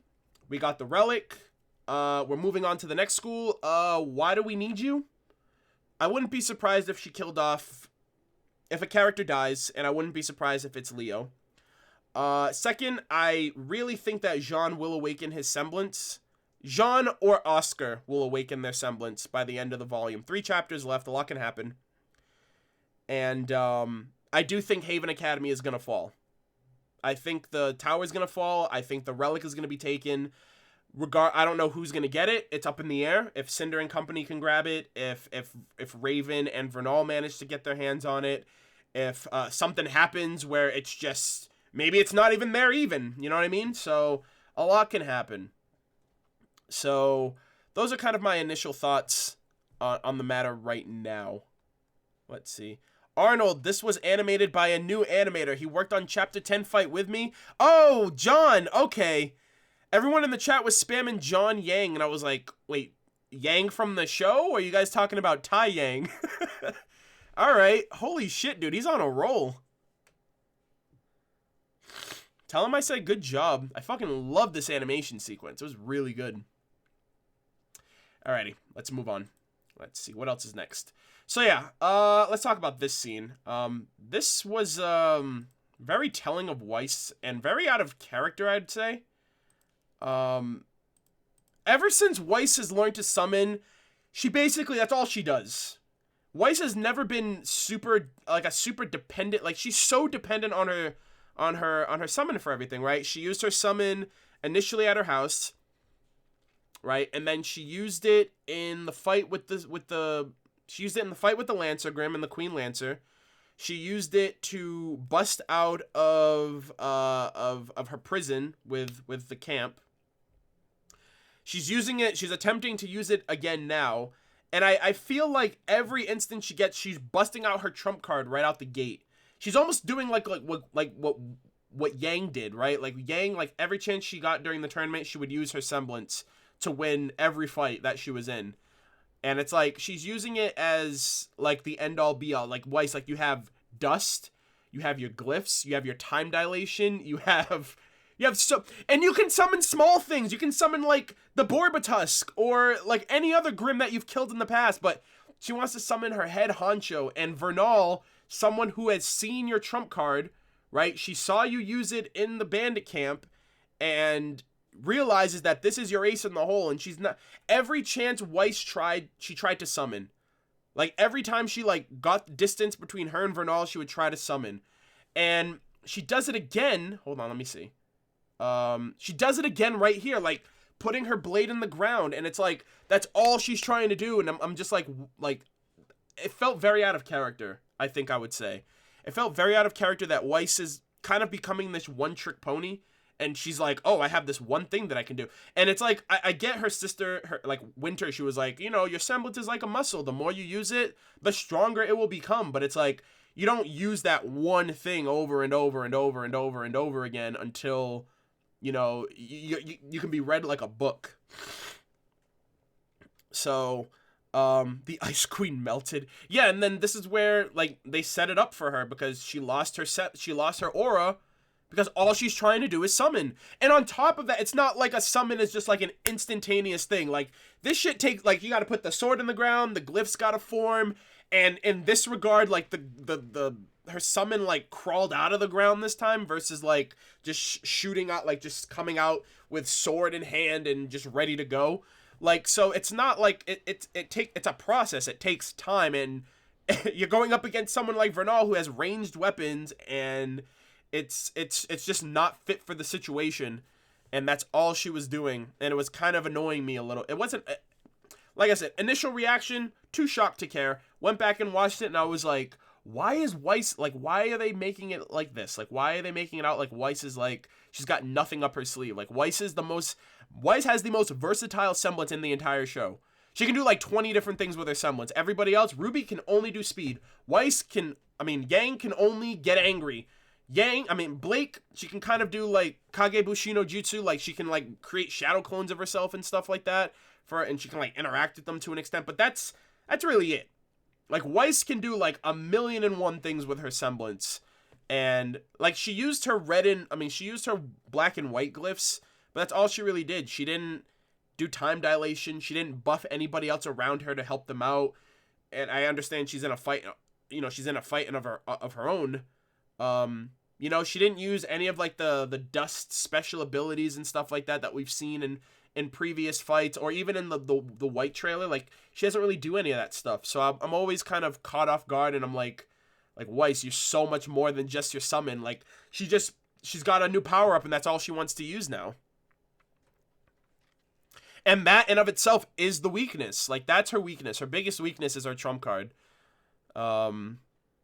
We got the relic. We're moving on to the next school. Why do we need you? I wouldn't be surprised if she killed off, if a character dies, and I wouldn't be surprised if it's Leo. Second, I really think that Jaune will awaken his semblance. Jaune or Oscar will awaken their semblance by the end of the volume. 3 chapters left, a lot can happen. And, I do think Haven Academy is gonna fall. I think the tower is gonna fall. I think the relic is gonna be taken. I don't know who's gonna get it. It's up in the air. If Cinder and company can grab it, if Raven and Vernal manage to get their hands on it, if something happens where it's just, maybe it's not even there even, you know what I mean? So a lot can happen. So those are kind of my initial thoughts on the matter right now. Let's see. Arnold, this was animated by a new animator. He worked on Chapter 10 Fight with me. Oh, John, okay. Everyone in the chat was spamming John Yang, and I was like, wait, Yang from the show? Or are you guys talking about Tai Yang? Alright, holy shit, dude, he's on a roll. Tell him I said good job. I fucking love this animation sequence. It was really good. Alrighty, let's move on. Let's see, what else is next? So yeah, let's talk about this scene. This was very telling of Weiss and very out of character, I'd say. Ever since Weiss has learned to summon, she basically, that's all she does. Weiss has never been super dependent, like she's so dependent on her summon for everything, right? She used her summon initially at her house, right? And then she used it in the fight with the Lancer Grim and the Queen Lancer. She used it to bust out of her prison with the camp. She's using it, she's attempting to use it again now. And I feel like every instance she gets, she's busting out her trump card right out the gate. She's almost doing like what Yang did, right? Like Yang, like every chance she got during the tournament, she would use her semblance to win every fight that she was in. And it's like she's using it as like the end all be all. Like Weiss, like you have dust, you have your glyphs, you have your time dilation, you have so, and you can summon small things. You can summon like the Borbatusk or like any other Grim that you've killed in the past, but she wants to summon her head honcho. And Vernal, someone who has seen your trump card, right? She saw you use it in the bandit camp and realizes that this is your ace in the hole, and she's not. Every chance Weiss tried to summon. Like every time she like got distance between her and Vernal, she would try to summon. And she does it again. Hold on, let me see. She does it again right here, like putting her blade in the ground, and it's like that's all she's trying to do. And I'm just like it felt very out of character, I think I would say. It felt very out of character that Weiss is kind of becoming this one-trick pony. And she's like, oh, I have this one thing that I can do. And it's like, I get her sister, her like Winter, she was like, you know, your semblance is like a muscle. The more you use it, the stronger it will become. But it's like, you don't use that one thing over and over and over and over and over again until, you know, you can be read like a book. So, the Ice Queen melted. Yeah, and then this is where, like, they set it up for her because she lost her aura. Because all she's trying to do is summon. And on top of that, it's not like a summon is just like an instantaneous thing. Like, this shit takes, like, you gotta put the sword in the ground, the glyphs gotta form, and in this regard, like, her summon, like, crawled out of the ground this time versus, like, just shooting out, like, just coming out with sword in hand and just ready to go. Like, so it's not like, it's a process. It takes time, and you're going up against someone like Vernal who has ranged weapons, and it's just not fit for the situation, and that's all she was doing, and it was kind of annoying me a little. It wasn't, like I said, initial reaction, too shocked to care. Went back and watched it, and I was like, why is Weiss, like, why are they making it like this? Like, why are they making it out like Weiss is like, she's got nothing up her sleeve? Like, Weiss has the most versatile semblance in the entire show. She can do like 20 different things with her semblance. Everybody else, RWBY can only do speed. Yang can only get angry. Blake, she can kind of do like Kage Bushi no Jutsu, like she can like create shadow clones of herself and stuff like that and she can like interact with them to an extent, but that's really it. Like Weiss can do like 1,000,001 things with her semblance, and like she used her black and white glyphs, but that's all she really did. She didn't do time dilation, she didn't buff anybody else around her to help them out, and I understand she's in a fight, you know, she's in a fight of her own. You know, she didn't use any of like the dust special abilities and stuff like that we've seen in previous fights, or even in the white trailer. Like, she doesn't really do any of that stuff. So I'm always kind of caught off guard, and I'm like Weiss, you're so much more than just your summon. Like, she's got a new power up, and that's all she wants to use now. And that in of itself is the weakness. Like, that's her weakness. Her biggest weakness is her trump card.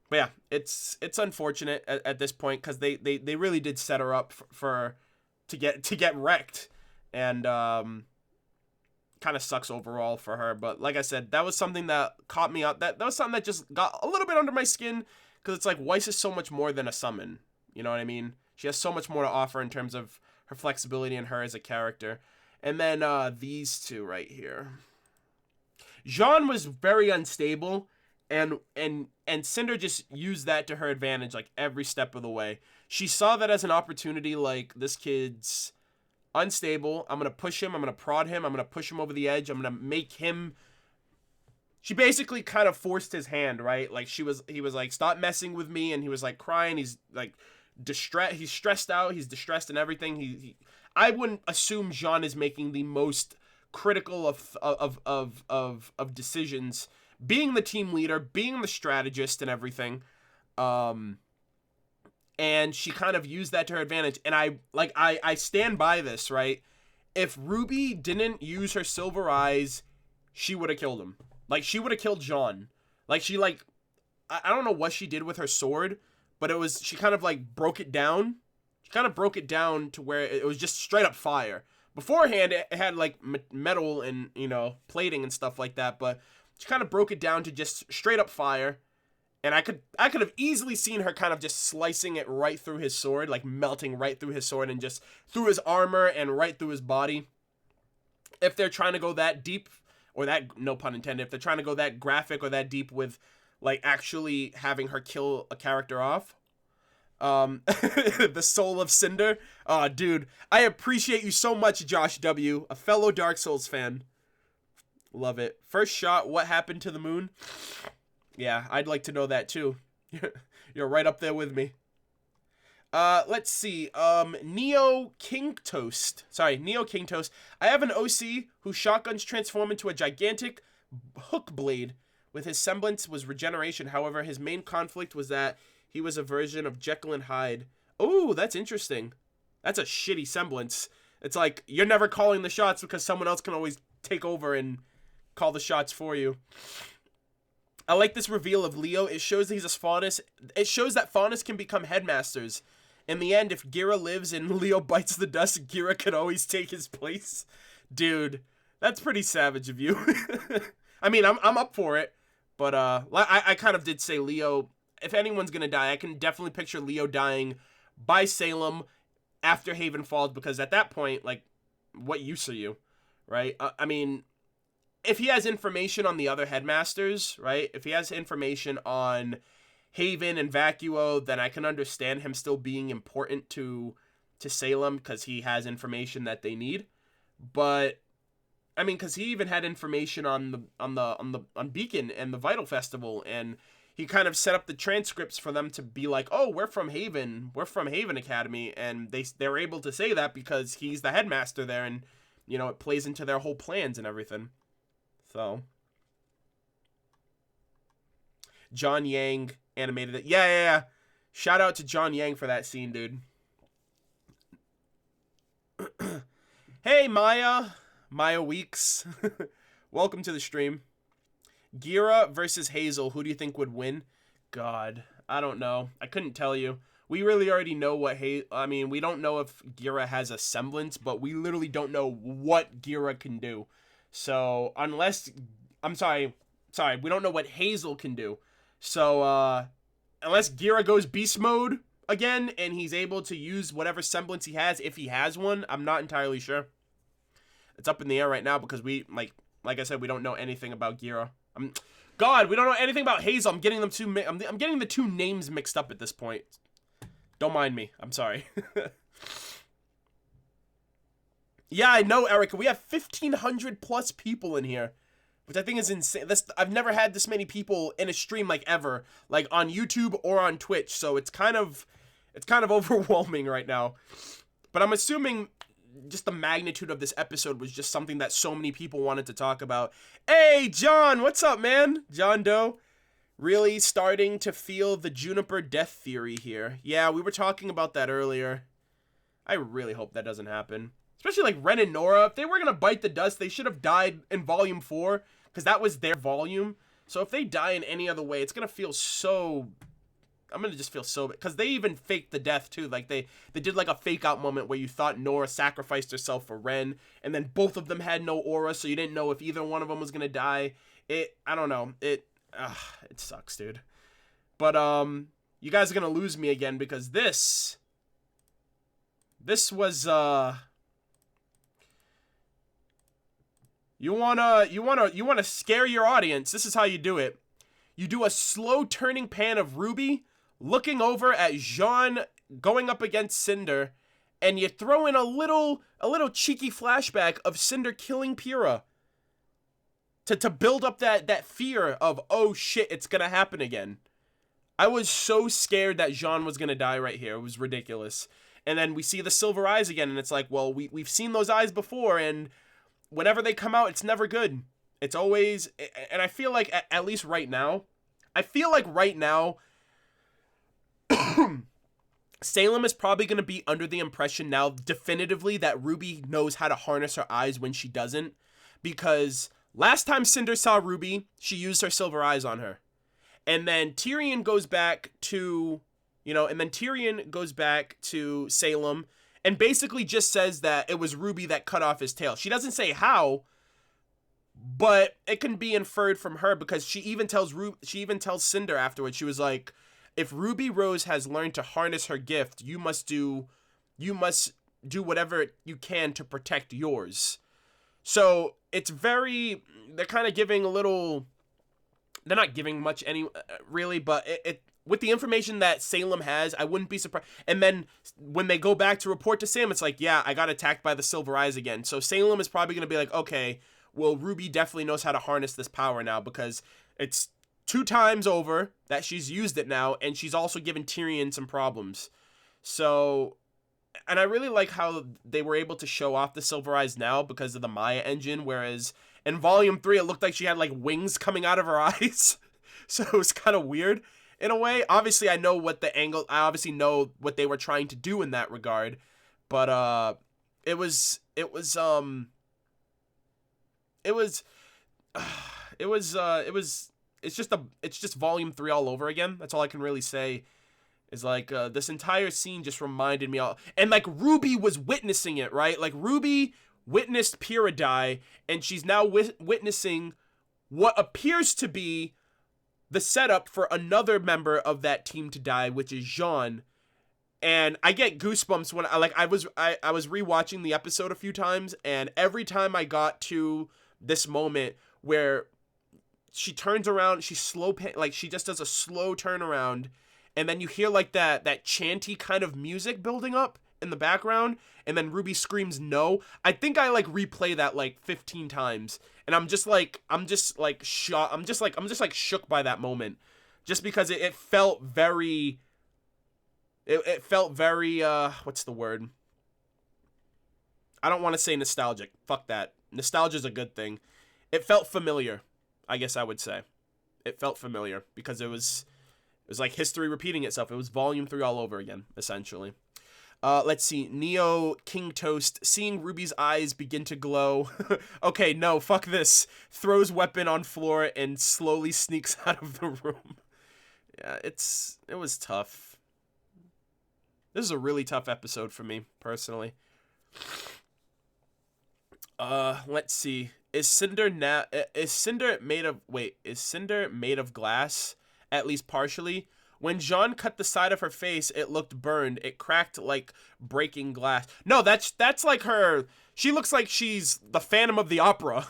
But yeah, it's unfortunate at this point, because they really did set her up to get wrecked, and kind of sucks overall for her. But like I said, that was something that caught me up. That was something that just got a little bit under my skin, because it's like Weiss is so much more than a summon. You know what I mean? She has so much more to offer in terms of her flexibility and her as a character. And then these two right here. Jaune was very unstable. And Cinder just used that to her advantage, like, every step of the way. She saw that as an opportunity, like, this kid's unstable. I'm going to push him. I'm going to prod him. I'm going to push him over the edge. I'm going to make him... She basically kind of forced his hand, right? Like, he was like, stop messing with me, and he was, like, crying. He's, like, he's stressed out. He's distressed and everything. I wouldn't assume Jaune is making the most critical of decisions, being the team leader, being the strategist and everything. And she kind of used that to her advantage. And I stand by this, right? If RWBY didn't use her silver eyes, she would have killed him. Like, she would have killed Jaune. Like, I don't know what she did with her sword, but she kind of like broke it down. She kind of broke it down to where it was just straight up fire. Beforehand, it had like metal and, you know, plating and stuff like that, but she kind of broke it down to just straight up fire. And I could have easily seen her kind of just slicing it right through his sword, like melting right through his sword and just through his armor and right through his body. If they're trying to go that deep, or that, no pun intended, if they're trying to go that graphic or that deep with, like, actually having her kill a character off. The soul of Cinder. Oh, dude, I appreciate you so much, Josh W., a fellow Dark Souls fan. Love it. First shot, what happened to the moon? Yeah, I'd like to know that too. You're right up there with me. Let's see. Neo King Toast. I have an OC whose shotguns transform into a gigantic hook blade. With his semblance was regeneration. However, his main conflict was that he was a version of Jekyll and Hyde. Oh, that's interesting. That's a shitty semblance. It's like, you're never calling the shots because someone else can always take over and call the shots for you. I like this reveal of Leo. It shows that he's a Faunus. It shows that Faunus can become headmasters. In the end, if Gira lives and Leo bites the dust, Gira can always take his place. Dude, that's pretty savage of you. I mean, I'm up for it. But I kind of did say Leo, if anyone's going to die, I can definitely picture Leo dying by Salem after Haven falls, because at that point, like, what use are you, right? I mean, if he has information on the other headmasters, right? If he has information on Haven and Vacuo, then I can understand him still being important to Salem because he has information that they need. But I mean, because he even had information on Beacon and the Vital Festival, and he kind of set up the transcripts for them to be like, oh, we're from Haven Academy, and they're able to say that because he's the headmaster there, and you know, it plays into their whole plans and everything. So John Yang animated it. Yeah. Shout out to John Yang for that scene, dude. Hey, Maya Weeks. Welcome to the stream. Gira versus Hazel. Who do you think would win? God, I don't know. I couldn't tell you. We really already know what I mean, we don't know if Gira has a semblance, but we literally don't know what Gira can do. So, unless... I'm sorry, we don't know what Hazel can do. So, unless Gira goes beast mode again, and he's able to use whatever semblance he has, if he has one, I'm not entirely sure. It's up in the air right now because we, like I said, we don't know anything about Gira. God, we don't know anything about Hazel. I'm getting them I'm getting the two names mixed up at this point. Don't mind me. I'm sorry. Yeah, I know, Erica. We have 1,500 plus people in here, which I think is insane. I've never had this many people in a stream, like, ever, like on YouTube or on Twitch. So it's kind of overwhelming right now. But I'm assuming just the magnitude of this episode was just something that so many people wanted to talk about. Hey, John, what's up, man? John Doe. Really starting to feel the Juniper death theory here. Yeah, we were talking about that earlier. I really hope that doesn't happen. Especially like Ren and Nora. If they were going to bite the dust, they should have died in Volume 4, because that was their volume. So if they die in any other way, it's going to feel so... I'm going to just feel so... Because they even faked the death, too. Like, they did, like, a fake-out moment where you thought Nora sacrificed herself for Ren, and then both of them had no aura, so you didn't know if either one of them was going to die. I don't know. It sucks, dude. But, you guys are going to lose me again, because this was, You wanna scare your audience. This is how you do it. You do a slow turning pan of RWBY looking over at Jaune going up against Cinder, and you throw in a little cheeky flashback of Cinder killing Pyrrha to build up that fear of, oh shit, it's gonna happen again. I was so scared that Jaune was gonna die right here. It was ridiculous. And then we see the silver eyes again, and it's like, well, we've seen those eyes before, and whenever they come out, it's never good. It's always, and I feel like at least right now, Salem is probably going to be under the impression now definitively that RWBY knows how to harness her eyes when she doesn't, because last time Cinder saw RWBY, she used her silver eyes on her. And then Tyrion goes back to, Salem and basically just says that it was RWBY that cut off his tail. She doesn't say how, but it can be inferred from her, because she even tells Cinder afterwards. She was like, if Ruby Rose has learned to harness her gift, you must do whatever you can to protect yours. So it's very, they're kind of giving a little, they're not giving much really, but it with the information that Salem has, I wouldn't be surprised. And then when they go back to report to Sam, it's like, yeah, I got attacked by the Silver Eyes again. So Salem is probably going to be like, okay, well, RWBY definitely knows how to harness this power now, because it's 2 times over that she's used it now, and she's also given Tyrion some problems. So, and I really like how they were able to show off the Silver Eyes now because of the Maya engine, whereas in Volume 3, it looked like she had, like, wings coming out of her eyes. So it was kind of weird in a way. Obviously, I know what the angle, I obviously know what they were trying to do in that regard, but it's just Volume 3 all over again. That's all I can really say. Is like this entire scene just reminded me all, and like RWBY was witnessing it, right? Like RWBY witnessed Pyrrha die, and she's now witnessing what appears to be the setup for another member of that team to die, which is Jaune. And I get goosebumps when I was rewatching the episode a few times, and every time I got to this moment where she turns around, she just does a slow turnaround, and then you hear like that chanty kind of music building up in the background, and then RWBY screams no. I think I like replay that like 15 times, and I'm just shook by that moment, just because it felt very, it felt very what's the word? I don't want to say nostalgic. Fuck that. Nostalgia's a good thing. It felt familiar, I guess I would say. It felt familiar because it was like history repeating itself. It was Volume 3 all over again, essentially. Let's see. Neo King Toast, seeing Ruby's eyes begin to glow. Okay, no, fuck this. Throws weapon on floor and slowly sneaks out of the room. Yeah, it was tough. This is a really tough episode for me, personally. Let's see. Is Cinder made of glass? At least partially. When Jaune cut the side of her face, it looked burned. It cracked like breaking glass. No, that's like her. She looks like she's the Phantom of the Opera.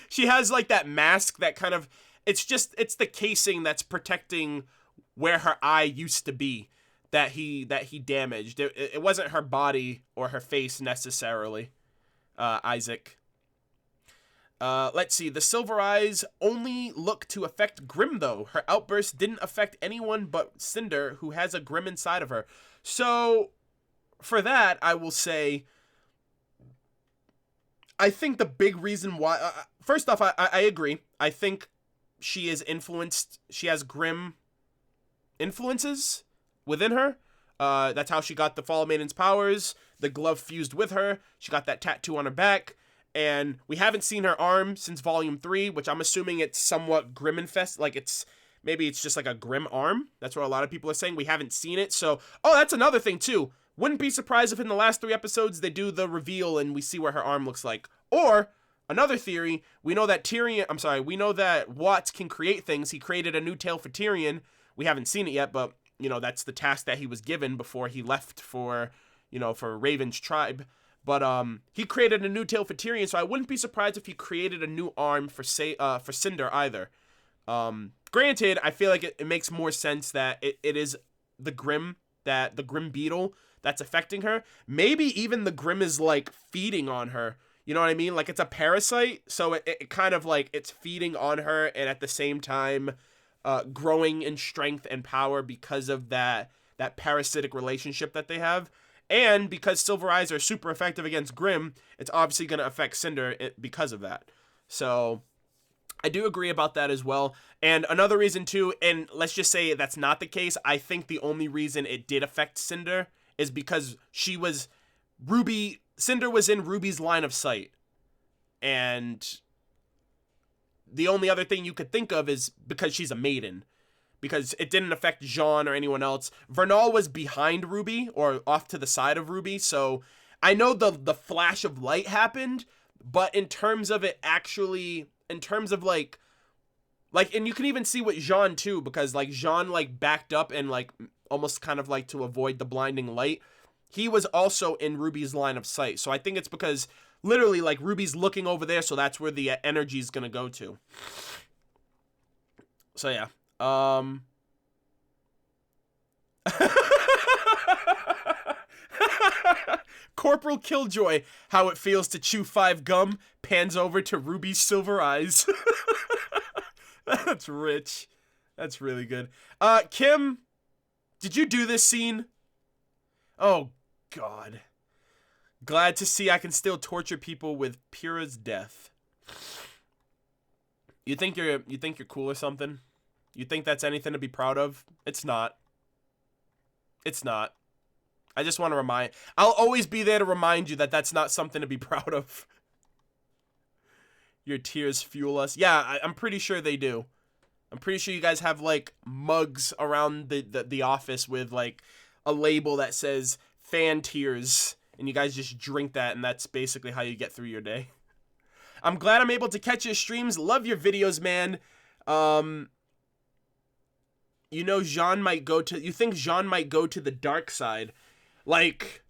She has like that mask that kind of, it's the casing that's protecting where her eye used to be that he damaged. It wasn't her body or her face necessarily. Isaac. Let's see. The Silver Eyes only look to affect Grimm, though. Her outburst didn't affect anyone but Cinder, who has a Grimm inside of her. So, for that, I will say, I think the big reason why... first off, I agree. I think she is influenced. She has Grimm influences within her. That's how she got the Fall Maiden's powers. The glove fused with her. She got that tattoo on her back. And we haven't seen her arm since Volume 3, which I'm assuming it's somewhat Grimm-infested. Like, maybe it's just like a Grimm arm. That's what a lot of people are saying. We haven't seen it. So, that's another thing, too. Wouldn't be surprised if in the last 3 episodes they do the reveal and we see what her arm looks like. Or, another theory, we know that Watts can create things. He created a new tail for Tyrion. We haven't seen it yet, but, that's the task that he was given before he left for Raven's tribe. But he created a new tail for Tyrion, so I wouldn't be surprised if he created a new arm for Cinder either. Granted, I feel like it makes more sense that it is the Grimm beetle that's affecting her. Maybe even the Grimm is like feeding on her. You know what I mean? Like it's a parasite, so it kind of like it's feeding on her and at the same time growing in strength and power because of that parasitic relationship that they have. And because Silver Eyes are super effective against Grimm, it's obviously going to affect Cinder because of that. So I do agree about that as well. And another reason too, and let's just say that's not the case, I think the only reason it did affect Cinder is because Cinder was in RWBY's line of sight. And the only other thing you could think of is because she's a maiden. Because it didn't affect Jaune or anyone else. Vernal was behind RWBY or off to the side of RWBY, so I know the flash of light happened, but in terms of it actually, in terms of like, and you can even see with Jaune too, because like Jaune like backed up and like almost kind of like to avoid the blinding light. He was also in RWBY's line of sight, so I think it's because literally, like, RWBY's looking over there, so that's where the energy is gonna go to. So, yeah. Corporal Killjoy, how it feels to chew 5 gum, pans over to RWBY's silver eyes. That's rich. That's really good. Kim, did you do this scene? Oh, God. Glad to see I can still torture people with Pyrrha's death. You think you're cool or something? You think that's anything to be proud of? It's not. It's not. I just want to I'll always be there to remind you that that's not something to be proud of. Your tears fuel us. Yeah, I'm pretty sure they do. I'm pretty sure you guys have, like, mugs around the office with, like, a label that says fan tears. And you guys just drink that, and that's basically how you get through your day. I'm glad I'm able to catch your streams. Love your videos, man. You know, Jaune might go to... You think Jaune might go to the dark side. Like,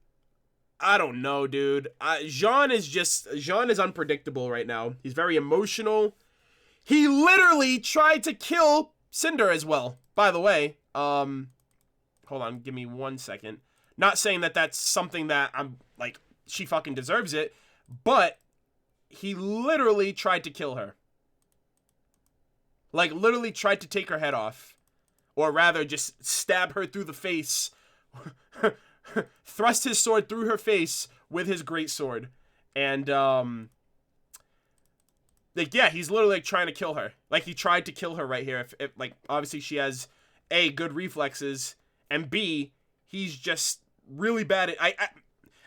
I don't know, dude. Jaune is unpredictable right now. He's very emotional. He literally tried to kill Cinder as well, by the way. Hold on, give me 1 second. Not saying that that's something that I'm, like, she fucking deserves it, but he literally tried to kill her. Like, literally tried to take her head off. Or rather, just stab her through the face. Thrust his sword through her face with his greatsword. And, like, yeah, he's literally, like, trying to kill her. Like, he tried to kill her right here. If like, obviously she has, A, good reflexes, and B, he's just really bad at...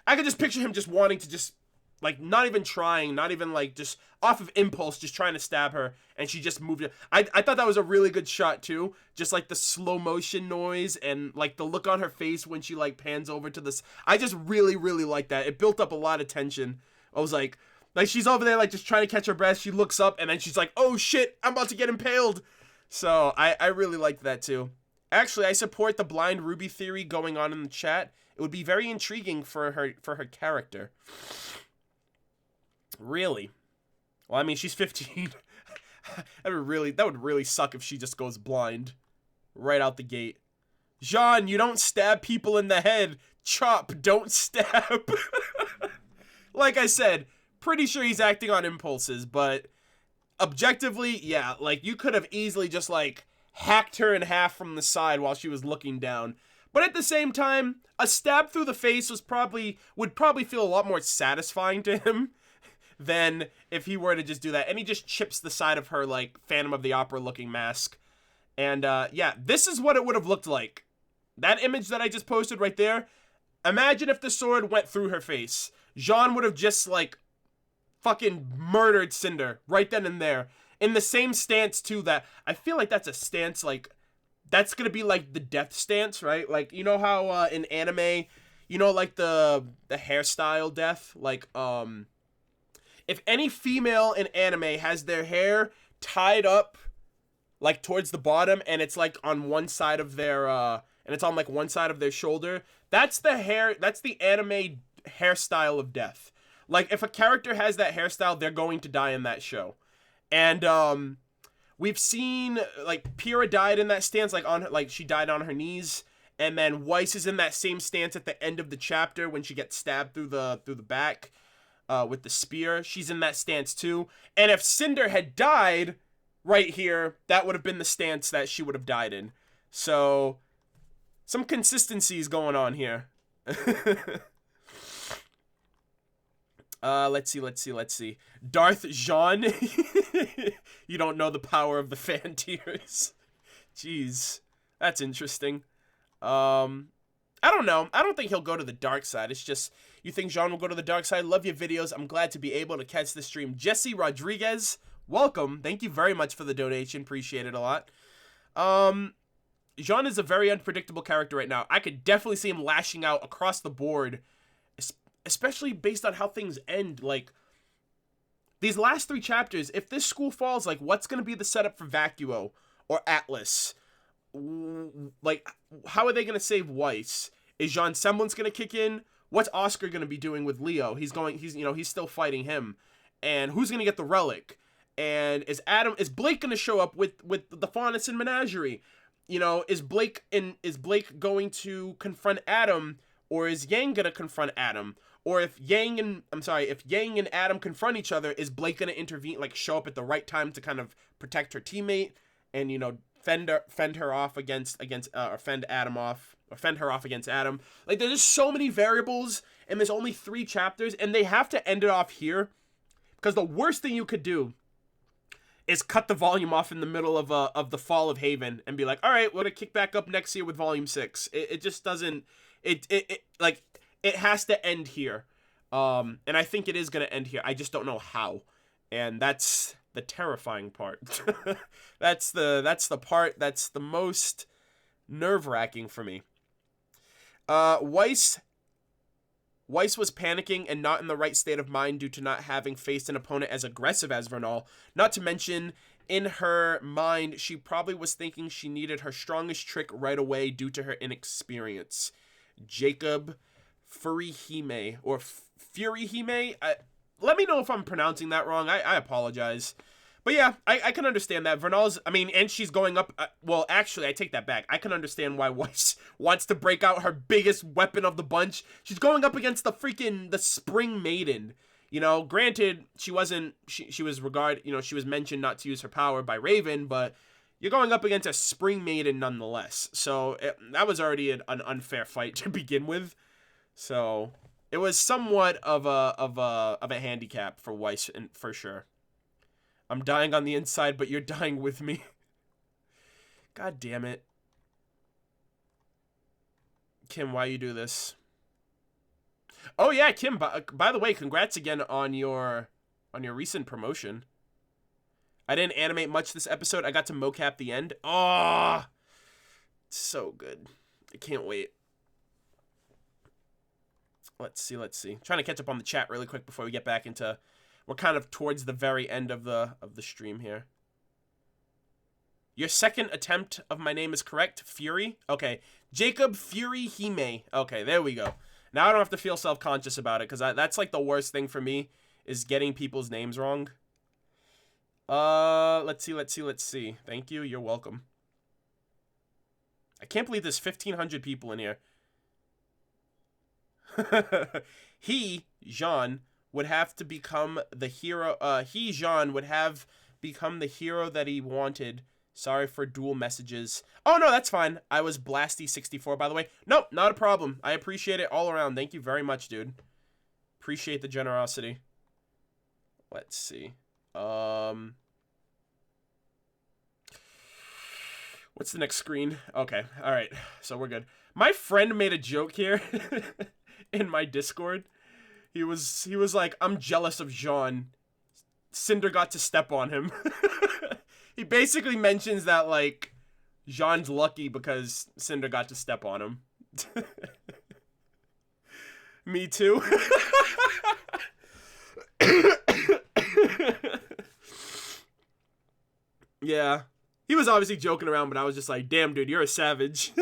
I could just picture him just wanting to just, like, not even trying, not even, like, just off of impulse, just trying to stab her, and she just moved it. I thought that was a really good shot, too. Just, like, the slow motion noise and, like, the look on her face when she, like, pans over to this. I just really, really like that. It built up a lot of tension. I was like, she's over there, like, just trying to catch her breath. She looks up, and then she's like, oh, shit, I'm about to get impaled. So, I really liked that, too. Actually, I support the blind RWBY theory going on in the chat. It would be very intriguing for her character. Really? Well, I mean, she's 15. that would really suck if she just goes blind right out the gate. Jaune, you don't stab people in the head. Chop, don't stab. Like I said, pretty sure he's acting on impulses, but objectively, yeah, like, you could have easily just, like, hacked her in half from the side while she was looking down. But at the same time, a stab through the face would probably feel a lot more satisfying to him than if he were to just do that. And he just chips the side of her, like, Phantom of the Opera looking mask. And, yeah, this is what it would have looked like. That image that I just posted right there, imagine if the sword went through her face. Jaune would have just, like, fucking murdered Cinder right then and there. In the same stance, too, that I feel like that's a stance, like, that's gonna be, like, the death stance, right? Like, you know how, in anime, you know, like, the hairstyle death? Like, if any female in anime has their hair tied up, like, towards the bottom, and it's, like, on one side of their, and it's on, like, one side of their shoulder, that's the anime hairstyle of death. Like, if a character has that hairstyle, they're going to die in that show. And, we've seen, like, Pyrrha died in that stance, like, she died on her knees, and then Weiss is in that same stance at the end of the chapter when she gets stabbed through the back, with the spear. She's in that stance, too. And if Cinder had died right here, that would have been the stance that she would have died in. So, some consistencies going on here. Let's see. Darth Jaune. You don't know the power of the fan tears. Jeez. That's interesting. I don't know. I don't think he'll go to the dark side. It's just, you think Jaune will go to the dark side? Love your videos. I'm glad to be able to catch the stream. Jesse Rodriguez, welcome. Thank you very much for the donation. Appreciate it a lot. Jaune is a very unpredictable character right now. I could definitely see him lashing out across the board, especially based on how things end. Like, these last 3 chapters, if this school falls, like, what's going to be the setup for Vacuo or Atlas? Like, how are they going to save Weiss? Is Jaune Semblance going to kick in? what's Oscar going to be doing with Leo? He's still fighting him. And who's going to get the relic? And is Blake going to show up with the Faunus and Menagerie? You know, is Blake going to confront Adam, or is Yang going to confront Adam? Or if Yang and Adam confront each other, is Blake going to intervene, like show up at the right time to kind of protect her teammate and, you know, fend her off against or fend her off against Adam? Like, there's just so many variables, and there's only 3 chapters, and they have to end it off here, because the worst thing you could do is cut the volume off in the middle of the Fall of Haven and be like, all right, we're gonna kick back up next year with volume 6. It just doesn't. It has to end here, and I think it is gonna end here. I just don't know how, and that's the terrifying part. that's the part that's the most nerve-wracking for me. Weiss was panicking and not in the right state of mind due to not having faced an opponent as aggressive as Vernal. Not to mention, in her mind, she probably was thinking she needed her strongest trick right away due to her inexperience. Jacob Furihime, or Furihime? Let me know if I'm pronouncing that wrong. I apologize. But yeah, I can understand that. And she's going up. Well, actually, I take that back. I can understand why Weiss wants to break out her biggest weapon of the bunch. She's going up against the Spring Maiden. You know, granted, she was mentioned not to use her power by Raven, but you're going up against a Spring Maiden nonetheless. So that was already an unfair fight to begin with. So it was somewhat of a handicap for Weiss, for sure. I'm dying on the inside, but you're dying with me. God damn it. Kim, why you do this? Oh yeah, Kim, by the way, congrats again on your recent promotion. I didn't animate much this episode. I got to mocap the end. Oh, so good. I can't wait. Let's see. Trying to catch up on the chat really quick before we get back into... We're kind of towards the very end of the stream here. Your second attempt of my name is correct, Fury. Okay, Jacob Fury Hime. Okay, there we go. Now I don't have to feel self-conscious about it, because that's like the worst thing for me, is getting people's names wrong. Let's see. Thank you. You're welcome. I can't believe there's 1,500 people in here. Jaune, would have to become the hero. Jaune would have become the hero that he wanted. Sorry for dual messages. Oh, no, that's fine. I was Blasty64, by the way. Nope, not a problem. I appreciate it all around. Thank you very much, dude. Appreciate the generosity. Let's see. What's the next screen? Okay, all right. So we're good. My friend made a joke here in my Discord. He was like, I'm jealous of Jaune. Cinder got to step on him. He basically mentions that, like, Jaune's lucky because Cinder got to step on him. Me too. Yeah. He was obviously joking around, but I was just like, damn, dude, you're a savage.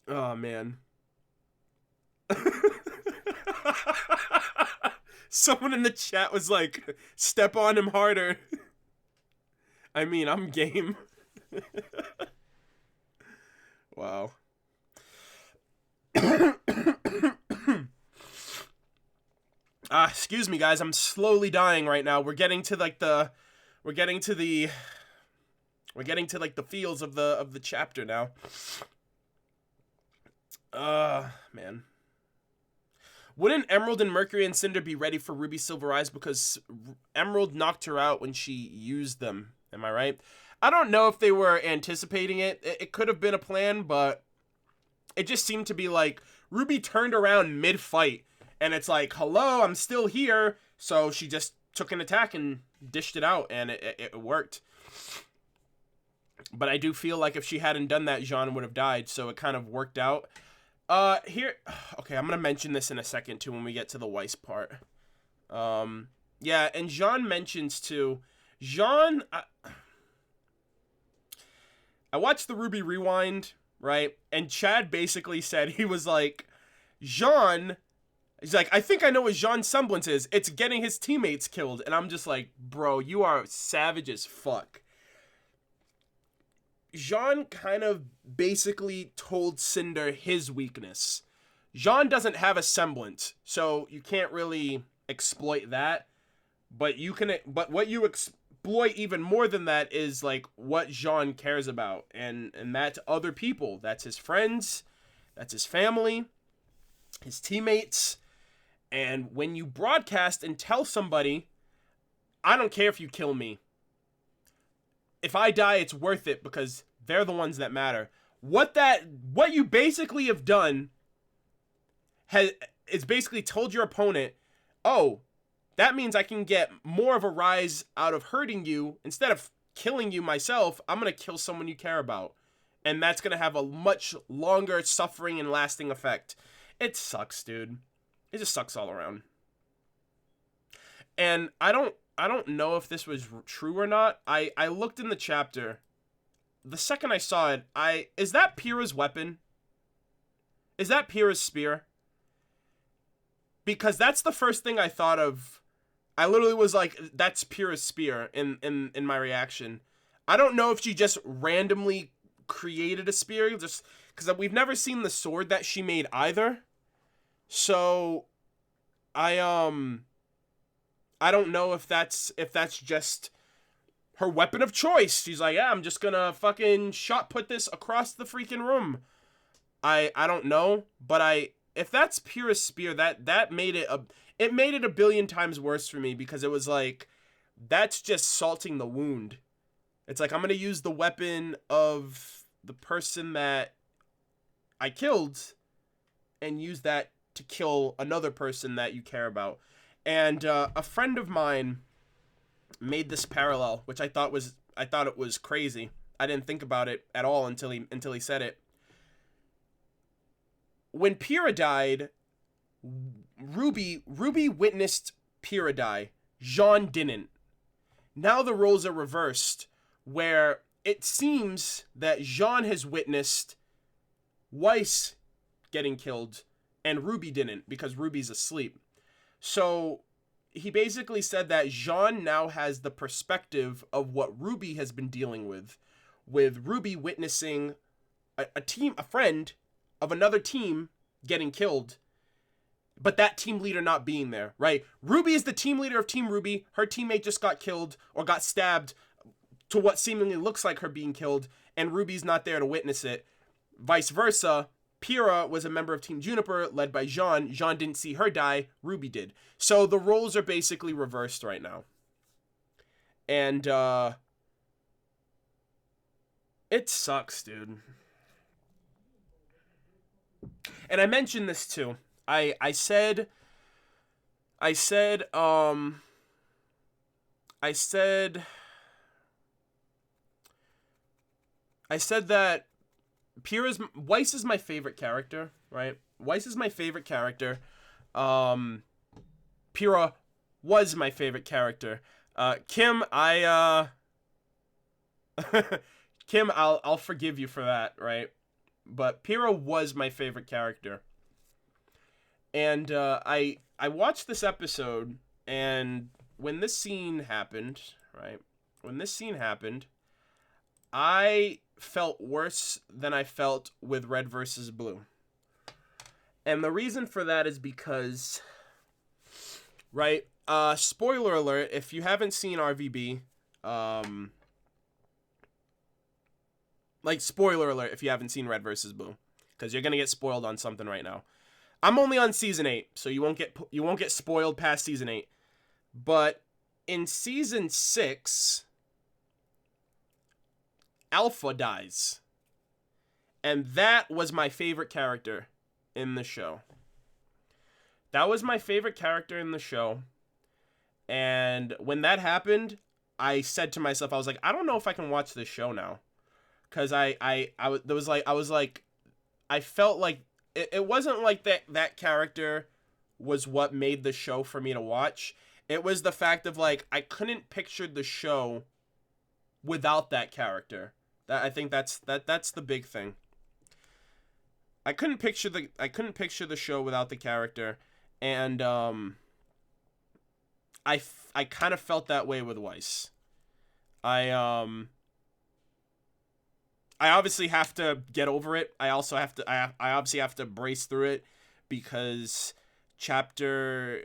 Oh, man. Someone in the chat was like, step on him harder. I mean, I'm game. Wow. Excuse me, guys. I'm slowly dying right now. We're getting to the feels of the chapter now. Man. Wouldn't Emerald and Mercury and Cinder be ready for Ruby Silver Eyes because Emerald knocked her out when she used them? Am I right? I don't know if they were anticipating it. It could have been a plan, but it just seemed to be like Ruby turned around mid-fight, and it's like, hello, I'm still here. So she just took an attack and dished it out, and it worked. But I do feel like if she hadn't done that, Jaune would have died, so it kind of worked out. Okay, I'm gonna mention this in a second, too, when we get to the Weiss part. Yeah, and Jaune mentions, too, Jaune, I watched the RWBY Rewind, right? And Chad basically said, he was like, Jaune, he's like, I think I know what Jaune's semblance is. It's getting his teammates killed. And I'm just like, bro, you are savage as fuck. Jaune kind of basically told Cinder his weakness. Jaune doesn't have a semblance, so you can't really exploit that. But what you exploit even more than that is like what Jaune cares about, and that's other people. That's his friends, that's his family, his teammates. And when you broadcast and tell somebody, I don't care if you kill me. If I die, it's worth it because they're the ones that matter. What you basically have done is basically told your opponent, oh, that means I can get more of a rise out of hurting you. Instead of killing you myself, I'm going to kill someone you care about. And that's going to have a much longer suffering and lasting effect. It sucks, dude. It just sucks all around. And I don't know if this was true or not. I looked in the chapter. The second I saw it, is that Pyrrha's weapon? Is that Pyrrha's spear? Because that's the first thing I thought of. I literally was like, that's Pyrrha's spear in my reaction. I don't know if she just randomly created a spear, just because we've never seen the sword that she made either. So I don't know if that's just her weapon of choice. She's like, yeah, I'm just gonna fucking shot put this across the freaking room. I don't know, but if that's Pyrrha's spear, that made it a billion times worse for me, because it was like, that's just salting the wound. It's like, I'm gonna use the weapon of the person that I killed and use that to kill another person that you care about. And a friend of mine made this parallel, which I thought it was crazy. I didn't think about it at all until he said it. When Pyrrha died, RWBY witnessed Pyrrha die. Jaune didn't. Now the roles are reversed, where it seems that Jaune has witnessed Weiss getting killed, and RWBY didn't, because RWBY's asleep. So he basically said that Jaune now has the perspective of what RWBY has been dealing with RWBY witnessing a friend of another team getting killed, but that team leader not being there, right? RWBY is the team leader of Team RWBY. Her teammate just got killed or got stabbed to what seemingly looks like her being killed, and RWBY's not there to witness it. Vice versa, Pyrrha was a member of Team Juniper led by Jaune. Jaune didn't see her die, RWBY did. So the roles are basically reversed right now. And it sucks, dude. And I mentioned this too. I said that Weiss is my favorite character, right? Weiss is my favorite character. Pyrrha was my favorite character. Kim, Kim, I'll forgive you for that, right? But Pyrrha was my favorite character. And I watched this episode, and when this scene happened, right? When this scene happened, I felt worse than I felt with Red versus Blue. And the reason for that is because, right, spoiler alert, if you haven't seen RWBY, spoiler alert if you haven't seen Red versus Blue, because you're gonna get spoiled on something right now. I'm only on season 8, so you won't get spoiled past season 8. But in season 6, Alpha dies. And that was my favorite character in the show. That was my favorite character in the show. And when that happened, I said to myself, I was like, I don't know if I can watch this show now. Because I felt like it wasn't like that character was what made the show for me to watch. It was the fact of, like, I couldn't picture the show without that character. I think that's the big thing. I couldn't picture the show without the character, and I kind of felt that way with Weiss. I obviously have to get over it. I also have to I obviously have to brace through it, because chapter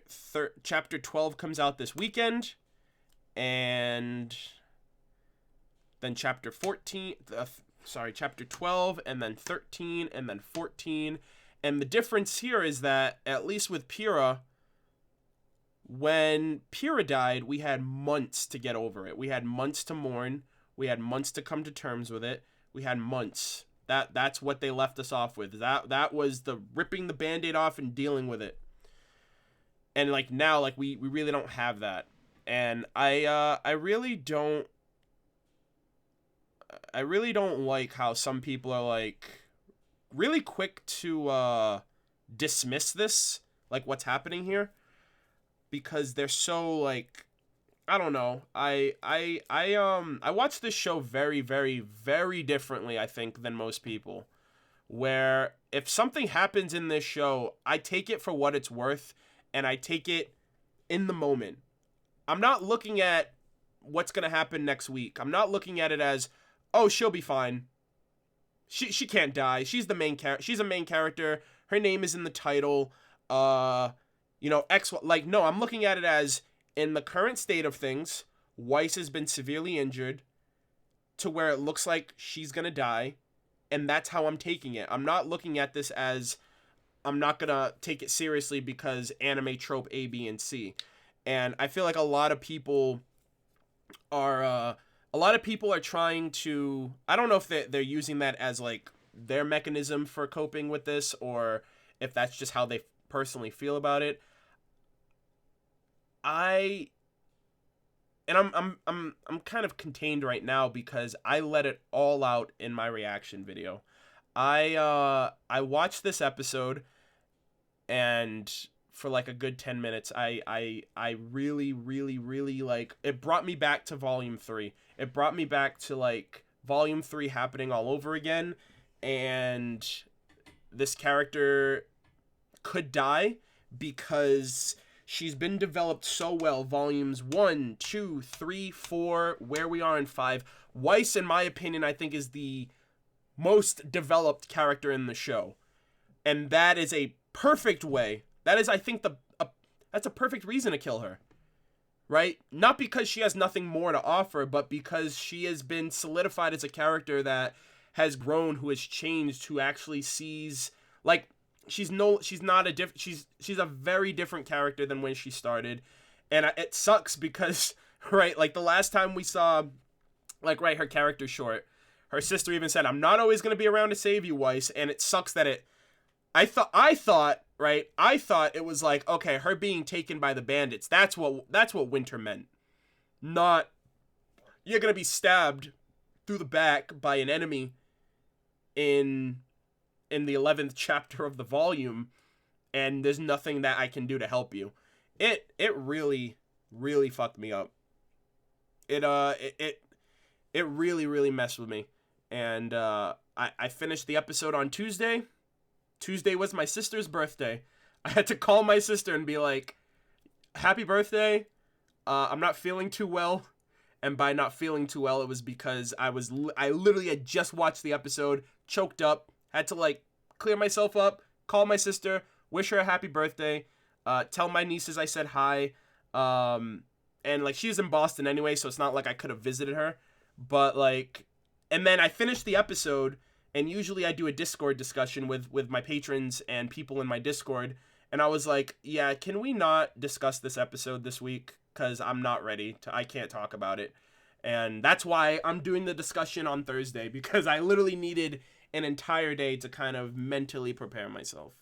12 comes out this weekend, and then chapter 12, and then 13, and then 14. And the difference here is that, at least with Pyrrha, when Pyrrha died, we had months to get over it. We had months to mourn. We had months to come to terms with it. We had months. That's what they left us off with. That was the ripping the Band-Aid off and dealing with it. And like now, like we really don't have that. And I really don't like how some people are like really quick to dismiss this, like what's happening here, because they're so like, I don't know. I watch this show very, very, very differently, I think, than most people. Where if something happens in this show, I take it for what it's worth, and I take it in the moment. I'm not looking at what's gonna happen next week. I'm not looking at it as, oh, she'll be fine. She can't die. She's the main character. She's a main character. Her name is in the title. Like, no, I'm looking at it as, in the current state of things, Weiss has been severely injured to where it looks like she's gonna die, and that's how I'm taking it. I'm not looking at this as, I'm not gonna take it seriously because anime trope A, B, and C. And I feel like a lot of people are trying to, I don't know if they're using that as like their mechanism for coping with this, or if that's just how they personally feel about it. I'm kind of contained right now because I let it all out in my reaction video. I watched this episode, and for like a good 10 minutes, I really, really, really, like, it brought me back to Volume 3. It brought me back to like Volume 3 happening all over again, and this character could die because she's been developed so well. Volumes 1, 2, 3, 4, where we are in 5. Weiss, in my opinion, I think is the most developed character in the show. And that is a perfect way. That is, I think, that's a perfect reason to kill her. Right? Not because she has nothing more to offer, but because she has been solidified as a character that has grown, who has changed, who actually sees, like, she's a very different character than when she started. And it sucks because, right, like the last time we saw, like, right, her character short, her sister even said, "I'm not always going to be around to save you, Weiss." And it sucks that I thought it was like, okay, her being taken by the bandits, that's what winter meant. Not, you're going to be stabbed through the back by an enemy in the 11th chapter of the volume, and there's nothing that I can do to help you. It really, really fucked me up. It really, really messed with me. And I finished the episode on Tuesday. Tuesday was my sister's birthday. I had to call my sister and be like, "Happy birthday. I'm not feeling too well." And by not feeling too well, it was because I literally had just watched the episode, choked up, had to like clear myself up, call my sister, wish her a happy birthday, tell my nieces I said hi, and like she's in Boston anyway, so it's not like I could have visited her, but like, and then I finished the episode, and usually I do a Discord discussion with my patrons and people in my Discord, and I was like, yeah, can we not discuss this episode this week, because I'm not ready I can't talk about it. And that's why I'm doing the discussion on Thursday, because I literally needed an entire day to kind of mentally prepare myself.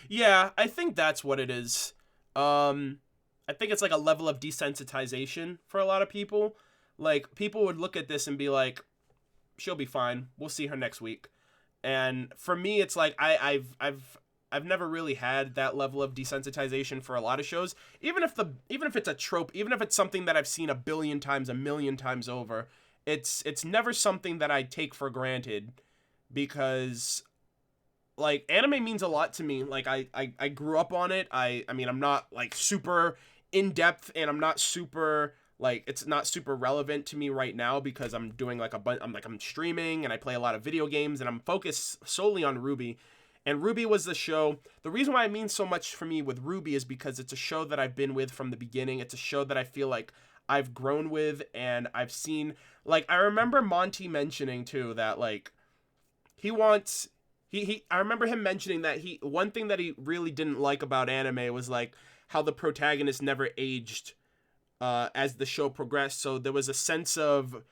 Yeah, I think that's what it is. I think it's like a level of desensitization for a lot of people. Like, people would look at this and be like, she'll be fine. We'll see her next week. And for me, it's like, I've never really had that level of desensitization for a lot of shows. Even if it's a trope, even if it's something that I've seen a billion times, a million times over, it's never something that I take for granted, because like anime means a lot to me. Like I grew up on it. I mean, I'm not like super in depth, and I'm not super like, it's not super relevant to me right now because I'm doing like I'm streaming and I play a lot of video games, and I'm focused solely on RWBY. And RWBY was the show. The reason why it means so much for me with RWBY is because it's a show that I've been with from the beginning. It's a show that I feel like I've grown with, and I've seen, like, I remember Monty mentioning too that like he wants I remember him mentioning that one thing that he really didn't like about anime was like how the protagonist never aged as the show progressed. So there was a sense of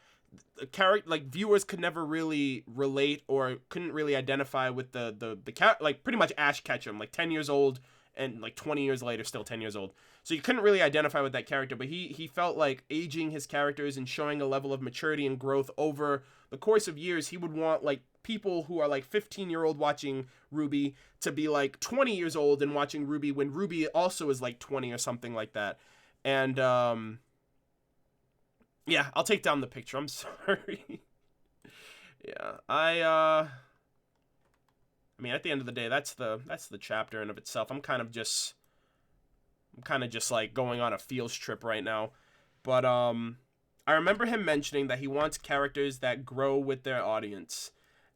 character, like viewers could never really relate or couldn't really identify with the like pretty much Ash Ketchum, like 10 years old and like 20 years later still 10 years old. So you couldn't really identify with that character, but he felt like aging his characters and showing a level of maturity and growth over the course of years. He would want like people who are like 15-year-old watching RWBY to be like 20 years old and watching RWBY when RWBY also is like 20 or something like that. And yeah, I'll take down the picture. I'm sorry. Yeah, I mean, at the end of the day, that's the chapter in of itself. I'm kind of just like going on a feels trip right now. But I remember him mentioning that he wants characters that grow with their audience.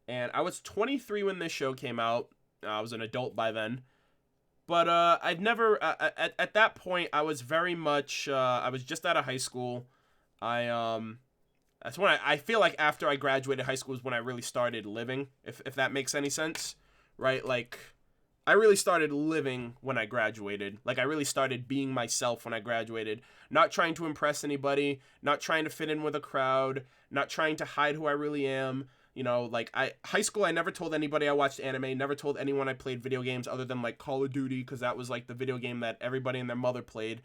And I was 23 when this show came out. I was an adult by then. But I'd never at that point I was very much I was just out of high school. That's when I feel like after I graduated high school is when I really started living, if that makes any sense, right? Like I really started living when I graduated. Like I really started being myself when I graduated, not trying to impress anybody, not trying to fit in with a crowd, not trying to hide who I really am. You know, like high school, I never told anybody I watched anime, never told anyone I played video games other than like Call of Duty, because that was like the video game that everybody and their mother played.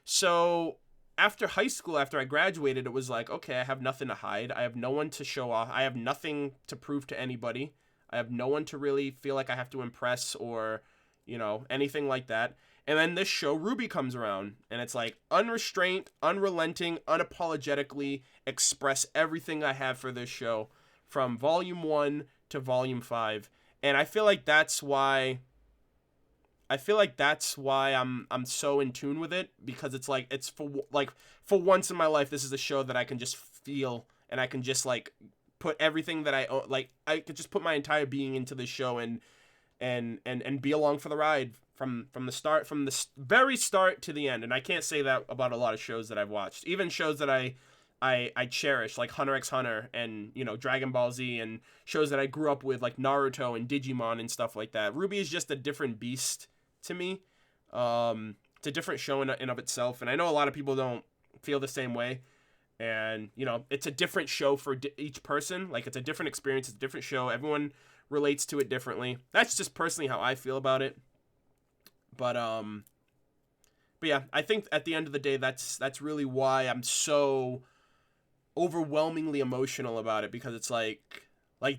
So after high school, after I graduated, it was like, okay, I have nothing to hide. I have no one to show off. I have nothing to prove to anybody. I have no one to really feel like I have to impress or, you know, anything like that. And then this show, RWBY, comes around, and it's like unrestrained, unrelenting, unapologetically express everything I have for this show from volume 1 to volume 5. And I feel like that's why I'm so in tune with it, because it's like it's for once in my life this is a show that I can just feel, and I can just like put everything that I own, like I could just put my entire being into this show and be along for the ride from the very start to the end. And I can't say that about a lot of shows that I've watched, even shows that I cherish, like Hunter x Hunter and, you know, Dragon Ball Z, and shows that I grew up with like Naruto and Digimon and stuff like that. RWBY is just a different beast to me. It's a different show in of itself, and I know a lot of people don't feel the same way. And, you know, it's a different show for each person. Like, it's a different experience, it's a different show. Everyone relates to it differently. That's just personally how I feel about it. But yeah, I think at the end of the day, that's really why I'm so overwhelmingly emotional about it, because it's like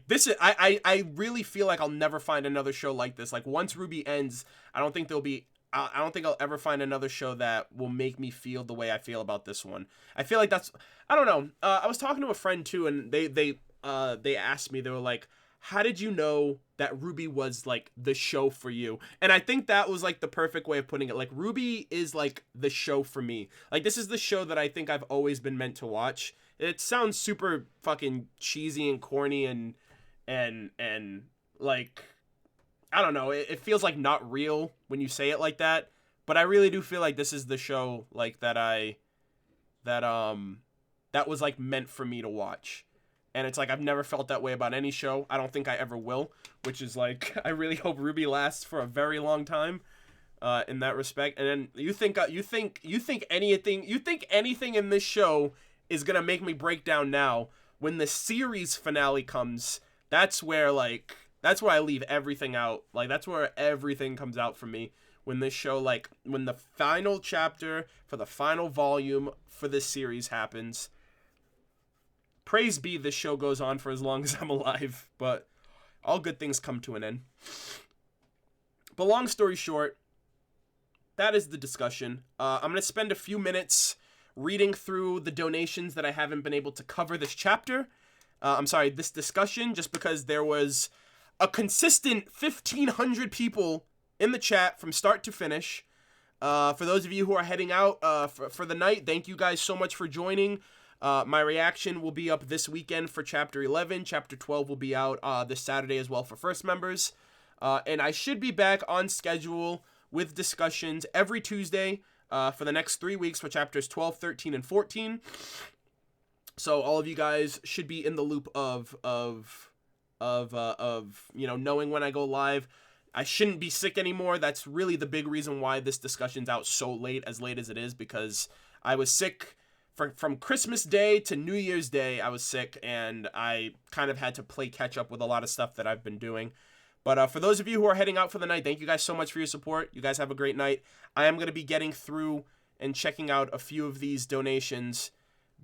this is I really feel like I'll never find another show like this. Like once RWBY ends, I don't think I'll ever find another show that will make me feel the way I feel about this one. I feel like that's, I don't know. I was talking to a friend too, and they asked me, they were like, how did you know that RWBY was like the show for you? And I think that was like the perfect way of putting it. Like RWBY is like the show for me. Like this is the show that I think I've always been meant to watch. It sounds super fucking cheesy and corny and like, I don't know. It feels like not real when you say it like that. But I really do feel like this is the show like that was like meant for me to watch. And it's like I've never felt that way about any show. I don't think I ever will, which is like I really hope RWBY lasts for a very long time in that respect. And then you think anything in this show is going to make me break down now. When the series finale comes, that's where I leave everything out. Like that's where everything comes out for me. When this show, like when the final chapter for the final volume for this series happens. Praise be, this show goes on for as long as I'm alive, but all good things come to an end. But long story short, that is the discussion. I'm going to spend a few minutes reading through the donations that I haven't been able to cover this chapter. This discussion, just because there was a consistent 1,500 people in the chat from start to finish. For those of you who are heading out for the night, thank you guys so much for joining. My reaction will be up this weekend for Chapter 11. Chapter 12 will be out this Saturday as well for first members. And I should be back on schedule with discussions every Tuesday for the next 3 weeks for Chapters 12, 13, and 14. So all of you guys should be in the loop of knowing when I go live. I shouldn't be sick anymore. That's really the big reason why this discussion's out so late as it is, because I was sick from Christmas Day to New Year's Day. I was sick, and I kind of had to play catch up with a lot of stuff that I've been doing. But for those of you who are heading out for the night, thank you guys so much for your support. You guys have a great night. I am going to be getting through and checking out a few of these donations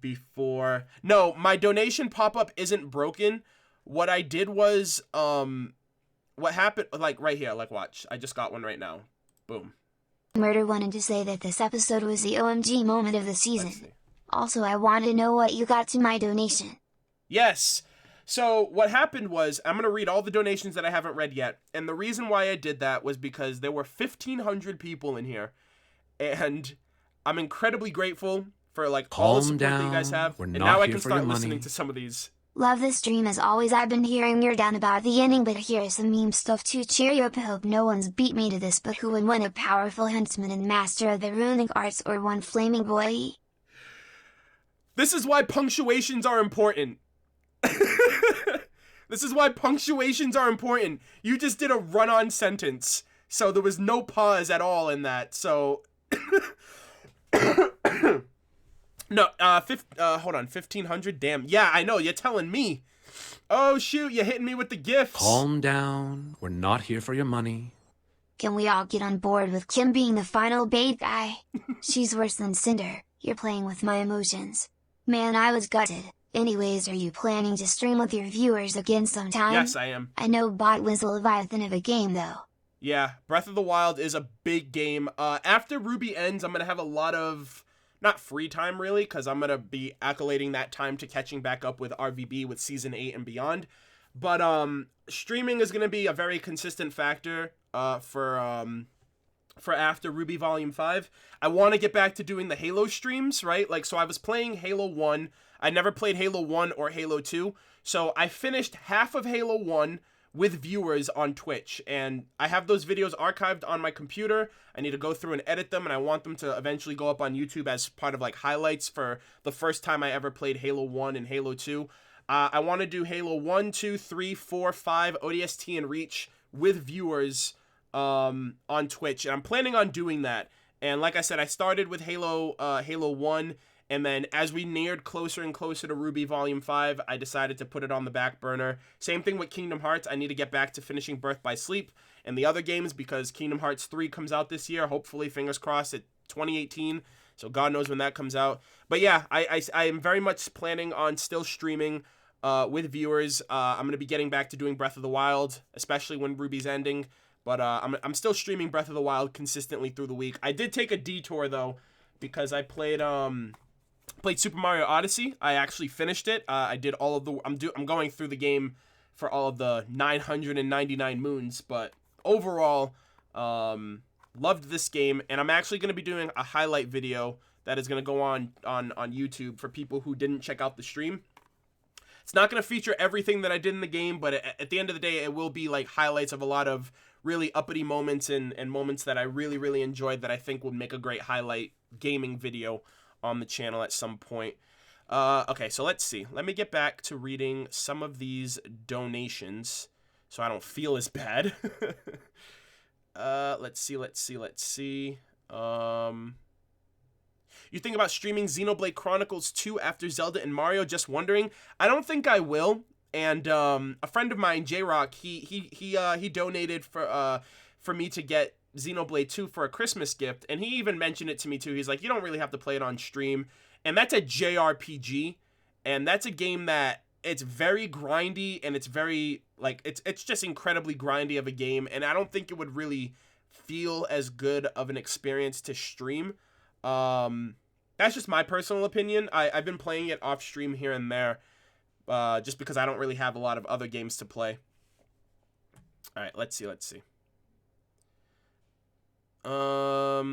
before. No, my donation pop-up isn't broken. What I did was, what happened, like right here, like watch. I just got one right now. Boom. Murder wanted to say that this episode was the OMG moment of the season. Also, I want to know what you got to my donation. Yes. So what happened was, I'm going to read all the donations that I haven't read yet. And the reason why I did that was because there were 1,500 people in here. And I'm incredibly grateful for like all the support that you guys have. And now I can start listening to some of these. Love this stream as always. I've been hearing you're down about the ending, but here's some meme stuff to cheer you up. I hope no one's beat me to this, but who would win, a powerful huntsman and master of the runic arts, or one flaming boy? This is why punctuations are important. This is why punctuations are important. You just did a run-on sentence, so there was no pause at all in that. So no, hold on, 1,500. Damn, yeah, I know. You're telling me. Oh shoot, you're hitting me with the gifts. Calm down. We're not here for your money. Can we all get on board with Kim being the final bait guy? She's worse than Cinder. You're playing with my emotions. Man, I was gutted. Anyways, are you planning to stream with your viewers again sometime? Yes, I am. I know Bot was a leviathan of a game, though. Yeah, Breath of the Wild is a big game. After RWBY ends, I'm going to have a lot of, not free time really, because I'm going to be accolading that time to catching back up with RWBY with Season 8 and beyond. But streaming is going to be a very consistent factor for after RWBY Volume 5. I want to get back to doing the Halo streams, right? Like, so I was playing Halo 1. I never played Halo 1 or Halo 2. So I finished half of Halo 1 with viewers on Twitch. And I have those videos archived on my computer. I need to go through and edit them. And I want them to eventually go up on YouTube as part of like highlights for the first time I ever played Halo 1 and Halo 2. I want to do Halo 1, 2, 3, 4, 5, ODST, and Reach with viewers on Twitch, and I'm planning on doing that. And like I said, I started with Halo 1, and then as we neared closer and closer to RWBY Volume 5, I decided to put it on the back burner. Same thing with Kingdom Hearts. I need to get back to finishing Birth by Sleep and the other games, because Kingdom Hearts 3 comes out this year, hopefully, fingers crossed, at 2018, so God knows when that comes out. But yeah, I am very much planning on still streaming with viewers. I'm going to be getting back to doing Breath of the Wild, especially when RWBY's ending. But I'm still streaming Breath of the Wild consistently through the week. I did take a detour though, because I played Super Mario Odyssey. I actually finished it. I did all of the. I'm going through the game for all of the 999 moons. But overall, loved this game, and I'm actually going to be doing a highlight video that is going to go on YouTube for people who didn't check out the stream. It's not going to feature everything that I did in the game, but at the end of the day, it will be like highlights of a lot of really uppity moments and moments that I really, really enjoyed that I think would make a great highlight gaming video on the channel at some point. Okay, so let's see. Let me get back to reading some of these donations so I don't feel as bad. Let's see. You think about streaming Xenoblade Chronicles 2 after Zelda and Mario? Just wondering. I don't think I will. And a friend of mine, J-Rock, he donated for me to get Xenoblade 2 for a Christmas gift, and he even mentioned it to me too. He's like, you don't really have to play it on stream, and that's a JRPG, and that's a game that it's very grindy, and it's very like it's just incredibly grindy of a game, and I don't think it would really feel as good of an experience to stream. That's That's just my personal opinion. I've been playing it off stream here and there, just because I don't really have a lot of other games to play. All right, let's see. All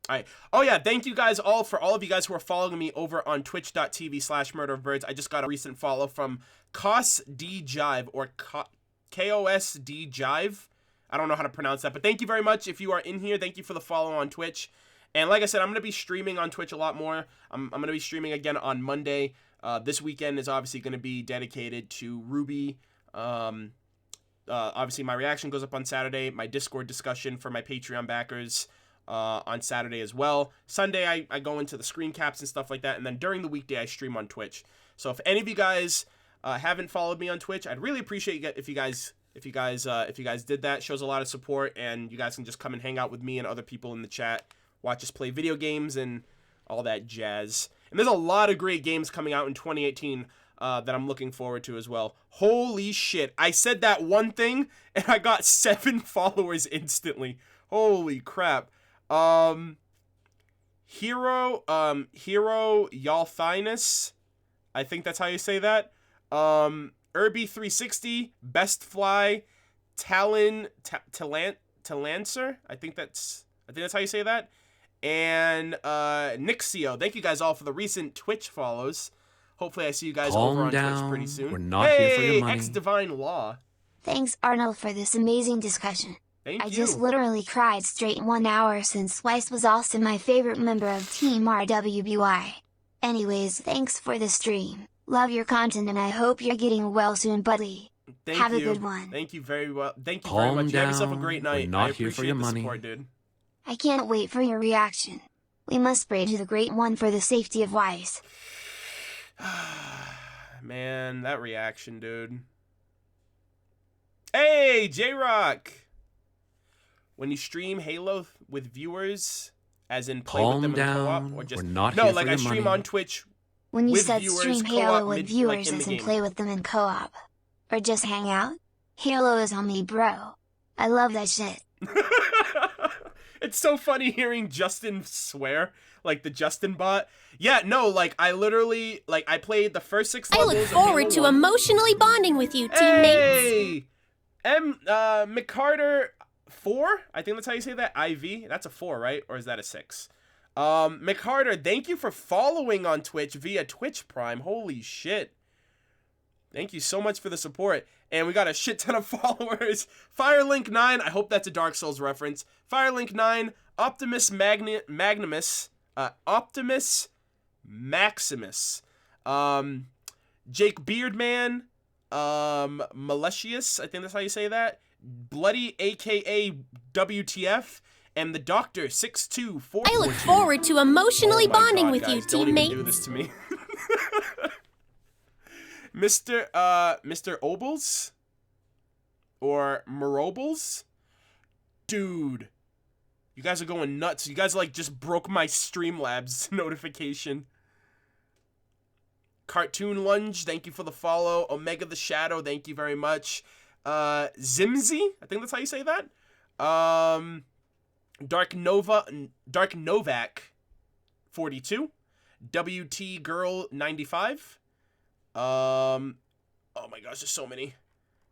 right. Oh yeah, thank you guys all for all of you guys who are following me over on twitch.tv/MurderofBirds. I just got a recent follow from KosDJive or KosDJive. I don't know how to pronounce that, but thank you very much if you are in here. Thank you for the follow on Twitch. And like I said, I'm going to be streaming on Twitch a lot more. I'm going to be streaming again on Monday. This weekend is obviously going to be dedicated to RWBY. Obviously, my reaction goes up on Saturday. My Discord discussion for my Patreon backers on Saturday as well. Sunday, I go into the screen caps and stuff like that. And then during the weekday, I stream on Twitch. So if any of you guys haven't followed me on Twitch, I'd really appreciate if you guys did that. It shows a lot of support, and you guys can just come and hang out with me and other people in the chat, watch us play video games and all that jazz. And there's a lot of great games coming out in 2018 that I'm looking forward to as well. Holy shit. I said that one thing and I got 7 followers instantly. Holy crap. Hero Yalthinus. I think that's how you say that. RWBY 360, Best Fly, Talancer. I think that's how you say that. And Nixio. Thank you guys all for the recent Twitch follows. Hopefully I see you guys over on Twitch pretty soon. We're not here for your money. X Divine Law. Thanks, Arnold, for this amazing discussion. Thank you. I just literally cried straight 1 hour since Weiss was also my favorite member of Team RWBY. Anyways, thanks for the stream. Love your content and I hope you're getting well soon, buddy. Have a good one. Thank you very well. Thank you very much. You have yourself a great night. We're not I here for appreciate your the money. support, dude. I can't wait for your reaction. We must pray to the Great One for the safety of Weiss. Man, that reaction, dude. Hey, J-Rock! When you stream Halo with viewers, as in play with them in co-op, or just... We're not no, here like for I your stream money. on Twitch When you with said viewers, stream co-op, Halo with like, viewers in the as in game. play with them in co-op. Or just hang out? Halo is on me, bro. I love that shit. It's so funny hearing Justin swear, like the Justin bot. Yeah, no, like I literally, like I played the first 6 levels. I look forward to emotionally bonding with you, teammates. Hey! McCarter 4? I think that's how you say that. IV? That's a 4, right? Or is that a 6? McCarter, thank you for following on Twitch via Twitch Prime. Holy shit. Thank you so much for the support. And we got a shit ton of followers. Firelink 9, I hope that's a Dark Souls reference. Firelink 9, Optimus Maximus. Jake Beardman, Malicious, I think that's how you say that. Bloody, aka WTF, and the Doctor 62442. I look forward to emotionally bonding with guys, you, don't even teammates. do this to me. Mr. Obles or Marobles, dude, you guys are going nuts. You guys like just broke my Streamlabs notification. Cartoon Lunge, thank you for the follow. Omega the Shadow, thank you very much. Zimzy, I think that's how you say that. Dark Novak 42. WT Girl 95. Oh my gosh, there's so many.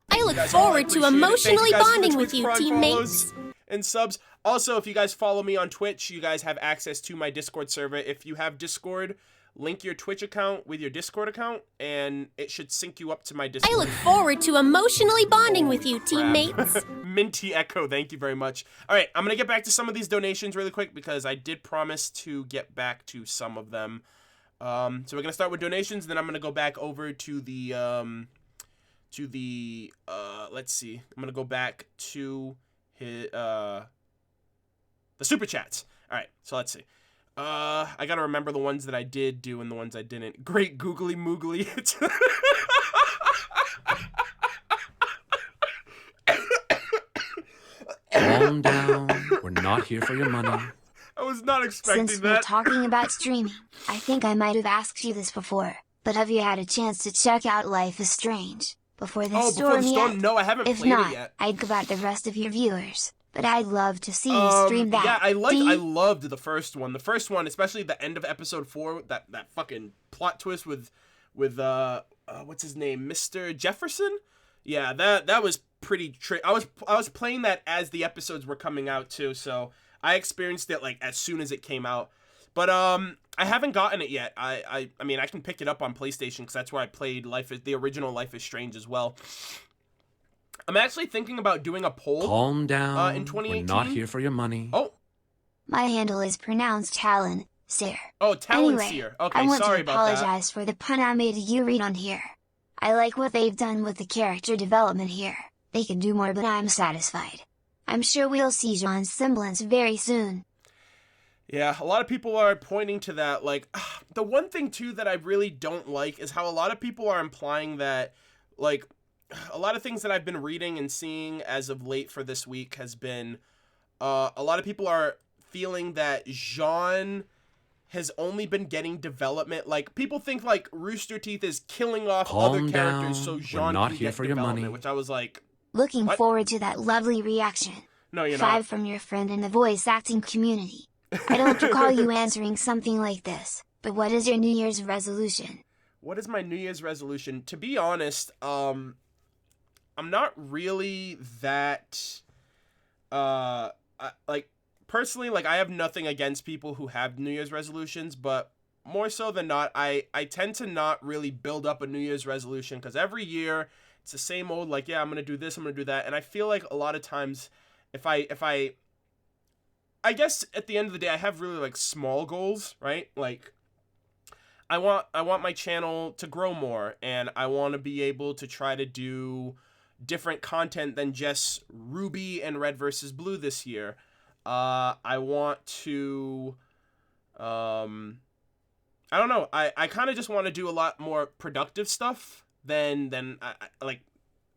I look forward to emotionally bonding with you, teammates. And subs. Also, if you guys follow me on Twitch, you guys have access to my Discord server. If you have Discord, link your Twitch account with your Discord account, and it should sync you up to my Discord. I look forward to emotionally bonding with you, teammates. Minty Echo, thank you very much. All right, I'm going to get back to some of these donations really quick because I did promise to get back to some of them. So we're going to start with donations, then I'm going to go back over to the let's see. I'm going to go back to the Super Chats. All right, so let's see. I gotta remember the ones that I did do and the ones I didn't. Great googly moogly. Calm down. We're not here for your money. I was not expecting Since that. we're talking about streaming, I think I might have asked you this before, but have you had a chance to check out Life is Strange before the storm before the storm? yet? No, I haven't If played not, it yet. I'd go about the rest of your viewers. but I'd love to see you stream that. Yeah, I loved the first one. The first one, especially the end of episode 4, that fucking plot twist with what's his name, Mr. Jefferson. Yeah, that was pretty I was playing that as the episodes were coming out too, so I experienced it like as soon as it came out. But I haven't gotten it yet. I mean, I can pick it up on PlayStation because that's where I played the original Life is Strange as well. I'm actually thinking about doing a poll. Calm down. In 2018. We're not here for your money. Oh. My handle is pronounced Talon Seer. Oh, Talon anyway, Seer. Okay, I want sorry to about that. apologize for the pun I made you read on here. I like what they've done with the character development here. They can do more, but I'm satisfied. I'm sure we'll see Jaune's semblance very soon. Yeah, a lot of people are pointing to that. Like, the one thing, too, that I really don't like is how a lot of people are implying that, like, a lot of things that I've been reading and seeing as of late for this week has been, a lot of people are feeling that Jaune has only been getting development. Like, people think, like, Rooster Teeth is killing off other characters so Jaune can get development, which I was like... Looking what? forward to that lovely reaction. No, you're 5 not. from your friend in the voice acting community. I don't recall you answering something like this, but what is your New Year's resolution? What is my New Year's resolution? To be honest, I'm not really that, personally, like, I have nothing against people who have New Year's resolutions, but more so than not, I tend to not really build up a New Year's resolution, because every year, it's the same old, like, yeah, I'm going to do this, I'm going to do that, and I feel like a lot of times, if I guess at the end of the day, I have really, like, small goals, right? Like, I want my channel to grow more, and I want to be able to try to do different content than just RWBY and Red versus Blue this year. I want to, I don't know. I kind of just want to do a lot more productive stuff than like,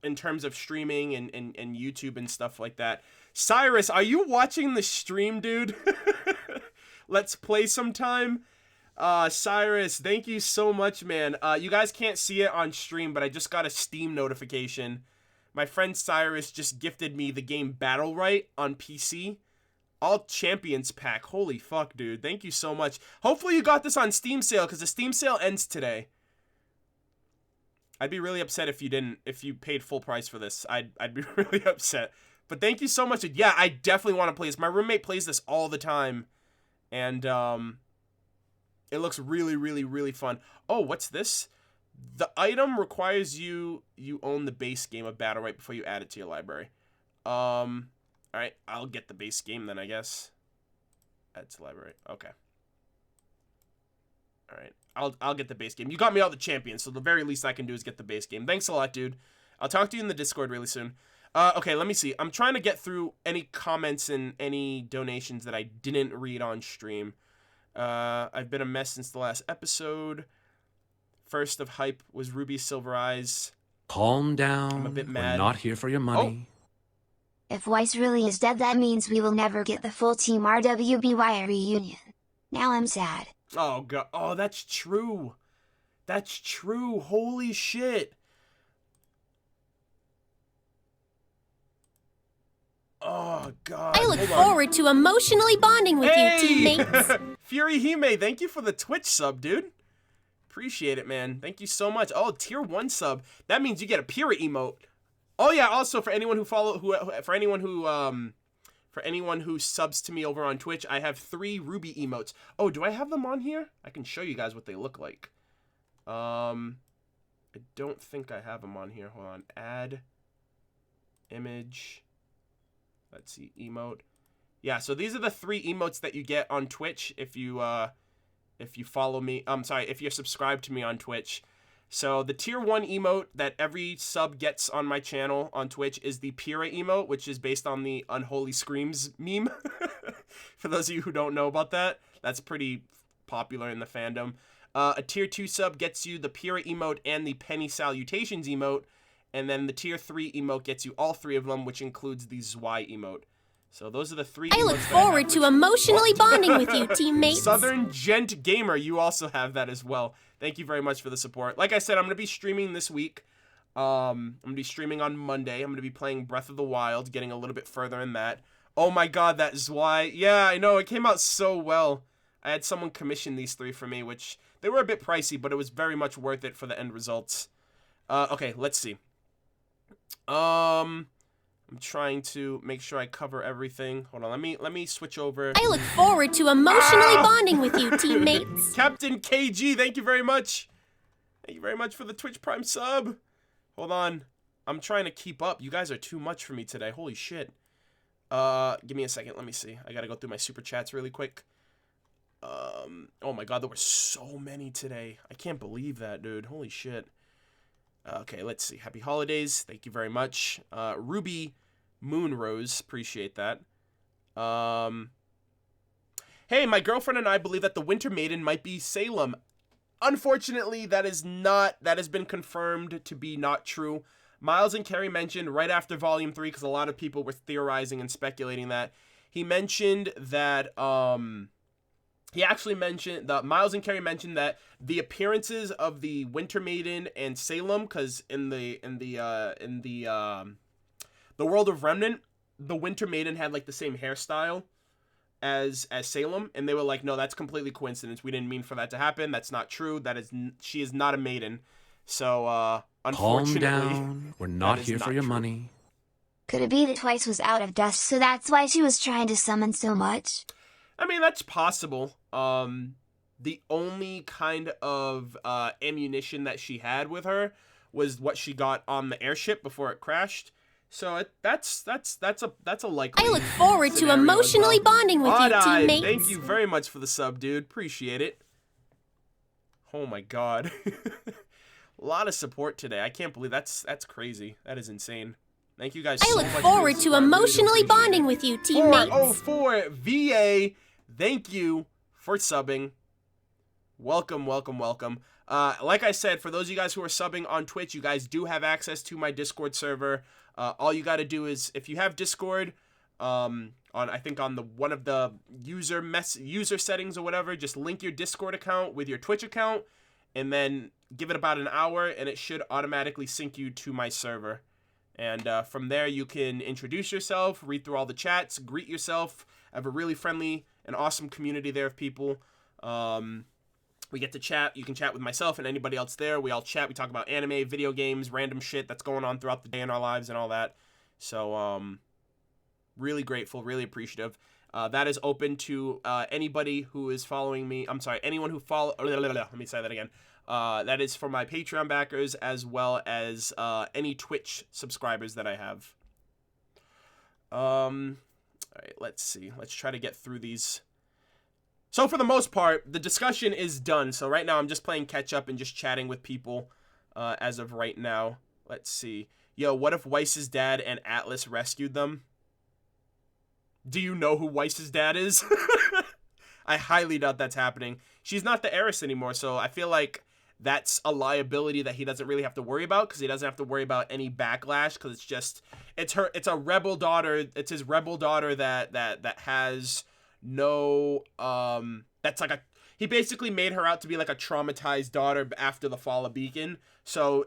in terms of streaming and YouTube and stuff like that. Cyrus, are you watching the stream, dude? Let's play sometime. Cyrus, thank you so much, man. You guys can't see it on stream, but I just got a Steam notification. My friend Cyrus just gifted me the game Battle Right on PC. All Champions pack. Holy fuck, dude. Thank you so much. Hopefully you got this on Steam sale, because the Steam sale ends today. I'd be really upset if you paid full price for this. I'd be really upset. But thank you so much. Yeah, I definitely want to play this. My roommate plays this all the time. And, it looks really, really, really fun. Oh, what's this? The item requires you own the base game of Battle Right before you add it to your library. Alright, I'll get the base game then, I guess. Add to library. Okay. Alright, I'll get the base game. You got me all the champions, so the very least I can do is get the base game. Thanks a lot, dude. I'll talk to you in the Discord really soon. Okay, let me see. I'm trying to get through any comments and any donations that I didn't read on stream. I've been a mess since the last episode. First of hype was Ruby Silver Eyes. Calm down. I'm a bit mad. We're not here for your money. If Weiss really is dead, that means we will never get the full Team RWBY reunion. Now I'm sad. Oh, God. Oh, that's true. That's true. Holy shit. Oh, God. I look forward to emotionally bonding with you, teammates. Fury Hime, thank you for the Twitch sub, dude. Appreciate it, man. Thank you so much. Oh, tier 1 sub. That means you get a Pyrrha emote. Oh yeah, also for anyone who subs to me over on Twitch, I have 3 RWBY emotes. Oh, do I have them on here? I can show you guys what they look like. I don't think I have them on here. Hold on. Add image. Let's see, emote. Yeah, so these are the 3 emotes that you get on Twitch if you follow me. If you're subscribed to me on Twitch. So the tier 1 emote that every sub gets on my channel on Twitch is the Pyrrha emote, which is based on the Unholy Screams meme. For those of you who don't know about that, that's pretty popular in the fandom. A tier 2 sub gets you the Pyrrha emote and the Penny Salutations emote. And then the tier 3 emote gets you all 3 of them, which includes the Zwei emote. So those are the 3 I look forward to emotionally bonding with you, teammates. Southern Gent Gamer, you also have that as well. Thank you very much for the support. Like I said, I'm going to be streaming this week. I'm going to be streaming on Monday. I'm going to be playing Breath of the Wild, getting a little bit further in that. Oh my god, that is why. Yeah, I know, it came out so well. I had someone commission these 3 for me, which they were a bit pricey, but it was very much worth it for the end results. Okay, let's see. I'm trying to make sure I cover everything. Hold on, let me switch over. I look forward to emotionally bonding with you, teammates. Captain KG, thank you very much. Thank you very much for the Twitch Prime sub. Hold on. I'm trying to keep up. You guys are too much for me today. Holy shit. Give me a second. Let me see. I gotta go through my super chats really quick. Oh my god, there were so many today. I can't believe that, dude. Holy shit. Okay, let's see. Happy holidays. Thank you very much. Ruby Moonrose. Appreciate that. Hey, my girlfriend and I believe that the Winter Maiden might be Salem. Unfortunately, that has been confirmed to be not true. Miles and Carrie mentioned right after Volume 3, because a lot of people were theorizing and speculating that. He mentioned that, Miles and Carrie mentioned that the appearances of the Winter Maiden and Salem, because in the World of Remnant, the Winter Maiden had like the same hairstyle as Salem, and they were like, no, that's completely coincidence. We didn't mean for that to happen. That's not true. She is not a maiden. So unfortunately, calm down. We're not here for your money. Could it be that Weiss was out of dust, so that's why she was trying to summon so much? I mean, that's possible. The only kind of ammunition that she had with her was what she got on the airship before it crashed. So that's a likely. I look forward to emotionally bonding with you, teammates. Thank you very much for the sub, dude. Appreciate it. Oh my god. A lot of support today. I can't believe that's crazy. That is insane. Thank you guys so much. I look forward to emotionally bonding with you, teammates. 404 VA. Thank you for subbing. Welcome, welcome, welcome. Like I said, for those of you guys who are subbing on Twitch, you guys do have access to my Discord server. All you got to do is, if you have Discord, on one of the user settings or whatever, just link your Discord account with your Twitch account, and then give it about an hour, and it should automatically sync you to my server. And from there, you can introduce yourself, read through all the chats, greet yourself. I have a really friendly and awesome community there of people. We get to chat. You can chat with myself and anybody else there. We all chat. We talk about anime, video games, random shit that's going on throughout the day in our lives and all that. So, really grateful, really appreciative. That is open to anybody who is following me. I'm sorry, anyone who let me say that again. That is for my Patreon backers as well as any Twitch subscribers that I have. All right, let's see. Let's try to get through these. So for the most part, the discussion is done. So right now I'm just playing catch up and just chatting with people as of right now. Let's see. Yo, what if Weiss's dad and Atlas rescued them? Do you know who Weiss's dad is? I highly doubt that's happening. She's not the heiress anymore, so I feel like that's a liability that he doesn't really have to worry about, because he doesn't have to worry about any backlash, because it's a rebel daughter. It's his rebel daughter that has no that's like he basically made her out to be like a traumatized daughter after the fall of Beacon. So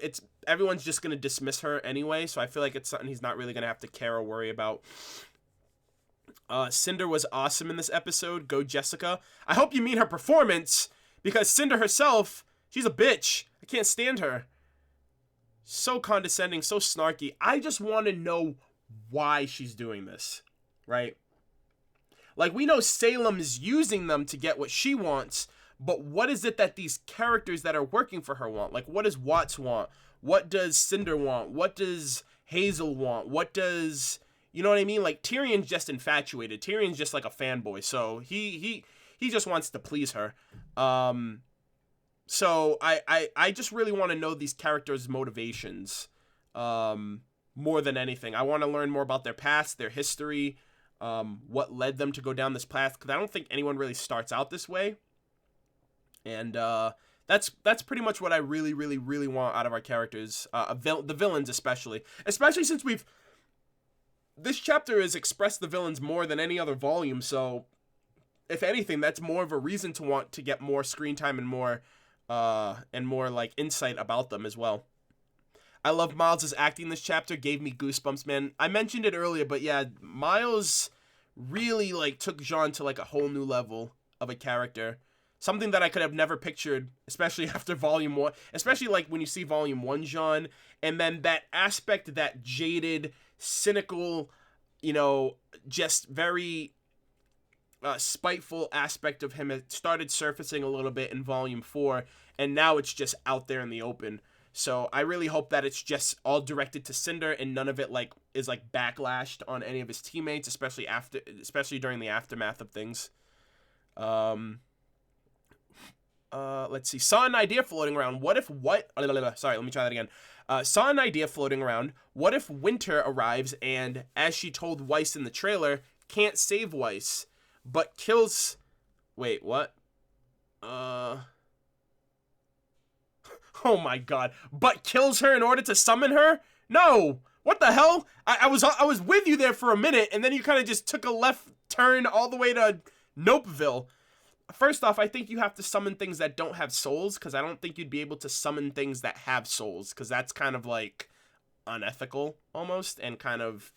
everyone's just gonna dismiss her anyway. So I feel like it's something he's not really gonna have to care or worry about. Cinder was awesome in this episode. Go Jessica. I hope you mean her performance, because Cinder herself, she's a bitch. I can't stand her. So condescending, so snarky. I just want to know why she's doing this, right? Like, we know Salem is using them to get what she wants, but what is it that these characters that are working for her want? Like, what does Watts want? What does Cinder want? What does Hazel want? What does... You know what I mean? Like, Tyrion's just infatuated. Tyrion's just like a fanboy, so he just wants to please her. So I just really want to know these characters' motivations more than anything. I want to learn more about their past, their history, what led them to go down this path, because I don't think anyone really starts out this way. And that's pretty much what I really, really, really want out of our characters, the villains especially since this chapter has expressed the villains more than any other volume, so if anything, that's more of a reason to want to get more screen time and more like insight about them as well. I love Miles' acting this chapter, gave me goosebumps, man. I mentioned it earlier, but yeah, Miles really like took Jaune to like a whole new level of a character. Something that I could have never pictured, especially after Volume 1, especially like when you see Volume 1 Jaune, and then that aspect, that jaded, cynical, you know, just very spiteful aspect of him, it started surfacing a little bit in Volume 4, and now it's just out there in the open. So I really hope that it's just all directed to Cinder and none of it like is like backlashed on any of his teammates, especially during the aftermath of things. Let's see. Saw an idea floating around. Sorry, let me try that again. Saw an idea floating around. What if Winter arrives and, as she told Weiss in the trailer, can't save Weiss, but kills... Wait, what? Oh my god. But kills her in order to summon her? No! What the hell? I was with you there for a minute, and then you kind of just took a left turn all the way to Nopeville. First off, I think you have to summon things that don't have souls, because I don't think you'd be able to summon things that have souls, because that's kind of, like, unethical, almost, and kind of...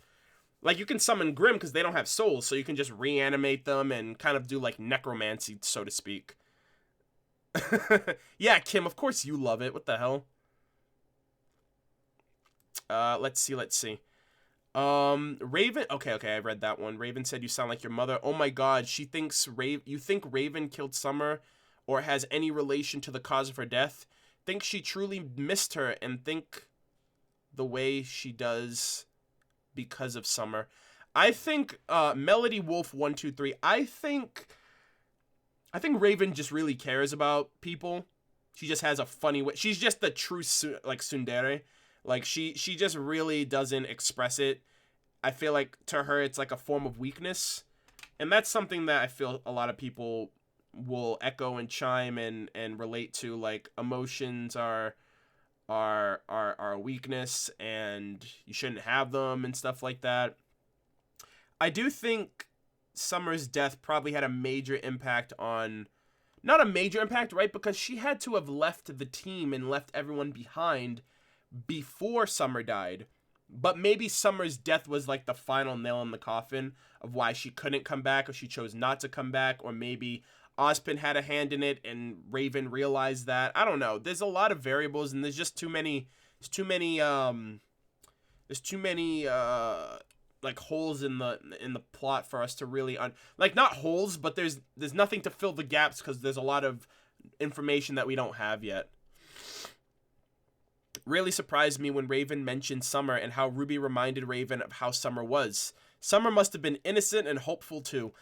Like, you can summon Grimm because they don't have souls, so you can just reanimate them and kind of do, like, necromancy, so to speak. Yeah, Kim, of course you love it. What the hell? Let's see. Raven, okay, I read that one. Raven said you sound like your mother. Oh my god, she thinks you think Raven killed Summer or has any relation to the cause of her death? Think she truly missed her and think the way she does because of Summer. I think Melody Wolf 123, I think Raven just really cares about people. She just has a funny way. She's just the true like tsundere. Like, she just really doesn't express it. I feel like, to her, it's like a form of weakness. And that's something that I feel a lot of people will echo and chime and relate to. Like, emotions are a weakness, and you shouldn't have them and stuff like that. I do think Summer's death probably had a major impact on... Not a major impact, right? Because she had to have left the team and left everyone behind before Summer died. But maybe Summer's death was like the final nail in the coffin of why she couldn't come back, or she chose not to come back, or maybe Ozpin had a hand in it and Raven realized that. I don't know. There's a lot of variables, and there's just too many like holes in the plot for us to really like, not holes, but there's nothing to fill the gaps because there's a lot of information that we don't have yet. Really surprised me when Raven mentioned Summer and how RWBY reminded Raven of how Summer was. Summer must have been innocent and hopeful too.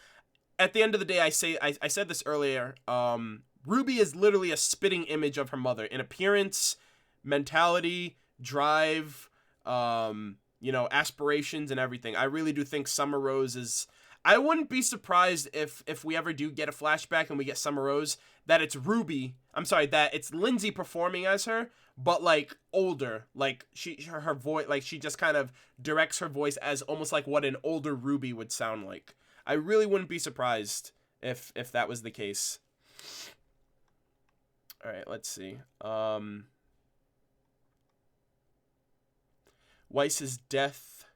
At the end of the day, I said this earlier, RWBY is literally a spitting image of her mother in appearance, mentality, drive, you know, aspirations and everything. I really do think Summer Rose is... I wouldn't be surprised if we ever do get a flashback and we get Summer Rose, that it's that it's Lindsay performing as her, but like older. Like her voice, like she just kind of directs her voice as almost like what an older RWBY would sound like. I really wouldn't be surprised if that was the case. All right, let's see. Weiss's death.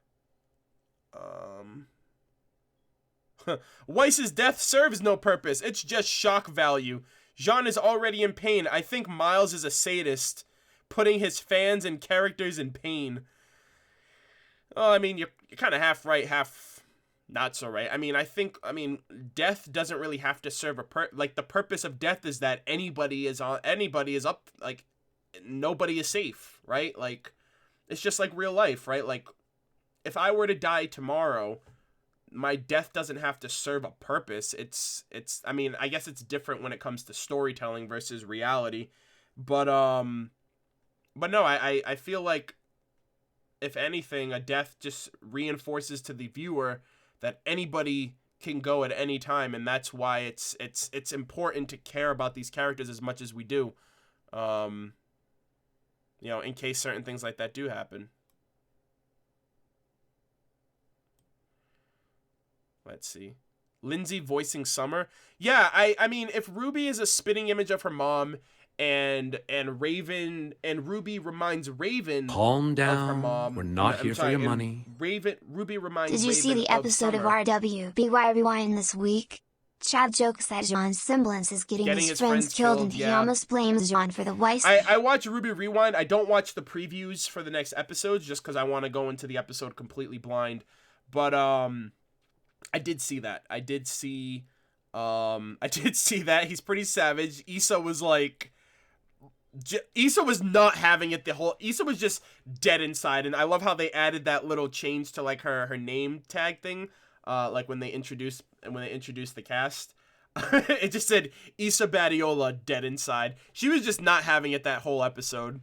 Weiss's death serves no purpose. It's just shock value. Jaune is already in pain. I think Miles is a sadist, putting his fans and characters in pain. Oh, I mean, you're kind of half right, half not so right. I mean, death doesn't really have to serve like, the purpose of death is that anybody is up, like, nobody is safe, right? Like, it's just like real life, right? Like, if I were to die tomorrow, my death doesn't have to serve a purpose. I mean, I guess it's different when it comes to storytelling versus reality, but no, I feel like, if anything, a death just reinforces to the viewer that anybody can go at any time, and that's why it's important to care about these characters as much as we do, you know, in case certain things like that do happen. Let's see. Lindsay voicing Summer. Yeah, I mean, if RWBY is a spitting image of her mom, and Raven and Ruby reminds Raven Calm down. of her mom. We're not here for your money. Ruby reminds Did you Raven see the episode of RWBY Rewind this week? Chad jokes that Jaune's semblance is getting his friends killed, and he almost blames Jaune for the Weiss. I watch RWBY Rewind. I don't watch the previews for the next episodes just because I want to go into the episode completely blind. But I did see that. I did see that. He's pretty savage. Issa was like, Issa was not having it. Issa was just dead inside, and I love how they added that little change to like her name tag thing. Like when they introduced the cast, it just said Issa Badiola dead inside. She was just not having it that whole episode.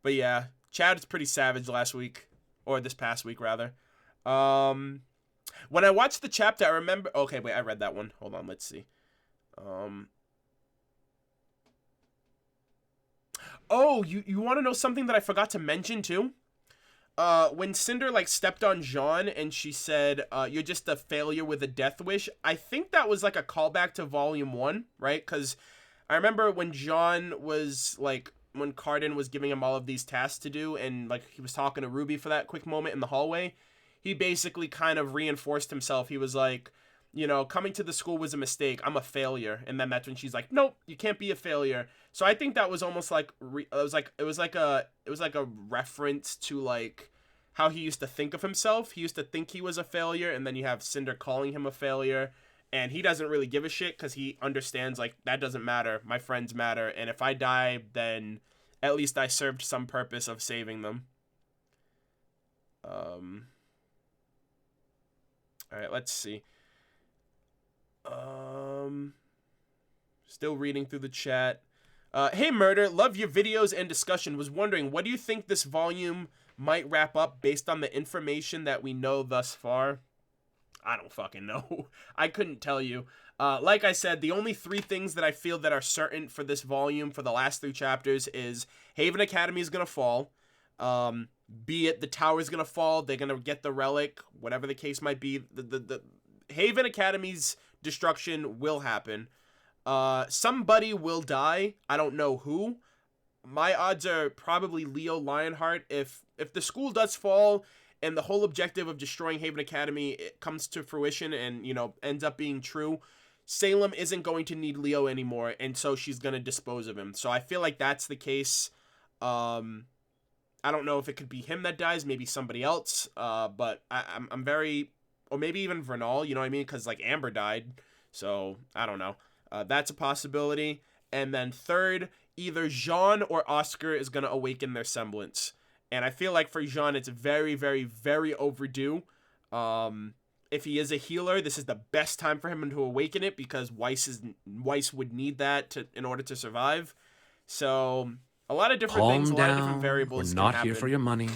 But yeah, Chad is pretty savage last week, or this past week rather. When I watched the chapter, I remember. Okay, wait, I read that one. Hold on, let's see. Oh, you want to know something that I forgot to mention too? When Cinder like stepped on Jaune and she said, "You're just a failure with a death wish." I think that was like a callback to Volume 1, right? Because I remember when Jaune was like, when Cardin was giving him all of these tasks to do, and like he was talking to Ruby for that quick moment in the hallway, he basically kind of reinforced himself. He was like, you know, coming to the school was a mistake. I'm a failure. And then that's when she's like, nope, you can't be a failure. So I think that was almost like, it was like a reference to like how he used to think of himself. He used to think he was a failure. And then you have Cinder calling him a failure. And he doesn't really give a shit because he understands like that doesn't matter. My friends matter. And if I die, then at least I served some purpose of saving them. All right, let's see. Still reading through the chat. Hey Murder, love your videos and discussion. Was wondering, what do you think this volume might wrap up based on the information that we know thus far? I don't fucking know. I couldn't tell you. Like I said, the only three things that I feel that are certain for this volume, for the last 3 chapters, is Haven Academy is gonna fall. Be it the tower's gonna fall, they're gonna get the relic, whatever the case might be. The Haven Academy's destruction will happen. Somebody will die. I don't know who. My odds are probably Leo Lionheart. If the school does fall and the whole objective of destroying Haven Academy comes to fruition and, you know, ends up being true, Salem isn't going to need Leo anymore, and so she's going to dispose of him. So I feel like that's the case. I don't know if it could be him that dies, maybe somebody else, but I'm very... Or maybe even Vernal, you know what I mean? Because, like, Amber died, so I don't know. That's a possibility. And then third, either Jaune or Oscar is going to awaken their semblance. And I feel like for Jaune, it's very, very, very overdue. If he is a healer, this is the best time for him to awaken it, because Weiss would need that in order to survive. So... a lot of different things, a lot of different variables. We're not here for your money.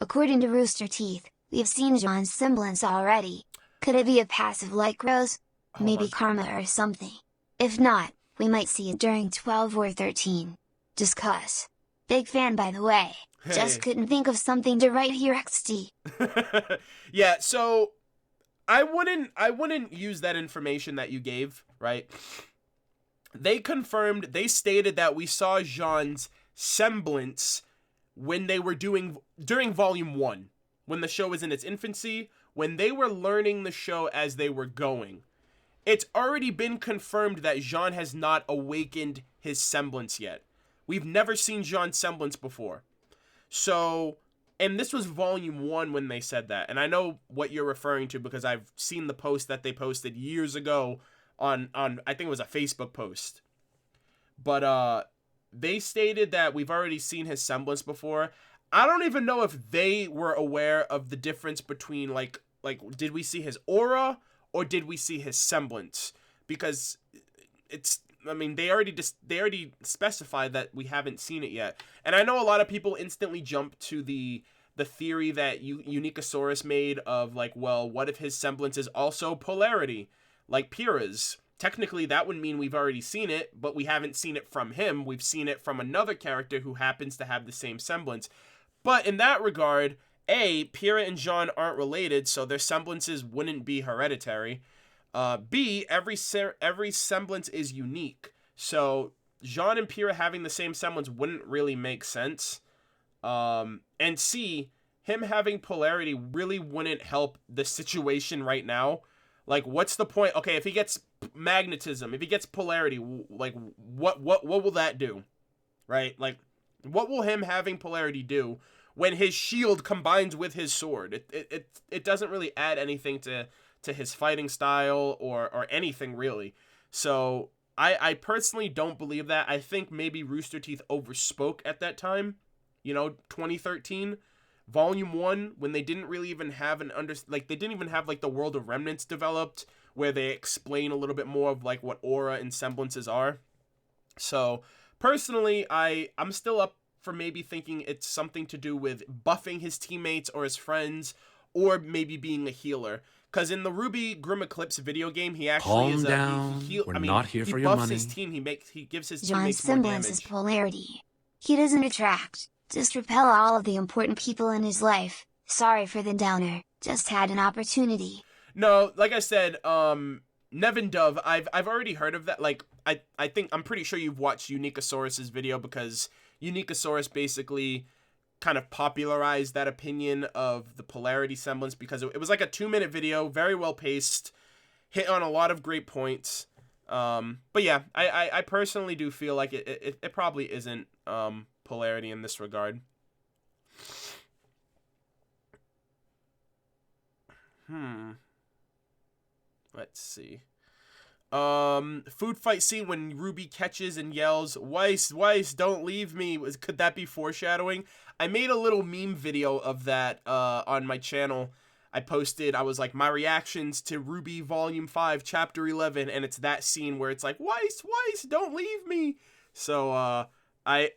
According to Rooster Teeth, we've seen Jaune's semblance already. Could it be a passive like Rose? Maybe karma or something. If not, we might see it during 12 or 13. Just cuss. Big fan, by the way. Hey. Just couldn't think of something to write here, XD. Yeah, so I wouldn't use that information that you gave, right? They stated that we saw Jaune's semblance when they were during Volume 1, when the show was in its infancy, when they were learning the show as they were going. It's already been confirmed that Jaune has not awakened his semblance yet. We've never seen Jaune's semblance before. So, and this was Volume 1 when they said that. And I know what you're referring to because I've seen the post that they posted years ago on I think it was a Facebook post. But they stated that we've already seen his semblance before. I don't even know if they were aware of the difference between like did we see his aura or did we see his semblance? Because they already specified that we haven't seen it yet. And I know a lot of people instantly jump to the theory that Unicosaurus made of like, well, what if his semblance is also polarity? Like Pyrrha's. Technically, that would mean we've already seen it, but we haven't seen it from him. We've seen it from another character who happens to have the same semblance. But in that regard, A, Pyrrha and Jaune aren't related, so their semblances wouldn't be hereditary. B, every semblance is unique. So Jaune and Pyrrha having the same semblance wouldn't really make sense. And C, him having polarity really wouldn't help the situation right now. Like, what's the point? Okay, if he gets magnetism, if he gets polarity, like, what will that do? Right? Like, what will him having polarity do when his shield combines with his sword? It doesn't really add anything to his fighting style or anything, really. So, I personally don't believe that. I think maybe Rooster Teeth overspoke at that time. 2013. Volume 1, when they didn't really even have they didn't even have, like, the World of Remnants developed, where they explain a little bit more of, like, what aura and semblances are. So, personally, I'm still up for maybe thinking it's something to do with buffing his teammates or his friends, or maybe being a healer. Because in the RWBY Grim Eclipse video game, he actually Calm down. We're not here for your money. He buffs his team. He gives his Jaune's teammates more semblance damage. is polarity. He doesn't attract, just repel all of the important people in his life. Sorry for the downer, just had an opportunity. No, like I said, Nevin Dove, I've already heard of that. Like, I think, I'm pretty sure you've watched Unicosaurus's video, because Unicosaurus basically kind of popularized that opinion of the polarity semblance, because it was like a 2-minute video, very well paced, hit on a lot of great points. But yeah, I personally do feel like it probably isn't polarity in this regard. Let's see. Food fight scene when RWBY catches and yells, Weiss, don't leave me. Could that be foreshadowing? I made a little meme video of that on my channel. I was like, my reactions to RWBY Volume 5, Chapter 11, and it's that scene where it's like, Weiss, don't leave me. So, I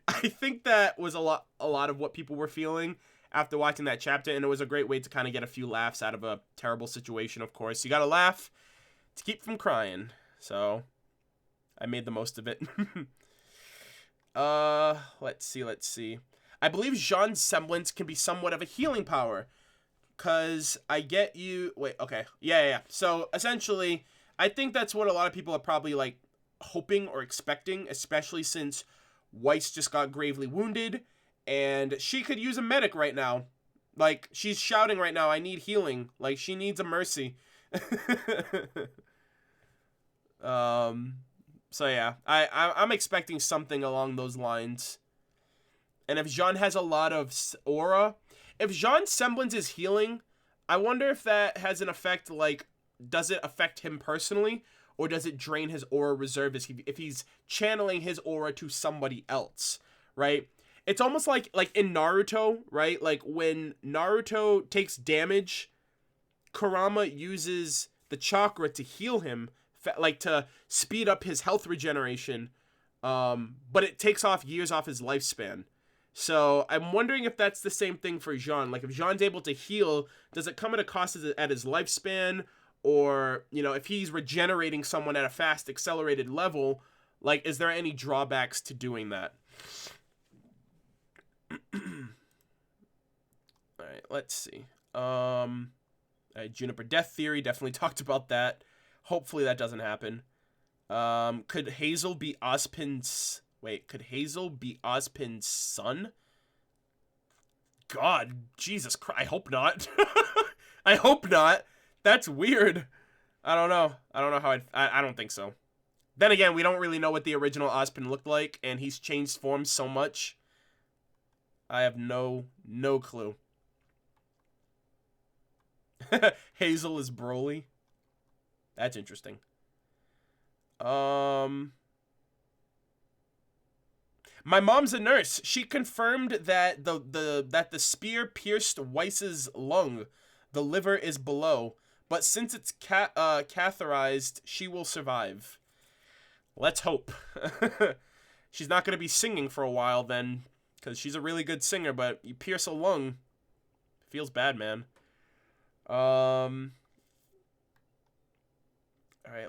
I think that was a lot of what people were feeling after watching that chapter, and it was a great way to kind of get a few laughs out of a terrible situation, of course. You gotta laugh to keep from crying. So, I made the most of it. Let's see. I believe Jaune's semblance can be somewhat of a healing power. Cause I get you. Wait, okay. Yeah. So essentially, I think that's what a lot of people are probably like hoping or expecting, especially since Weiss just got gravely wounded, and she could use a medic right now. Like, she's shouting right now, I need healing. Like, she needs a mercy. So yeah, I'm expecting something along those lines. And if Jaune has a lot of aura, if Jaune's semblance is healing, I wonder if that has an effect, like, does it affect him personally, or does it drain his aura reserve if he's channeling his aura to somebody else, right? It's almost like in Naruto, right? Like, when Naruto takes damage, Kurama uses the chakra to heal him, like, to speed up his health regeneration, but it takes off years off his lifespan. So I'm wondering if that's the same thing for Jaune. Like, if Jaune's able to heal, does it come at a cost at his lifespan? Or, if he's regenerating someone at a fast, accelerated level, like, is there any drawbacks to doing that? Alright, let's see. Juniper Death Theory, definitely talked about that. Hopefully that doesn't happen. Could Hazel be Ozpin's son? God, Jesus Christ, I hope not. I hope not. That's weird. I don't know how I don't think so. Then again, we don't really know what the original Ozpin looked like, and he's changed forms so much. I have no clue. Hazel is Broly. That's interesting. My mom's a nurse. She confirmed that the spear pierced Weiss's lung. The liver is below, but since it's catheterized, she will survive. Let's hope. She's not going to be singing for a while then, because she's a really good singer, but you pierce a lung. Feels bad, man. Alright,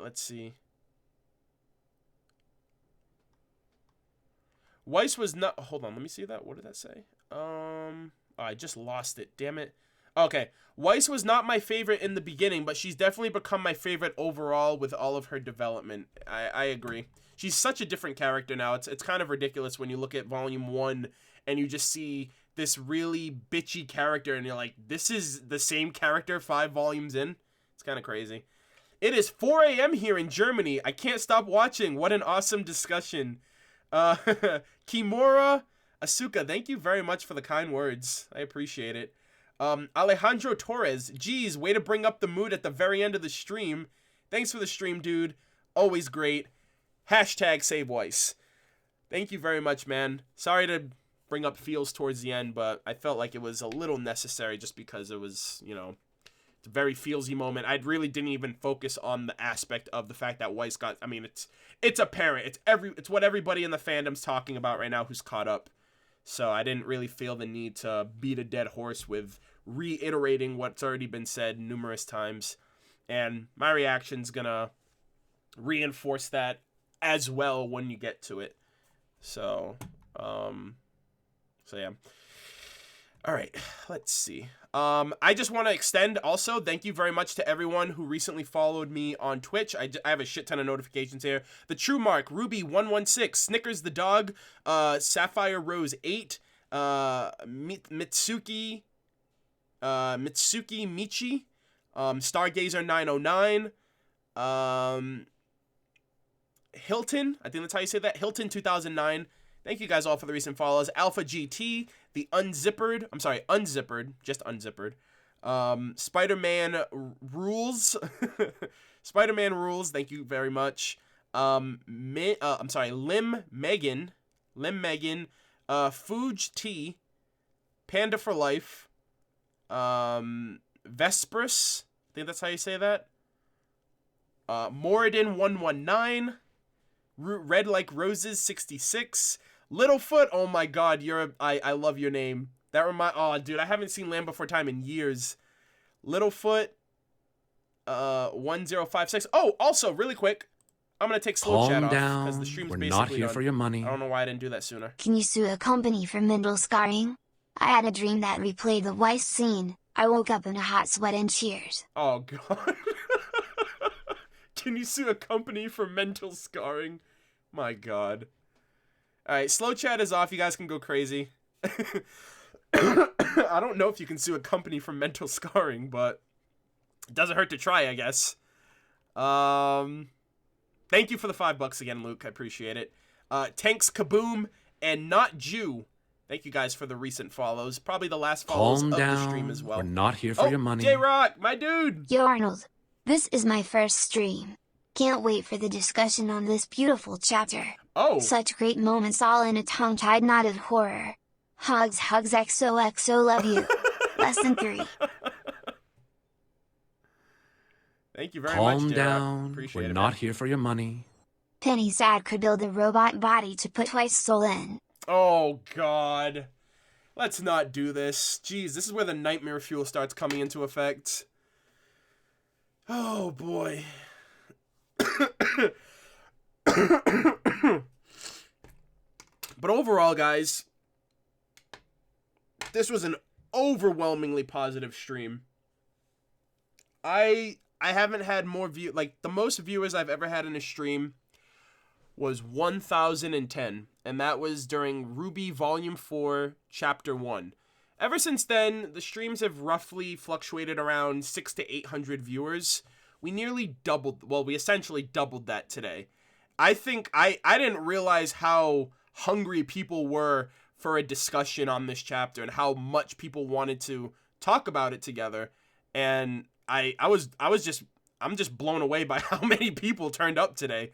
let's see. Weiss was not... Hold on, let me see that. What did that say? Oh, I just lost it. Damn it. Okay. Weiss was not my favorite in the beginning, but she's definitely become my favorite overall with all of her development. I agree. she's such a different character now. It's kind of ridiculous when you look at Volume 1 and you just see this really bitchy character and you're like, this is the same character 5 volumes in? It's kind of crazy. It is 4 a.m. here in Germany. I can't stop watching. What an awesome discussion. Kimura Asuka, thank you very much for the kind words. I appreciate it. Alejandro Torres, geez, way to bring up the mood at the very end of the stream. Thanks for the stream, dude. Always great. Hashtag save Weiss. Thank you very much, man. Sorry to bring up feels towards the end, but I felt like it was a little necessary just because it was, you know, it's a very feelsy moment. I really didn't even focus on the aspect of the fact that Weiss got, I mean, it's apparent. It's what everybody in the fandom's talking about right now who's caught up. So I didn't really feel the need to beat a dead horse with reiterating what's already been said numerous times. And my reaction's gonna reinforce that as well when you get to it. So yeah. All right, let's see. I just want to extend also, thank you very much to everyone who recently followed me on Twitch. I have a shit ton of notifications here. The True Mark, RWBY116, Snickers the Dog, Sapphire Rose 8, Mitsuki Michi, Stargazer 909, Hilton, I think that's how you say that, Hilton 2009. Thank you guys all for the recent follows. Alpha GT, the Unzippered, just Unzippered. Spider-Man Rules. Spider-Man Rules, thank you very much. Lim Megan, Fuge T, Panda for Life, Vesprus, I think that's how you say that. Moradin 119, Red Like Roses 66, Littlefoot, oh my god, I love your name. Oh dude, I haven't seen Land Before Time in years. Littlefoot 1056. Oh, also really quick, I'm gonna take slow chat off because the stream's basically not here done. for your money. I don't know why I didn't do that sooner. Can you sue a company for mental scarring? I had a dream that replayed the Weiss scene. I woke up in a hot sweat and tears. Oh god. Can you sue a company for mental scarring? My god. Alright, slow chat is off. You guys can go crazy. I don't know if you can sue a company for mental scarring, but it doesn't hurt to try, I guess. Thank you for the $5 again, Luke. I appreciate it. Tanks Kaboom and Not Jew. Thank you guys for the recent follows. Probably the last follows of the stream as well. We're not here for your money. J-Rock, my dude. Yo, Arnold. This is my first stream. Can't wait for the discussion on this beautiful chapter. Oh. Such great moments all in a tongue-tied knot of horror. Hugs, XOXO, love you. Lesson 3. Thank you very much, J-Rock. Down. Appreciate We're it, not man. here for your money. Penny Sad could build a robot body to put Weiss' soul in. Oh, God. Let's not do this. Jeez, this is where the nightmare fuel starts coming into effect. Oh, boy. But overall, guys, this was an overwhelmingly positive stream. I haven't had more the most viewers I've ever had in a stream was 1,010, and that was during RWBY Volume 4, Chapter 1. Ever since then, the streams have roughly fluctuated around 600 to 800 viewers. We nearly doubled, well, we essentially doubled that today. I think I didn't realize how hungry people were for a discussion on this chapter and how much people wanted to talk about it together. And I'm just blown away by how many people turned up today.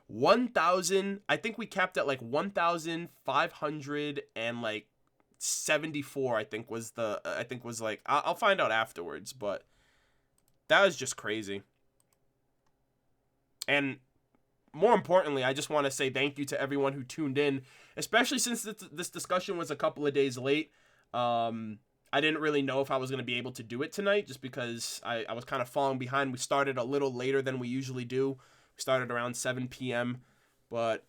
1,000, I think we capped at like 1,574, I think was I'll find out afterwards, but that was just crazy. And more importantly, I just want to say thank you to everyone who tuned in, especially since this discussion was a couple of days late. I didn't really know if I was going to be able to do it tonight just because I was kind of falling behind. We started a little later than we usually do. We started around 7 p.m., but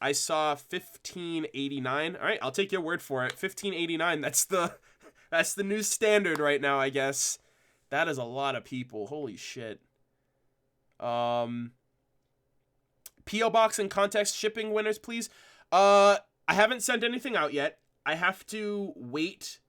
I saw 1589. All right, I'll take your word for it. 1589, that's the new standard right now, I guess. That is a lot of people. Holy shit. P.O. Box and context shipping winners, please. I haven't sent anything out yet. I have to wait.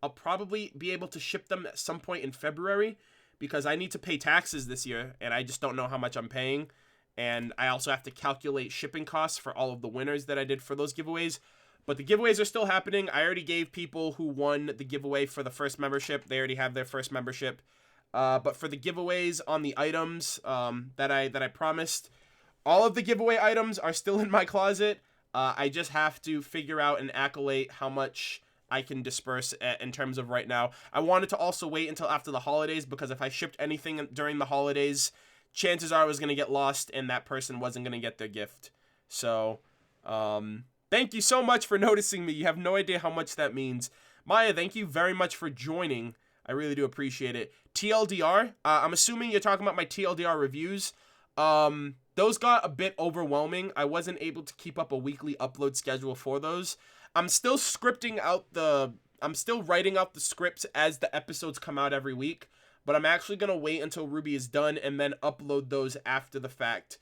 I'll probably be able to ship them at some point in February because I need to pay taxes this year, and I just don't know how much I'm paying. And I also have to calculate shipping costs for all of the winners that I did for those giveaways. But the giveaways are still happening. I already gave people who won the giveaway for the first membership. They already have their first membership. But for the giveaways on the items that I promised, all of the giveaway items are still in my closet. I just have to figure out and accolade how much I can disperse in terms of right now. I wanted to also wait until after the holidays because if I shipped anything during the holidays, chances are I was going to get lost and that person wasn't going to get their gift. So, thank you so much for noticing me. You have no idea how much that means. Maya, thank you very much for joining. I really do appreciate it. TLDR, I'm assuming you're talking about my TLDR reviews. Those got a bit overwhelming. I wasn't able to keep up a weekly upload schedule for those. I'm still writing out the scripts as the episodes come out every week, but I'm actually going to wait until RWBY is done and then upload those after the fact.